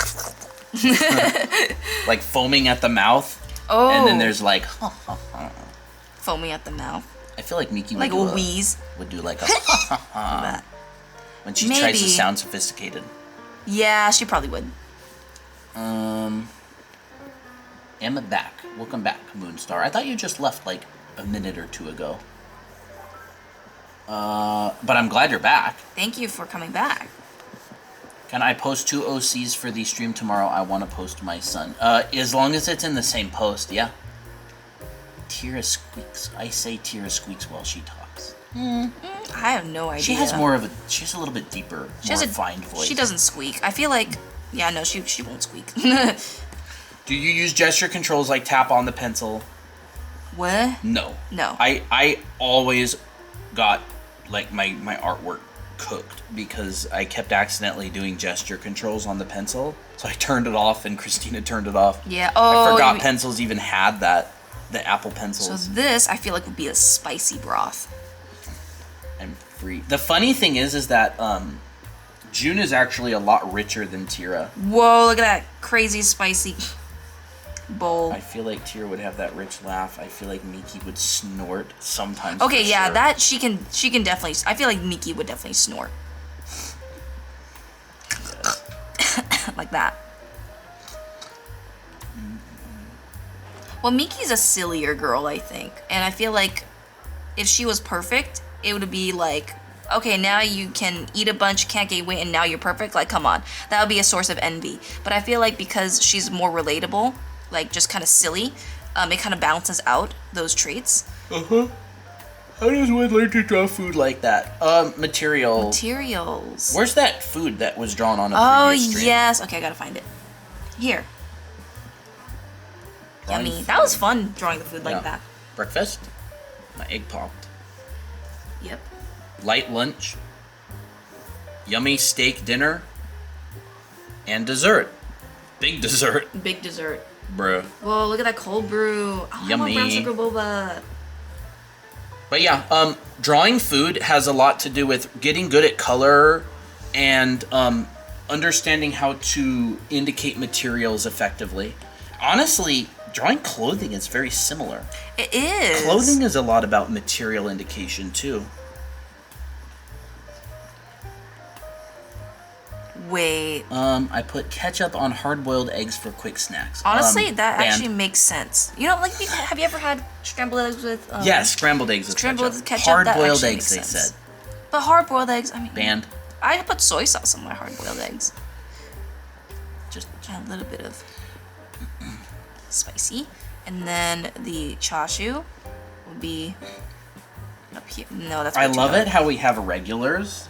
like foaming at the mouth. Oh. And then there's like ha ha ha. Foaming at the mouth. I feel like Miki like would a wheeze. Would do like a ha ha ha when she tries to sound sophisticated. Yeah, she probably would. Emma back. Welcome back, Moonstar. I thought you just left like a minute or two ago. But I'm glad you're back. Thank you for coming back. Can I post 2 OCs for the stream tomorrow? I want to post my son. As long as it's in the same post, yeah. Tira squeaks. I say Tira squeaks while she talks. I have no idea. She has more of a. She has a little bit deeper, more refined voice. She doesn't squeak. I feel like, yeah, no, she won't squeak. Do you use gesture controls like tap on the pencil? What? No. No. I always got like my artwork cooked because I kept accidentally doing gesture controls on the pencil. So I turned it off and Christina turned it off. Yeah. Oh. I forgot pencils even had that. The Apple pencils. So this, I feel like, would be a spicy broth. I'm free. The funny thing is that June is actually a lot richer than Tira. Whoa! Look at that crazy spicy bowl. I feel like Tira would have that rich laugh. I feel like Miki would snort sometimes. Okay, yeah, sure. That she can definitely. I feel like Miki would definitely snort. Yes. Like that. Well, Miki's a sillier girl, I think. And I feel like if she was perfect, it would be like, okay, now you can eat a bunch, can't gain weight, and now you're perfect. Like, come on. That would be a source of envy. But I feel like because she's more relatable, like just kind of silly, it kind of balances out those traits. Uh-huh. How does one learn to draw food like that? Materials. Where's that food that was drawn on a previous stream? Oh, yes. Okay, I gotta find it. Here. Yummy. That was fun drawing the food like that. Breakfast. My egg popped. Yep. Light lunch. Yummy steak dinner. And dessert. Big dessert. Big dessert. Bruh. Whoa, look at that cold brew. Oh, Yummy. I want brown sugar boba. But yeah, drawing food has a lot to do with getting good at color and understanding how to indicate materials effectively. Honestly, Drawing clothing is very similar. It is. Clothing is a lot about material indication, too. Wait. I put ketchup on hard-boiled eggs for quick snacks. Honestly, that banned. actually makes sense. You know, like, have you ever had scrambled eggs with... yeah, scrambled eggs with scrambled ketchup. ketchup, Hard-boiled that eggs, they makes said. sense. But hard-boiled eggs, I mean... Banned. I put soy sauce on my hard-boiled eggs. Just A little bit of spicy. And then the chashu would be up here. No, that's I way too love low. it how we have regulars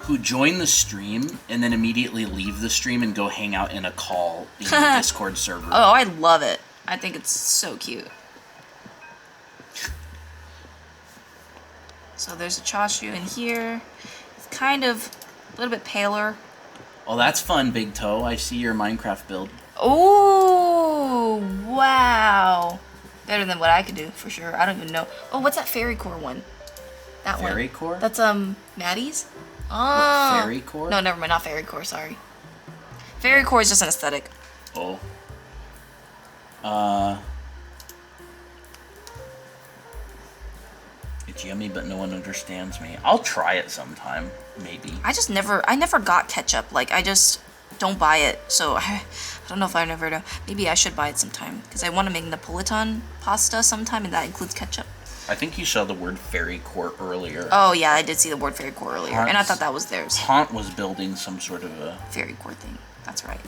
who join the stream and then immediately leave the stream and go hang out in a call in the Discord server. Oh, I love it. I think it's so cute. So there's a chashu in here. It's kind of a little bit paler. Oh, that's fun, Big Toe. I see your Minecraft build. Oh, wow. Better than what I could do, for sure. I don't even know. Oh, what's that fairy core one? That one. Fairy core? That's, Maddie's? Oh. Fairy core? No, never mind. Not fairy core, sorry. Fairy core is just an aesthetic. Oh. It's yummy, but no one understands me. I'll try it sometime, maybe. I never got ketchup. Like, I just don't buy it. So, I don't know if I never do. Maybe I should buy it sometime. Because I want to make Napolitan pasta sometime, and that includes ketchup. I think you saw the word fairy core earlier. Oh, yeah, I did see the word fairy core earlier. And I thought that was theirs. Haunt was building some sort of a... Fairy core thing. That's right.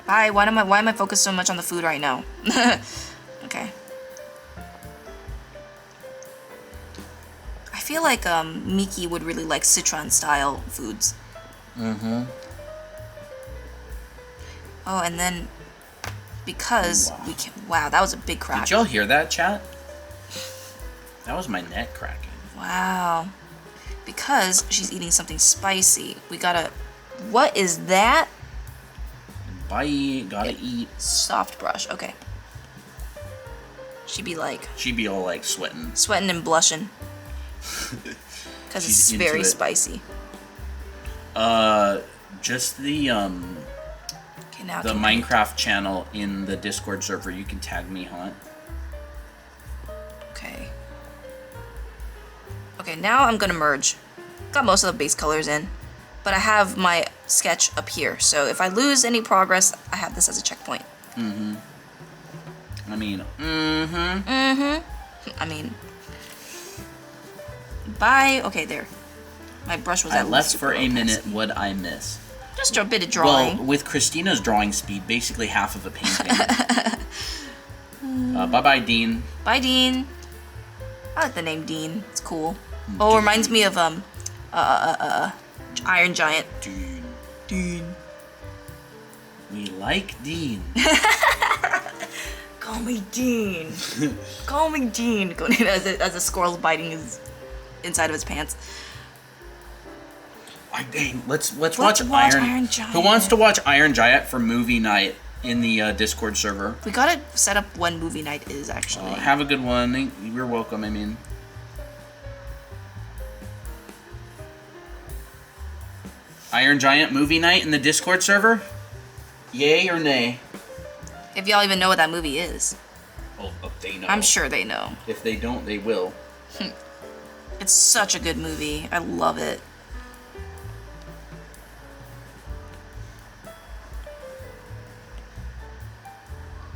Bye. Why am I focused so much on the food right now? Okay. I feel like Miki would really like Sichuan style foods. Mm-hmm. Oh, and then because wow. we can. Wow, that was a big crack. Did y'all hear that, chat? That was my neck cracking. Wow. Because she's eating something spicy, we gotta. What is that? Bye, gotta eat. Soft brush. Okay. She'd be like She'd be all like sweating. sweating and blushing. Because it's into very it. spicy. Just the Okay, now the can I- Minecraft channel in the Discord server. You can tag me, Haunt. Okay. Okay, now I'm gonna merge. Got most of the base colors in, but I have my sketch up here. So if I lose any progress, I have this as a checkpoint. Mm-hmm. I mean, I mean, bye. Okay, there. My brush was I at left least for super a low minute. opacity. What'd I miss? Just a bit of drawing. Well, with Christina's drawing speed, basically half of a painting. Bye-bye, Dean. Bye, Dean. I like the name Dean. It's cool. Oh, it reminds me of Iron Giant. Dean. Dean. We like Dean. Call me Dean. Call me Dean. As a squirrel biting his inside of his pants. Dang, let's watch watch Iron. Iron Giant. Who wants to watch Iron Giant for movie night in the Discord server? We gotta set up when movie night is actually. Have a good one. You're welcome. I mean, Iron Giant movie night in the Discord server. Yay or nay? If y'all even know what that movie is. Oh, they know. I'm sure they know. If they don't, they will. It's such a good movie. I love it.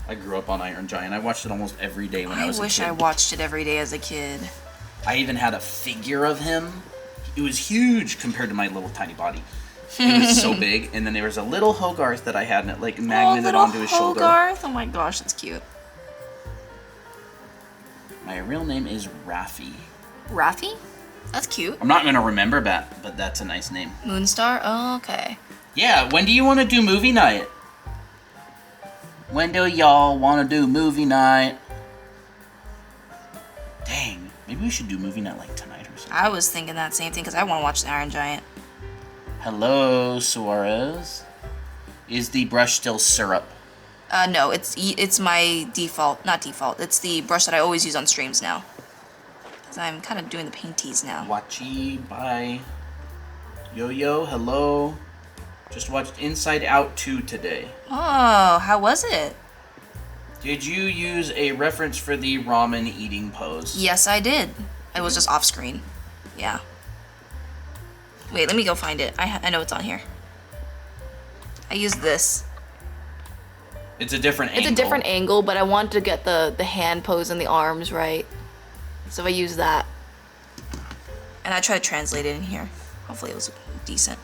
I grew up on Iron Giant. I watched it almost every day when I was a kid. I wish I watched it every day as a kid. I even had a figure of him. It was huge compared to my little tiny body. It was so big. And then there was a little Hogarth that I had, and it like magneted onto his shoulder. Hogarth? Oh my gosh, that's cute. My real name is Raffi. Rafi? That's cute. I'm not gonna remember that, but that's a nice name. Moonstar? Oh, okay. Yeah, when do you want to do movie night? When do y'all want to do movie night? Dang, maybe we should do movie night like tonight or something. I was thinking that same thing because I want to watch the Iron Giant. Hello, Suarez. Is the brush still syrup? No, it's my default, not default. It's the brush that I always use on streams now. Because I'm kind of doing the painties now. Watchy, bye. Yo-yo, hello. Just watched Inside Out 2 today. Oh, how was it? Did you use a reference for the ramen eating pose? Yes, I did. It was just off screen. Yeah. Wait, let me go find it. I know it's on here. I used this. It's a different angle. It's a different angle, but I wanted to get the hand pose and the arms right. So I used that. And I tried to translate it in here. Hopefully it was decent.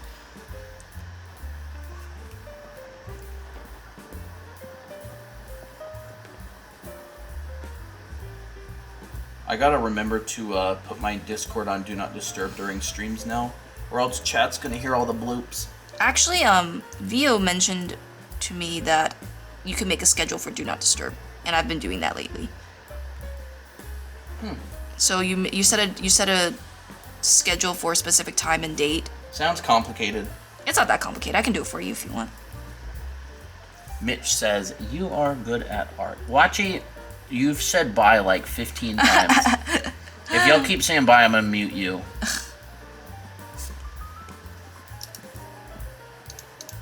I gotta remember to put my Discord on Do Not Disturb during streams now, or else chat's gonna hear all the bloops. Actually, Vio mentioned to me that you can make a schedule for Do Not Disturb, and I've been doing that lately. So you set a schedule for a specific time and date. Sounds complicated. It's not that complicated. I can do it for you if you want. Mitch says, you are good at art. Watchy, you've said bye like 15 times. If y'all keep saying bye, I'm gonna mute you.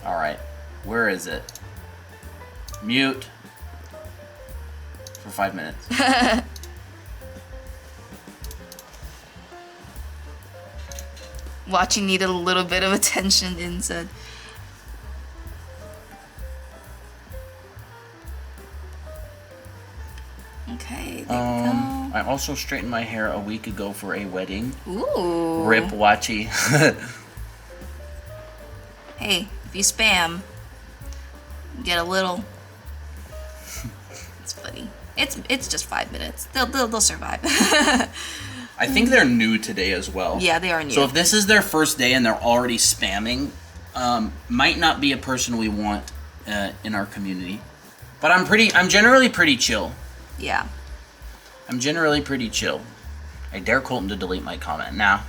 Alright, where is it? Mute. For 5 minutes. Watching needed a little bit of attention and said. Okay, there we go. I also straightened my hair a week ago for a wedding. Ooh. Rip Watchy. Hey, if you spam, you get a little. It's funny. It's just 5 minutes. They'll survive. I think they're new today as well. Yeah, they are new. So if this is their first day and they're already spamming, might not be a person we want in our community. But I'm generally pretty chill. Yeah. I'm generally pretty chill. I dare Colton to delete my comment. Now.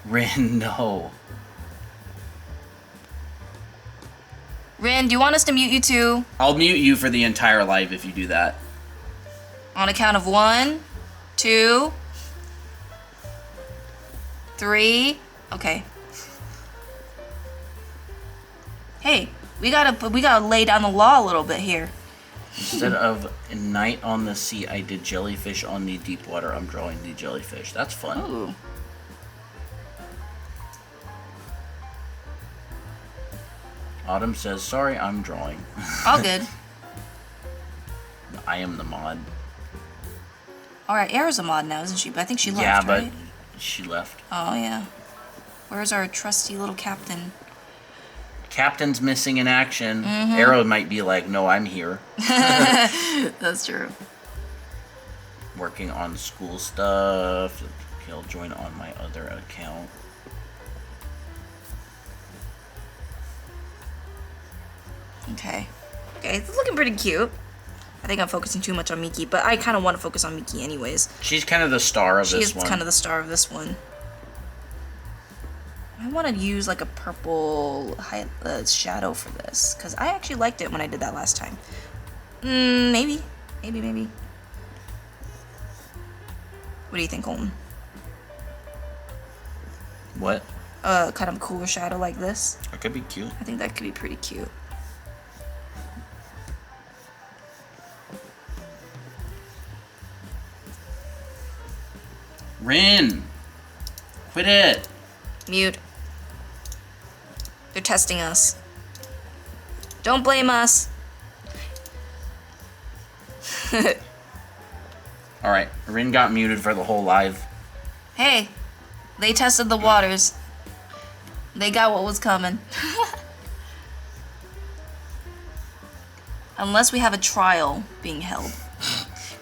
Rin, no. Rin, do you want us to mute you too? I'll mute you for the entire live if you do that. On a count of 1, 2, 3. Okay. Hey, we gotta lay down the law a little bit here. Instead of a night on the sea, I did jellyfish on the deep water. I'm drawing the jellyfish. That's fun. Ooh. Autumn says, sorry, I'm drawing. All good. I am the mod. Alright, Era's a mod now, isn't she? But I think she left, Yeah, but right? she left. Oh, yeah. Where's our trusty little captain? Captain's missing in action. Arrow might be like, no, I'm here. That's true. Working on school stuff. He'll join on my other account. Okay. Okay, it's looking pretty cute. I think I'm focusing too much on Miki, but I kind of want to focus on Miki anyways. She's kind of the star of this one. She is kind of the star of this one. I want to use like a purple shadow for this, because I actually liked it when I did that last time. Maybe. Maybe. What do you think, Colton? What? Kind of cooler shadow like this. It could be cute. I think that could be pretty cute. Rin! Quit it! Mute. They're testing us. Don't blame us. Alright, Rin got muted for the whole live. Hey, they tested the waters. They got what was coming. Unless we have a trial being held.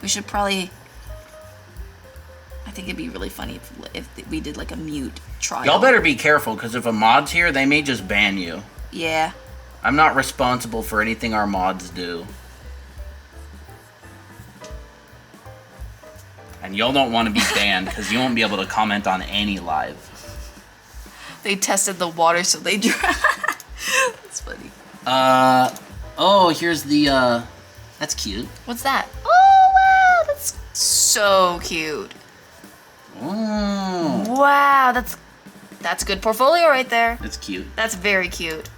We should probably... I think it'd be really funny if we did like a mute trial. Y'all better be careful, because if a mod's here, they may just ban you. Yeah. I'm not responsible for anything our mods do. And y'all don't want to be banned, because you won't be able to comment on any live. They tested the water, so they drowned. That's funny. Oh, here's the, that's cute. What's that? Oh, wow, that's so cute. Oh. Wow, Wow, that's good portfolio right there. It's cute. That's very cute.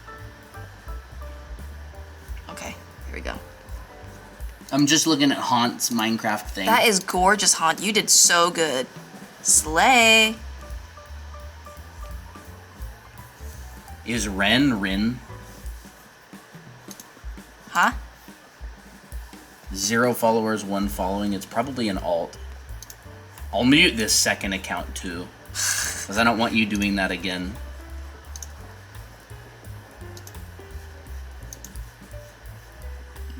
Okay, here we go. I'm just looking at Haunt's Minecraft thing. That is gorgeous, Haunt. You did so good. Slay. Is Rin? Huh? 0 followers, 1 following. It's probably an alt. I'll mute this second account too, because I don't want you doing that again.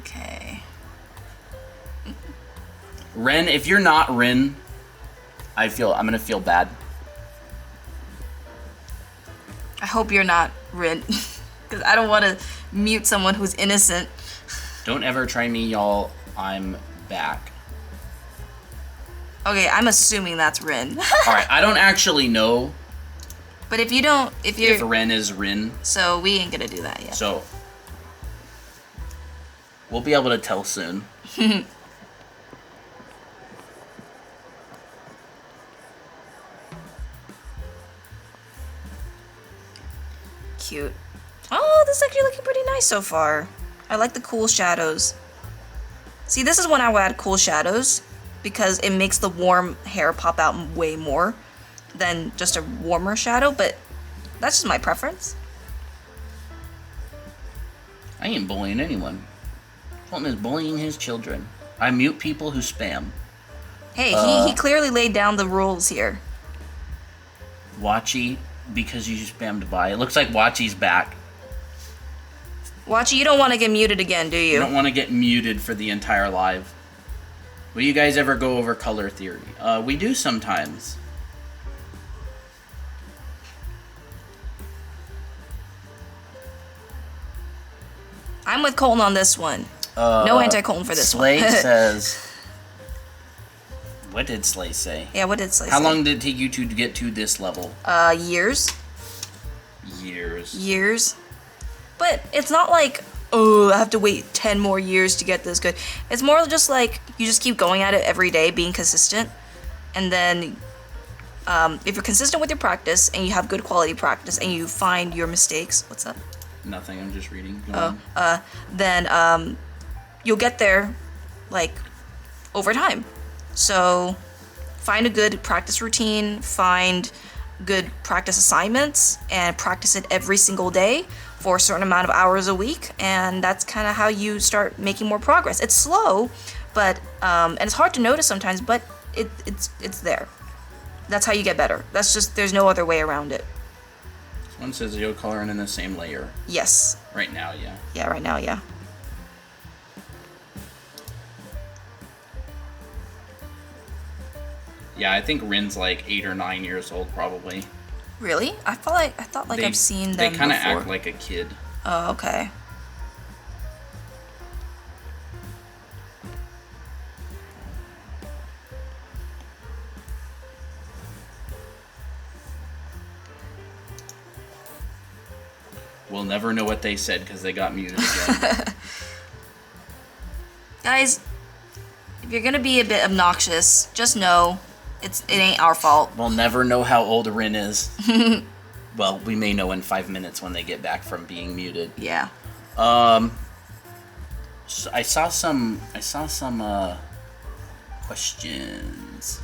Okay. Ren, if you're not Rin, I'm gonna feel bad. I hope you're not Rin, because I don't want to mute someone who's innocent. Don't ever try me, y'all. I'm back. Okay, I'm assuming that's Rin. Alright, I don't actually know But if you don't, if you're... if Ren is Rin. So we ain't gonna do that yet. So, we'll be able to tell soon. Cute. Oh, this is actually looking pretty nice so far. I like the cool shadows. See, this is when I would add cool shadows, because it makes the warm hair pop out way more than just a warmer shadow, but that's just my preference. I ain't bullying anyone. Fulton is bullying his children. I mute people who spam. Hey, he clearly laid down the rules here. Watchy, because you spammed by. It looks like Watchy's back. Watchy, you don't want to get muted again, do You you? don't want to get muted for the entire live. Will you guys ever go over color theory? We do sometimes. I'm with Colton on this one. No anti-Colton for this Slay one. says... What did Slay say? Yeah, what did Slay How say? long did it take you to get to this level? Years. Years. Years. But it's not like, oh, I have to wait 10 more years to get this good. It's more just like, you just keep going at it every day, being consistent. And then, if you're consistent with your practice, and you have good quality practice, and you find your mistakes, what's up? Nothing, I'm just reading. Go on. Then you'll get there, like, over time. So, find a good practice routine, find good practice assignments, and practice it every single day for a certain amount of hours a week, and that's kind of how you start making more progress. It's slow, but and it's hard to notice sometimes, but it's there. That's how you get better. That's just, there's no other way around it. One says you're coloring in the same layer. Yes. Right now, yeah. Yeah, right now, yeah. Yeah, I think Rin's like 8 or 9 years old, probably. Really? I thought I've seen them They kind of before. act like a kid. Oh, okay. We'll never know what they said because they got muted again. Guys, if you're gonna be a bit obnoxious, just know it ain't our fault. We'll never know how old Rin is. Well, we may know in 5 minutes when they get back from being muted. Yeah. So I saw some questions.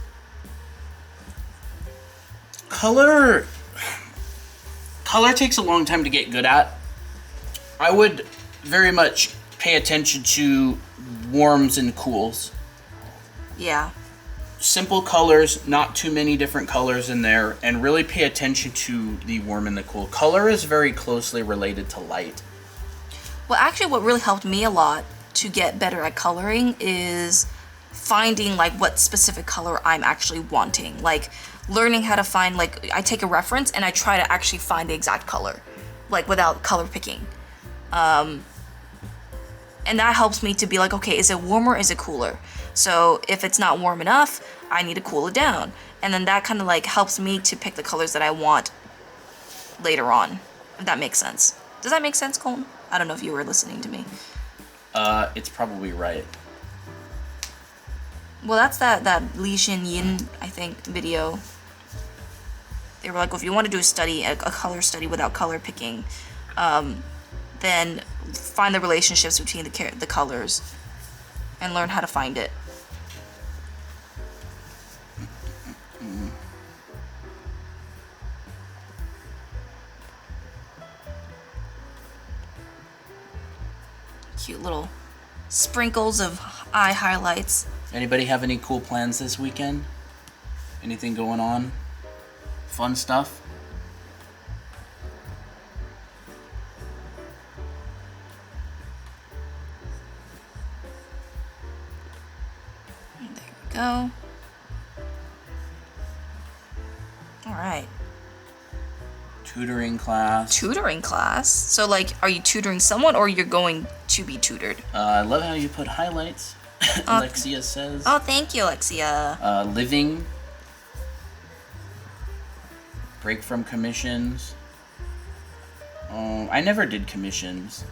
Color takes a long time to get good at. I would very much pay attention to warms and cools. Yeah. Simple colors, not too many different colors in there, and really pay attention to the warm and the cool. Color is very closely related to light. Well, actually, what really helped me a lot to get better at coloring is finding like what specific color I'm actually wanting. Like learning how to find, like, I take a reference and I try to actually find the exact color, like without color picking. And that helps me to be like, okay, is it warmer, is it cooler? So if it's not warm enough, I need to cool it down. And then that kind of like helps me to pick the colors that I want later on, if that makes sense. Does that make sense, Colton? I don't know if you were listening to me. It's probably right. Well, that's that Li Xin Yin, I think, video. They were like, well, if you want to do a study, a color study without color picking, then find the relationships between the colors and learn how to find it. Cute little sprinkles of eye highlights. Anybody have any cool plans this weekend? Anything going on? Fun stuff? There we go. Alright. Tutoring class. Tutoring class? So, like, are you tutoring someone or you're going to be tutored? I love how you put highlights. Alexia says. Oh, thank you, Alexia. Living. Break from commissions. I never did commissions.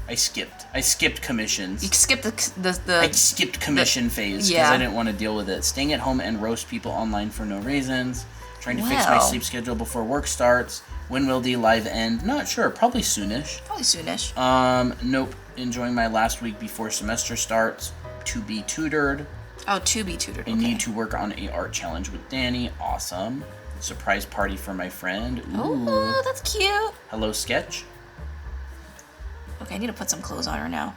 I skipped commissions. You skipped the I skipped commission phase because I didn't want to deal with it. Staying at home and roast people online for no reasons. Trying to fix my sleep schedule before work starts. When will the live end? Not sure. Probably soonish. Nope. Enjoying my last week before semester starts. To be tutored. Oh, to be tutored. I need to work on a art challenge with Danny. Awesome. Surprise party for my friend. Ooh. Oh, that's cute. Hello, sketch. Okay, I need to put some clothes on her now.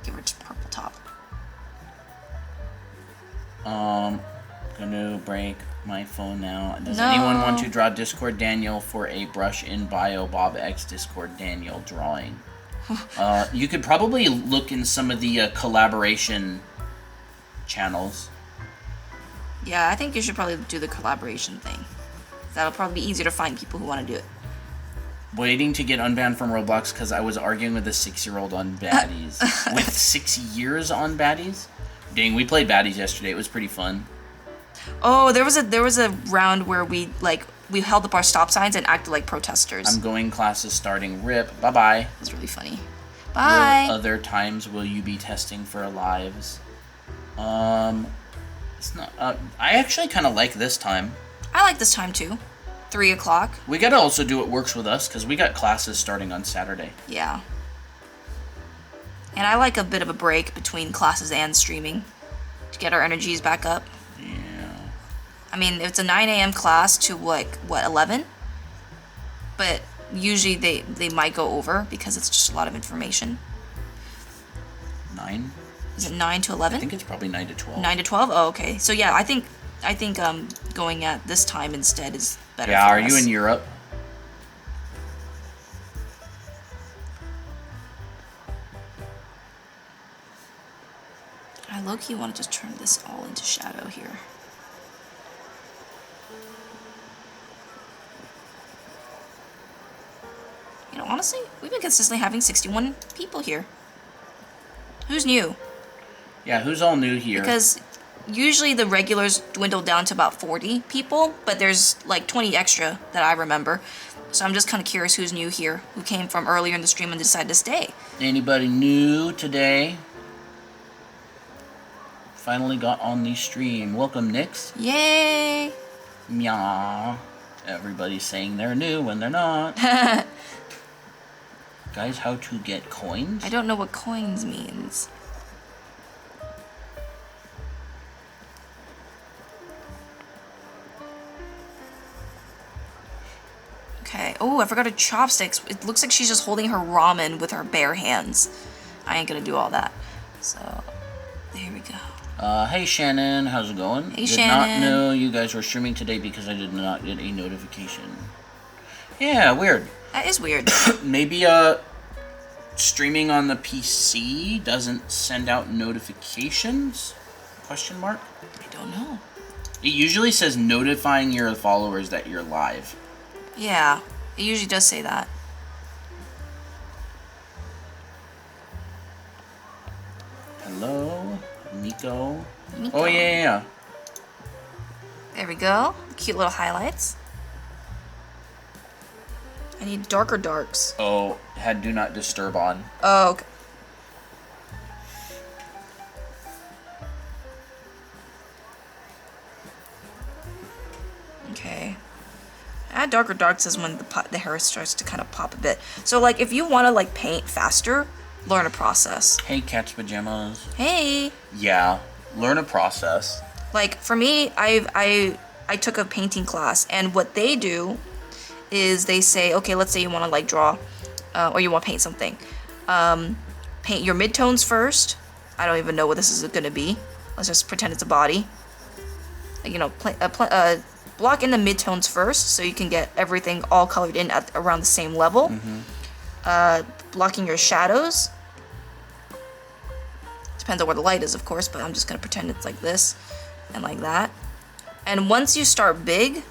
Give her just purple top. Gonna break my phone now. Does anyone want to draw Discord Daniel for a brush in bio Bob X Discord Daniel drawing? You could probably look in some of the collaboration channels. Yeah, I think you should probably do the collaboration thing. That'll probably be easier to find people who want to do it. Waiting to get unbanned from Roblox because I was arguing with a 6-year-old on baddies. With 6 years on baddies? Dang, we played baddies yesterday. It was pretty fun. Oh, there was a round where we held up our stop signs and acted like protesters. I'm going, classes starting. Rip. Bye-bye. It was really funny. Bye. Other times will you be testing for lives? It's not. I actually kind of like this time. I like this time too. 3 o'clock. We gotta also do what works with us because we got classes starting on Saturday. Yeah. And I like a bit of a break between classes and streaming to get our energies back up. Yeah. I mean, it's a 9 a.m. class to what 11? But usually they might go over because it's just a lot of information. 9? Is it 9 to 11? I think it's probably 9 to 12. 9 to 12? Oh, okay. So yeah, I think going at this time instead is better for us. Yeah, are you in Europe? I low-key want to just turn this all into shadow here. You know, honestly, we've been consistently having 61 people here. Who's new? Yeah, who's all new here? Because usually the regulars dwindle down to about 40 people, but there's like 20 extra that I remember. So I'm just kind of curious who's new here, who came from earlier in the stream and decided to stay. Anybody new today? Finally got on the stream. Welcome, Nix. Yay! Meow. Everybody's saying they're new when they're not. Guys, how to get coins? I don't know what coins means. Okay. Oh, I forgot her chopsticks. It looks like she's just holding her ramen with her bare hands. I ain't gonna do all that. So, there we go. Hey Shannon, how's it going? Hey Did Shannon. not know you guys were streaming today because I did not get a notification. Yeah, weird. That is weird. Maybe streaming on the PC doesn't send out notifications? Question mark? I don't know. It usually says notifying your followers that you're live. Yeah, it usually does say that. Hello, Nico. Nico. Oh yeah. There we go. Cute little highlights. I need darker darks. Oh, had do not disturb on. Oh, okay. Okay. Add darker darks is when the hair starts to kind of pop a bit. So like if you want to like paint faster, learn a process. Hey, Cat's Pajamas. Hey. Yeah, learn a process. Like for me, I took a painting class, and what they do is they say, okay, let's say you want to like draw, or you want to paint something. Paint your midtones first. I don't even know what this is going to be. Let's just pretend it's a body. You know, block in the midtones first, so you can get everything all colored in at around the same level. Blocking your shadows. Depends on where the light is, of course, but I'm just gonna pretend it's like this and like that. And once you start big,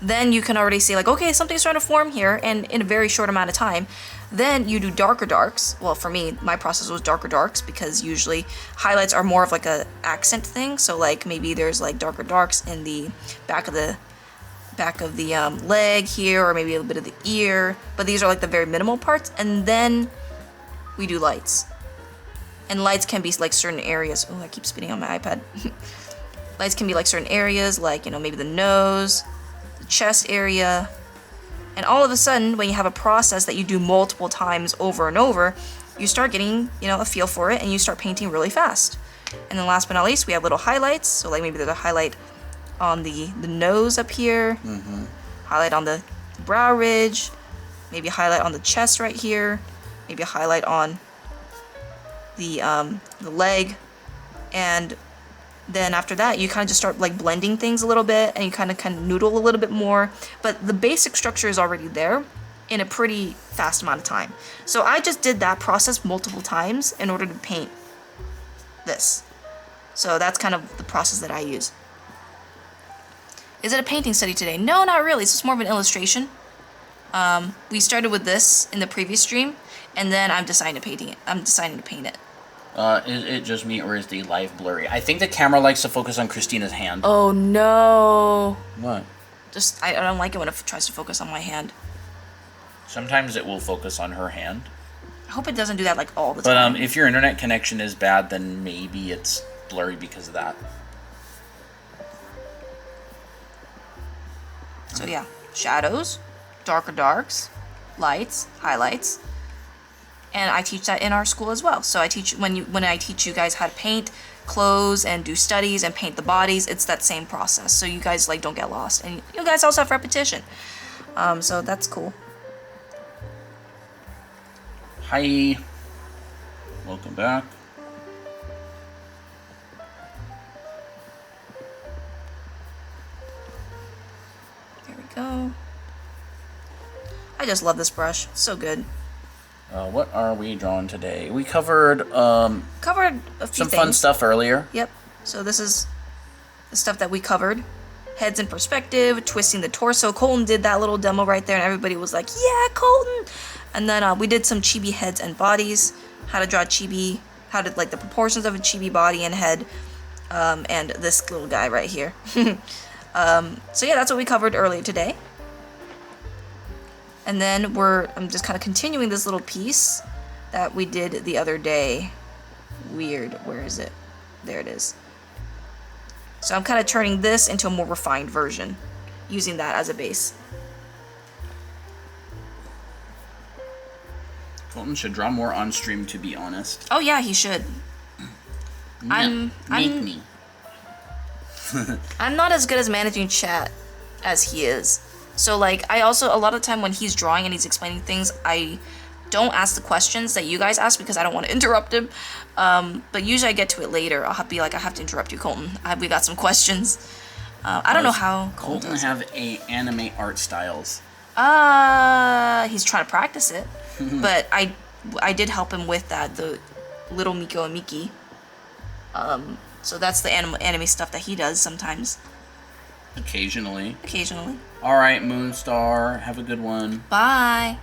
then you can already see like, okay, something's starting to form here, and in a very short amount of time. Then you do darker darks. Well, for me, my process was darker darks because usually highlights are more of like a accent thing. So like maybe there's like darker darks in the back of the leg here, or maybe a little bit of the ear. But these are like the very minimal parts, and then we do lights. And lights can be like certain areas. Oh, I keep spitting on my iPad. Lights can be like certain areas, like, you know, maybe the nose, the chest area. And all of a sudden, when you have a process that you do multiple times over and over, you start getting, you know, a feel for it, and you start painting really fast. And then last but not least, we have little highlights. So like maybe there's a highlight on the nose up here, highlight on the brow ridge, maybe a highlight on the chest right here, maybe a highlight on the leg, and then after that you kind of just start like blending things a little bit, and you kind of noodle a little bit more, but the basic structure is already there in a pretty fast amount of time. So I just did that process multiple times in order to paint this. So that's kind of the process that I use. Is it a painting study today? No, not really. It's just more of an illustration. We started with this in the previous stream, and then I'm deciding to paint it. Is it just me, or is the live blurry? I think the camera likes to focus on Christina's hand. Oh no. What? Just, I don't like it when it tries to focus on my hand. Sometimes it will focus on her hand. I hope it doesn't do that like all the But time. if your internet connection is bad, then maybe it's blurry because of that. So yeah, shadows, darker darks, lights, highlights. And I teach that in our school as well. So I teach when I teach you guys how to paint clothes and do studies and paint the bodies, it's that same process. So you guys like don't get lost, and you guys also have repetition. So that's cool. Hi. Welcome back. There we go. I just love this brush. It's so good. What are we drawing today? We covered Covered a few some things. fun stuff earlier. Yep. So this is the stuff that we covered. Heads in perspective, twisting the torso. Colton did that little demo right there, and everybody was like, yeah, Colton! And then we did some chibi heads and bodies. How to draw chibi, how to, like, the proportions of a chibi body and head. And this little guy right here. So yeah, that's what we covered earlier today. And then I'm just kind of continuing this little piece that we did the other day. Weird, where is it? There it is. So I'm kind of turning this into a more refined version, using that as a base. Colton should draw more on stream, to be honest. Oh yeah, he should. I'm not as good as managing chat as he is. So like, I also, a lot of the time when he's drawing and he's explaining things, I don't ask the questions that you guys ask because I don't want to interrupt him. But usually I get to it later. I'll be like, I have to interrupt you, Colton. We got some questions. I don't know how Colton have anime art styles. He's trying to practice it. But I did help him with that, the little Miko and Miki. So that's the anime stuff that he does sometimes. Occasionally. Alright, Moonstar. Have a good one. Bye.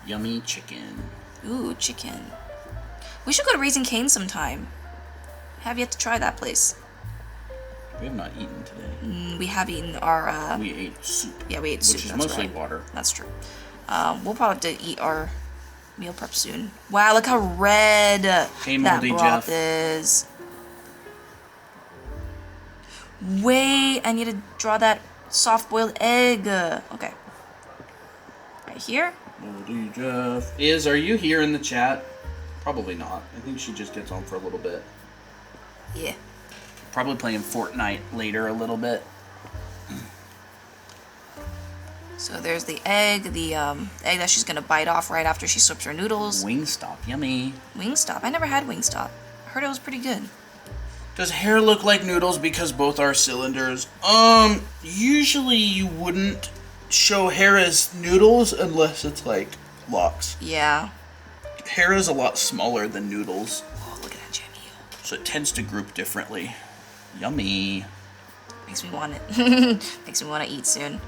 Yummy chicken. Ooh, chicken. We should go to Raising Cane sometime. Have yet to try that place. We have not eaten today. We have eaten our... we ate soup. Yeah, we ate soup. Which is that's mostly right. water. That's true. We'll probably have to eat our meal prep soon. Wow, look how red Hey, that Moldy broth Jeff. is. Wait, I need to draw that soft-boiled egg. Okay. Right here. Moldy Jeff. Are you here in the chat? Probably not. I think she just gets on for a little bit. Yeah. Probably playing Fortnite later a little bit. So there's the egg egg that she's gonna bite off right after she slips her noodles. Wingstop, yummy. Wingstop. I never had Wingstop. I heard it was pretty good. Does hair look like noodles because both are cylinders? Usually you wouldn't show hair as noodles unless it's like locks. Yeah. Hair is a lot smaller than noodles. Oh, look at that Jimmy. So it tends to group differently. Yummy. Makes me want it. Makes me want to eat soon.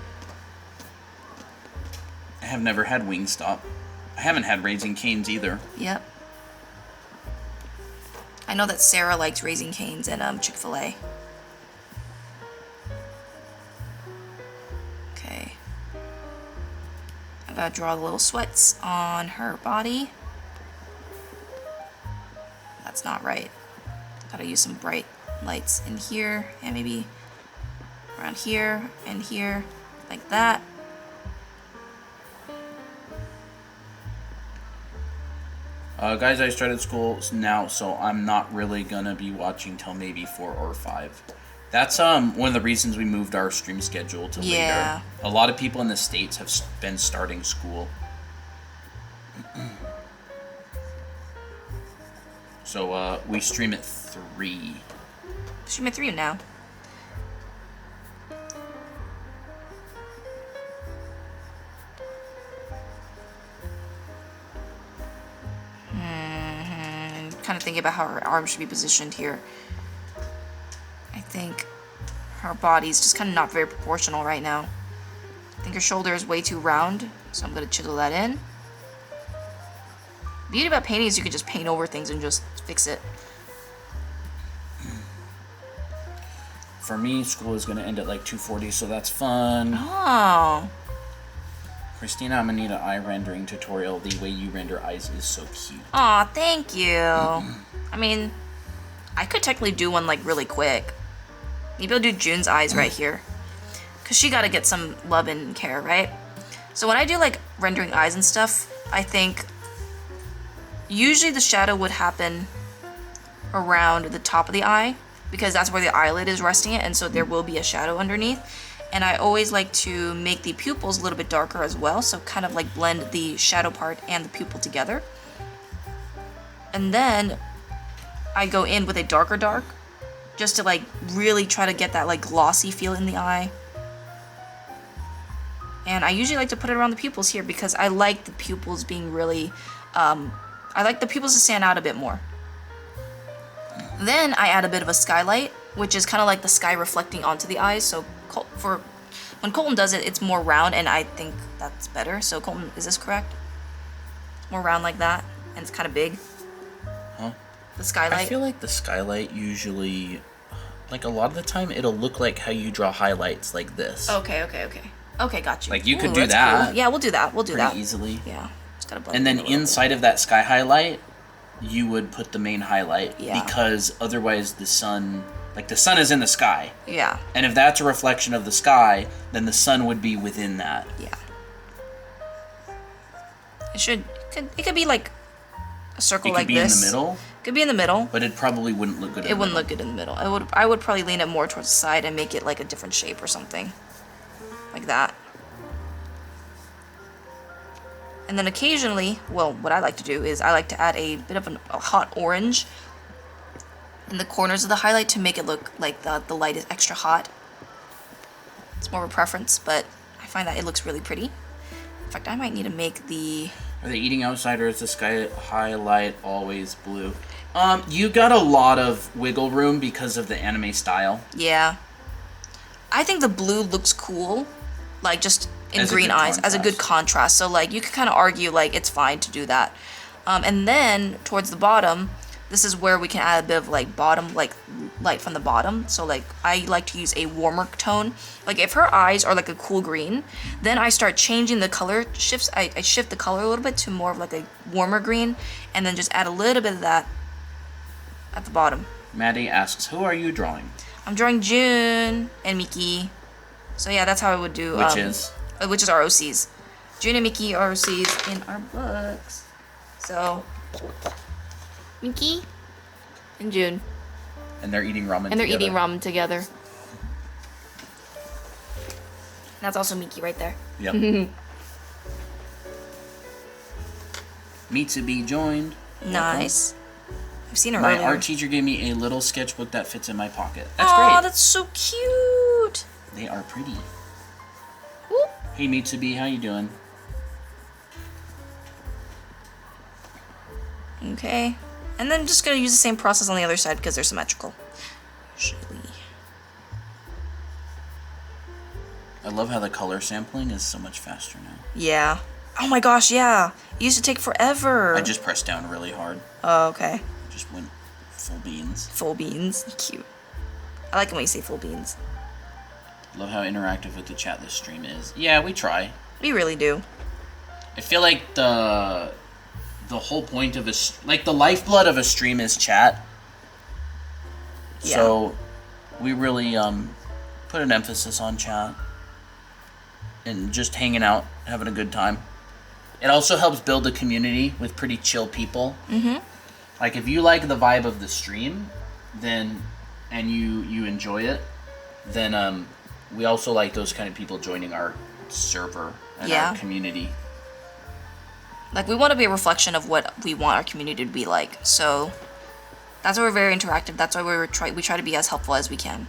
I have never had Wingstop. I haven't had Raising Cane's either. Yep. I know that Sarah likes Raising Cane's and Chick-fil-A. Okay. I gotta draw the little sweats on her body. That's not right. Gotta use some bright lights in here and maybe around here and here, like that. Guys, I started school now, so I'm not really gonna be watching till maybe 4 or 5. That's one of the reasons we moved our stream schedule to later. A lot of people in the States have been starting school. So we stream at 3. Stream at 3 now. Kind of thinking about how her arms should be positioned here. I think her body's just kind of not very proportional right now. I think her shoulder is way too round, so I'm going to chisel that in. The beauty about painting is you can just paint over things and just fix it. For me, school is going to end at like 2:40, so that's fun. Oh. Christina, I'm gonna need an eye rendering tutorial. The way you render eyes is so cute. Aw, thank you. I mean, I could technically do one like really quick. Maybe I'll do June's eyes right here. Because she gotta get some love and care, right? So when I do like rendering eyes and stuff, I think usually the shadow would happen around the top of the eye because that's where the eyelid is resting it, and so there will be a shadow underneath. And I always like to make the pupils a little bit darker as well, so kind of like blend the shadow part and the pupil together. And then I go in with a darker dark, just to like really try to get that like glossy feel in the eye. And I usually like to put it around the pupils here because I like the pupils being really, I like the pupils to stand out a bit more. Then I add a bit of a skylight, which is kind of like the sky reflecting onto the eyes, so for when Colton does it, it's more round, and I think that's better. So Colton, is this correct? It's more round like that, and it's kind of big. Huh? The skylight. I feel like the skylight usually, like a lot of the time, it'll look like how you draw highlights like this. Okay, got you. Like you could do that. Cool. Yeah, we'll do that. We'll do that pretty easily. Yeah, just gotta blend And it then a little inside of that sky highlight, you would put the main highlight. Yeah. Because otherwise the sun, like the sun is in the sky. bit. Yeah. And if that's a reflection of the sky, then the sun would be within that. Yeah. It could be like a circle like this. It could be in the middle. Could be in the middle. But it probably wouldn't look good in the It wouldn't middle. look good in the middle. I would probably lean it more towards the side and make it like a different shape or something. Like that. And then occasionally, well, what I like to do is I like to add a bit of a hot orange in the corners of the highlight to make it look like the light is extra hot. It's more of a preference, but I find that it looks really pretty. In fact, I might need to make the... Are they eating outside, or is the sky highlight always blue? You got a lot of wiggle room because of the anime style. Yeah. I think the blue looks cool, like just in As a green good eyes, as a good contrast. contrast. So like you could kind of argue like it's fine to do that. And then towards the bottom, this is where we can add a bit of like bottom, like light from the bottom. So like I like to use a warmer tone. Like if her eyes are like a cool green, then I start changing the color shifts. I shift the color a little bit to more of like a warmer green, and then just add a little bit of that at the bottom. Maddie asks, who are you drawing? I'm drawing June and Miki. So yeah, that's how I would do. Which is our OCs. June and Mickey are OCs in our books. So Mickey and June. And they're eating ramen. And they're together. eating ramen together. That's also Mickey right there. Yep. Mitsubi joined. Nice. I've seen her My earlier. art teacher gave me a little sketchbook that fits in my pocket. That's Aw, great. that's so cute. They are pretty. Whoop. Hey Mitsubi, how you doing? Okay. And then just gonna use the same process on the other side because they're symmetrical. Usually. I love how the color sampling is so much faster now. Yeah. Oh my gosh, yeah. It used to take forever. I just pressed down really hard. Oh, okay. Just went full beans. Full beans. Cute. I like it when you say full beans. Love how interactive with the chat this stream is. Yeah, we try. We really do. I feel like the whole point of like the lifeblood of a stream is chat. Yeah. So we really put an emphasis on chat and just hanging out, having a good time. It also helps build a community with pretty chill people. Mm-hmm. Like if you like the vibe of the stream, then and you enjoy it, then we also like those kind of people joining our server and Yeah. our community. Like, we want to be a reflection of what we want our community to be like. So that's why we're very interactive. That's why we try to be as helpful as we can.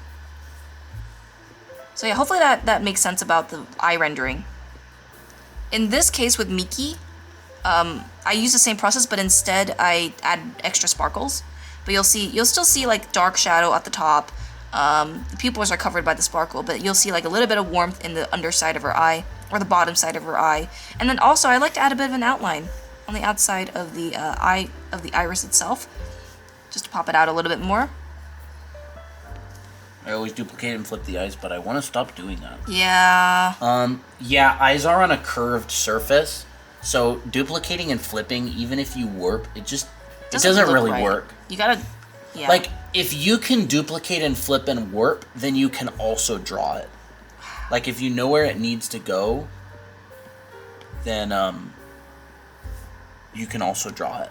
So yeah, hopefully that makes sense about the eye rendering. In this case with Miki, I use the same process, but instead I add extra sparkles. But you'll still see like dark shadow at the top. The pupils are covered by the sparkle, but you'll see like a little bit of warmth in the underside of her eye, or the bottom side of her eye. And then also I like to add a bit of an outline on the outside of the eye of the iris itself, just to pop it out a little bit more. I always duplicate and flip the eyes, but I want to stop doing that. Yeah. Yeah, eyes are on a curved surface, so duplicating and flipping, even if you warp, it doesn't look really right. work. You gotta, yeah. Like, if you can duplicate and flip and warp, then you can also draw it. Like, if you know where it needs to go, then you can also draw it.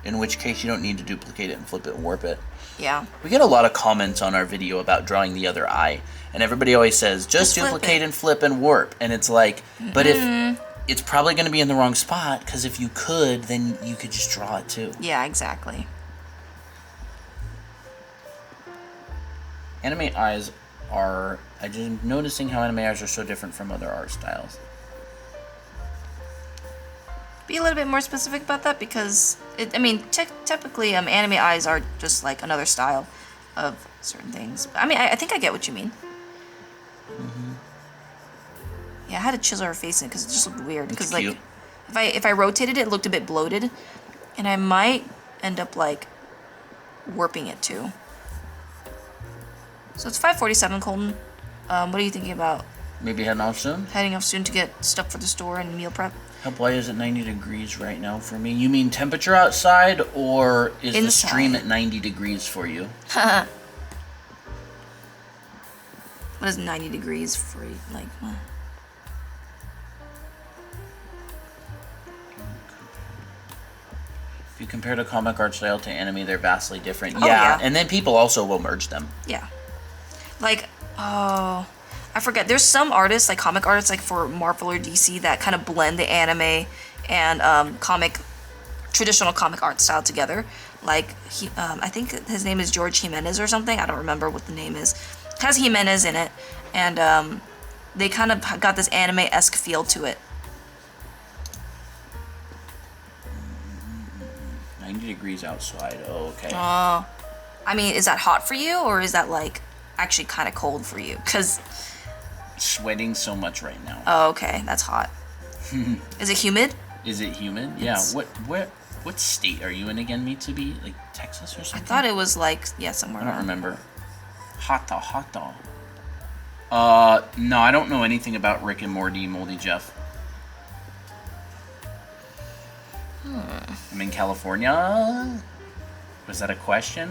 In which case, you don't need to duplicate it and flip it and warp it. Yeah. We get a lot of comments on our video about drawing the other eye, and everybody always says, just flip duplicate it. and flip and warp. And it's like, but if it's probably going to be in the wrong spot, because if you could, then you could just draw it too. Yeah, exactly. Anime eyes are, I'm just noticing how anime eyes are so different from other art styles. Be a little bit more specific about that, because typically anime eyes are just like another style of certain things. I mean, I think I get what you mean. Mm-hmm. Yeah, I had to chisel her face in because it just looked weird. Because like, cute. if I rotated it, it looked a bit bloated, and I might end up like warping it too. So it's 5:47, Colton. What are you thinking about? Maybe heading off soon? Heading off soon to get stuff for the store and meal prep? Help, why is it 90 degrees right now for me? You mean temperature outside, or is the stream at 90 degrees for you? What is 90 degrees for you? Like, what? If you compare the comic art style to anime, they're vastly different. Oh, yeah. And then people also will merge them. Yeah. Like, oh, I forget. There's some artists, like comic artists, like for Marvel or DC, that kind of blend the anime and traditional comic art style together. Like, I think his name is George Jimenez or something. I don't remember what the name is. It has Jimenez in it, and they kind of got this anime-esque feel to it. 90 degrees outside. Oh, okay. Oh, I mean, is that hot for you, or is that like actually kind of cold for you? Because Sweating so much right now. oh, okay, that's hot. Is it humid? Is it humid? Yeah. What state are you in again, Mitsubi? Like Texas or I something? thought it was like, yeah, somewhere I don't around. remember. Hata. No, I don't know anything about Rick and Morty, Moldy Jeff. I'm in California? Was that a question?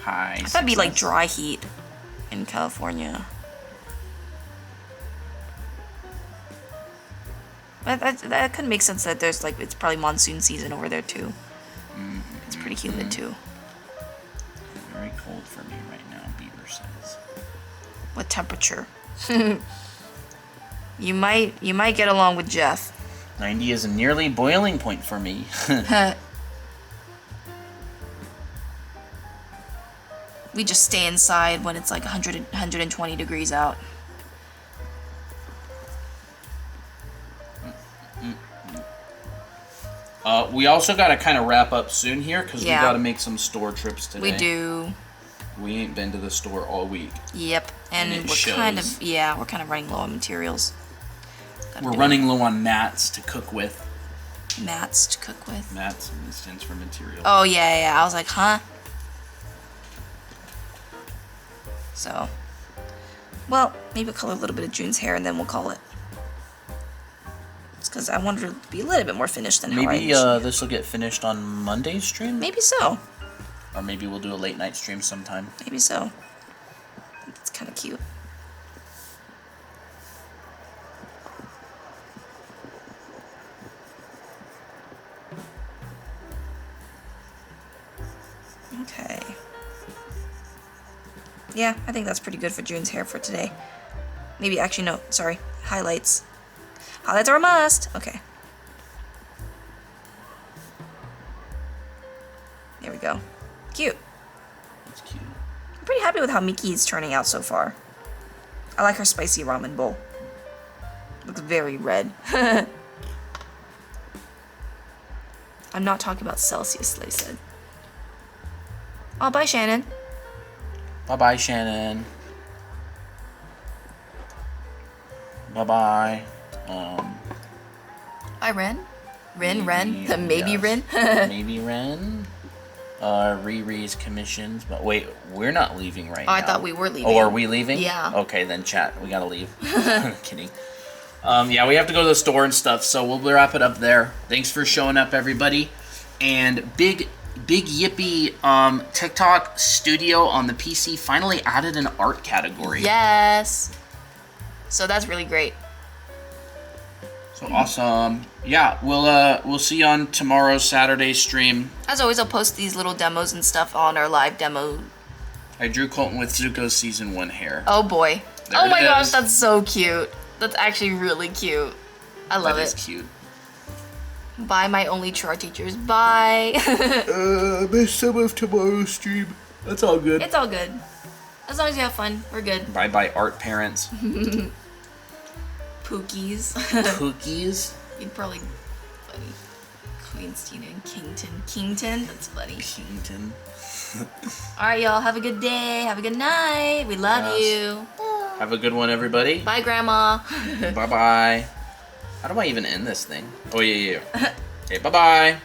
Hi. That'd be like dry heat. in California. That could make sense that there's like, it's probably monsoon season over there too. It's pretty humid too. Very cold for me right now, Beaver says. What temperature? You might get along with Jeff. 90 is a nearly boiling point for me. We just stay inside when it's like 120 degrees out. We also got to kind of wrap up soon here because Yeah. we got to make some store trips today. We do. We ain't been to the store all week. Yep. And it we're kind shows. of running low on materials. Gotta We're do running low on mats to cook with. mats to cook with. Mats stands for material. Oh yeah. I was like, huh? So, well, maybe color a little bit of June's hair and then we'll call it. It's because I wanted it to be a little bit more finished than how I Maybe initially- this will get finished on Monday's stream? Maybe so. Or maybe we'll do a late night stream sometime. Maybe so. It's kind of cute. Okay. Yeah, I think that's pretty good for June's hair for today. Maybe, actually, no, sorry. Highlights. Highlights are a must. Okay. There we go. Cute. It's cute. I'm pretty happy with how Miki's turning out so far. I like her spicy ramen bowl. Looks very red. I'm not talking about Celsius, they said. Oh, bye, Shannon. Bye-bye, Shannon. Bye-bye. Bye, Ren. Ren. Maybe yes. Ren. Maybe Ren. Riri's commissions. But wait, we're not leaving right now. I thought we were leaving. Oh, are we leaving? Yeah. Okay, then chat. We gotta leave. Kidding. Yeah, we have to go to the store and stuff, so we'll wrap it up there. Thanks for showing up, everybody. And big yippee, TikTok Studio on the PC finally added an art category. Yes. So that's really great. So awesome. Yeah, we'll see you on tomorrow's Saturday stream. As always, I'll post these little demos and stuff on our live demo. I drew Colton with Zuko's season 1 hair. Oh boy. There Oh my it gosh, is. that's so cute. That's actually really cute. I love That it. is cute. Bye, my only true art teachers. Bye. I missed some of tomorrow's stream. That's all good. It's all good. As long as you have fun, we're good. Bye-bye, art parents. Pookies. Cookies. You'd probably funny. Queenstein and Kington. That's funny. Kington. Alright, y'all. Have a good day. Have a good night. We love Yes. you. Have a good one, everybody. Bye, Grandma. Bye-bye. How do I even end this thing? Oh, yeah. Okay, bye-bye.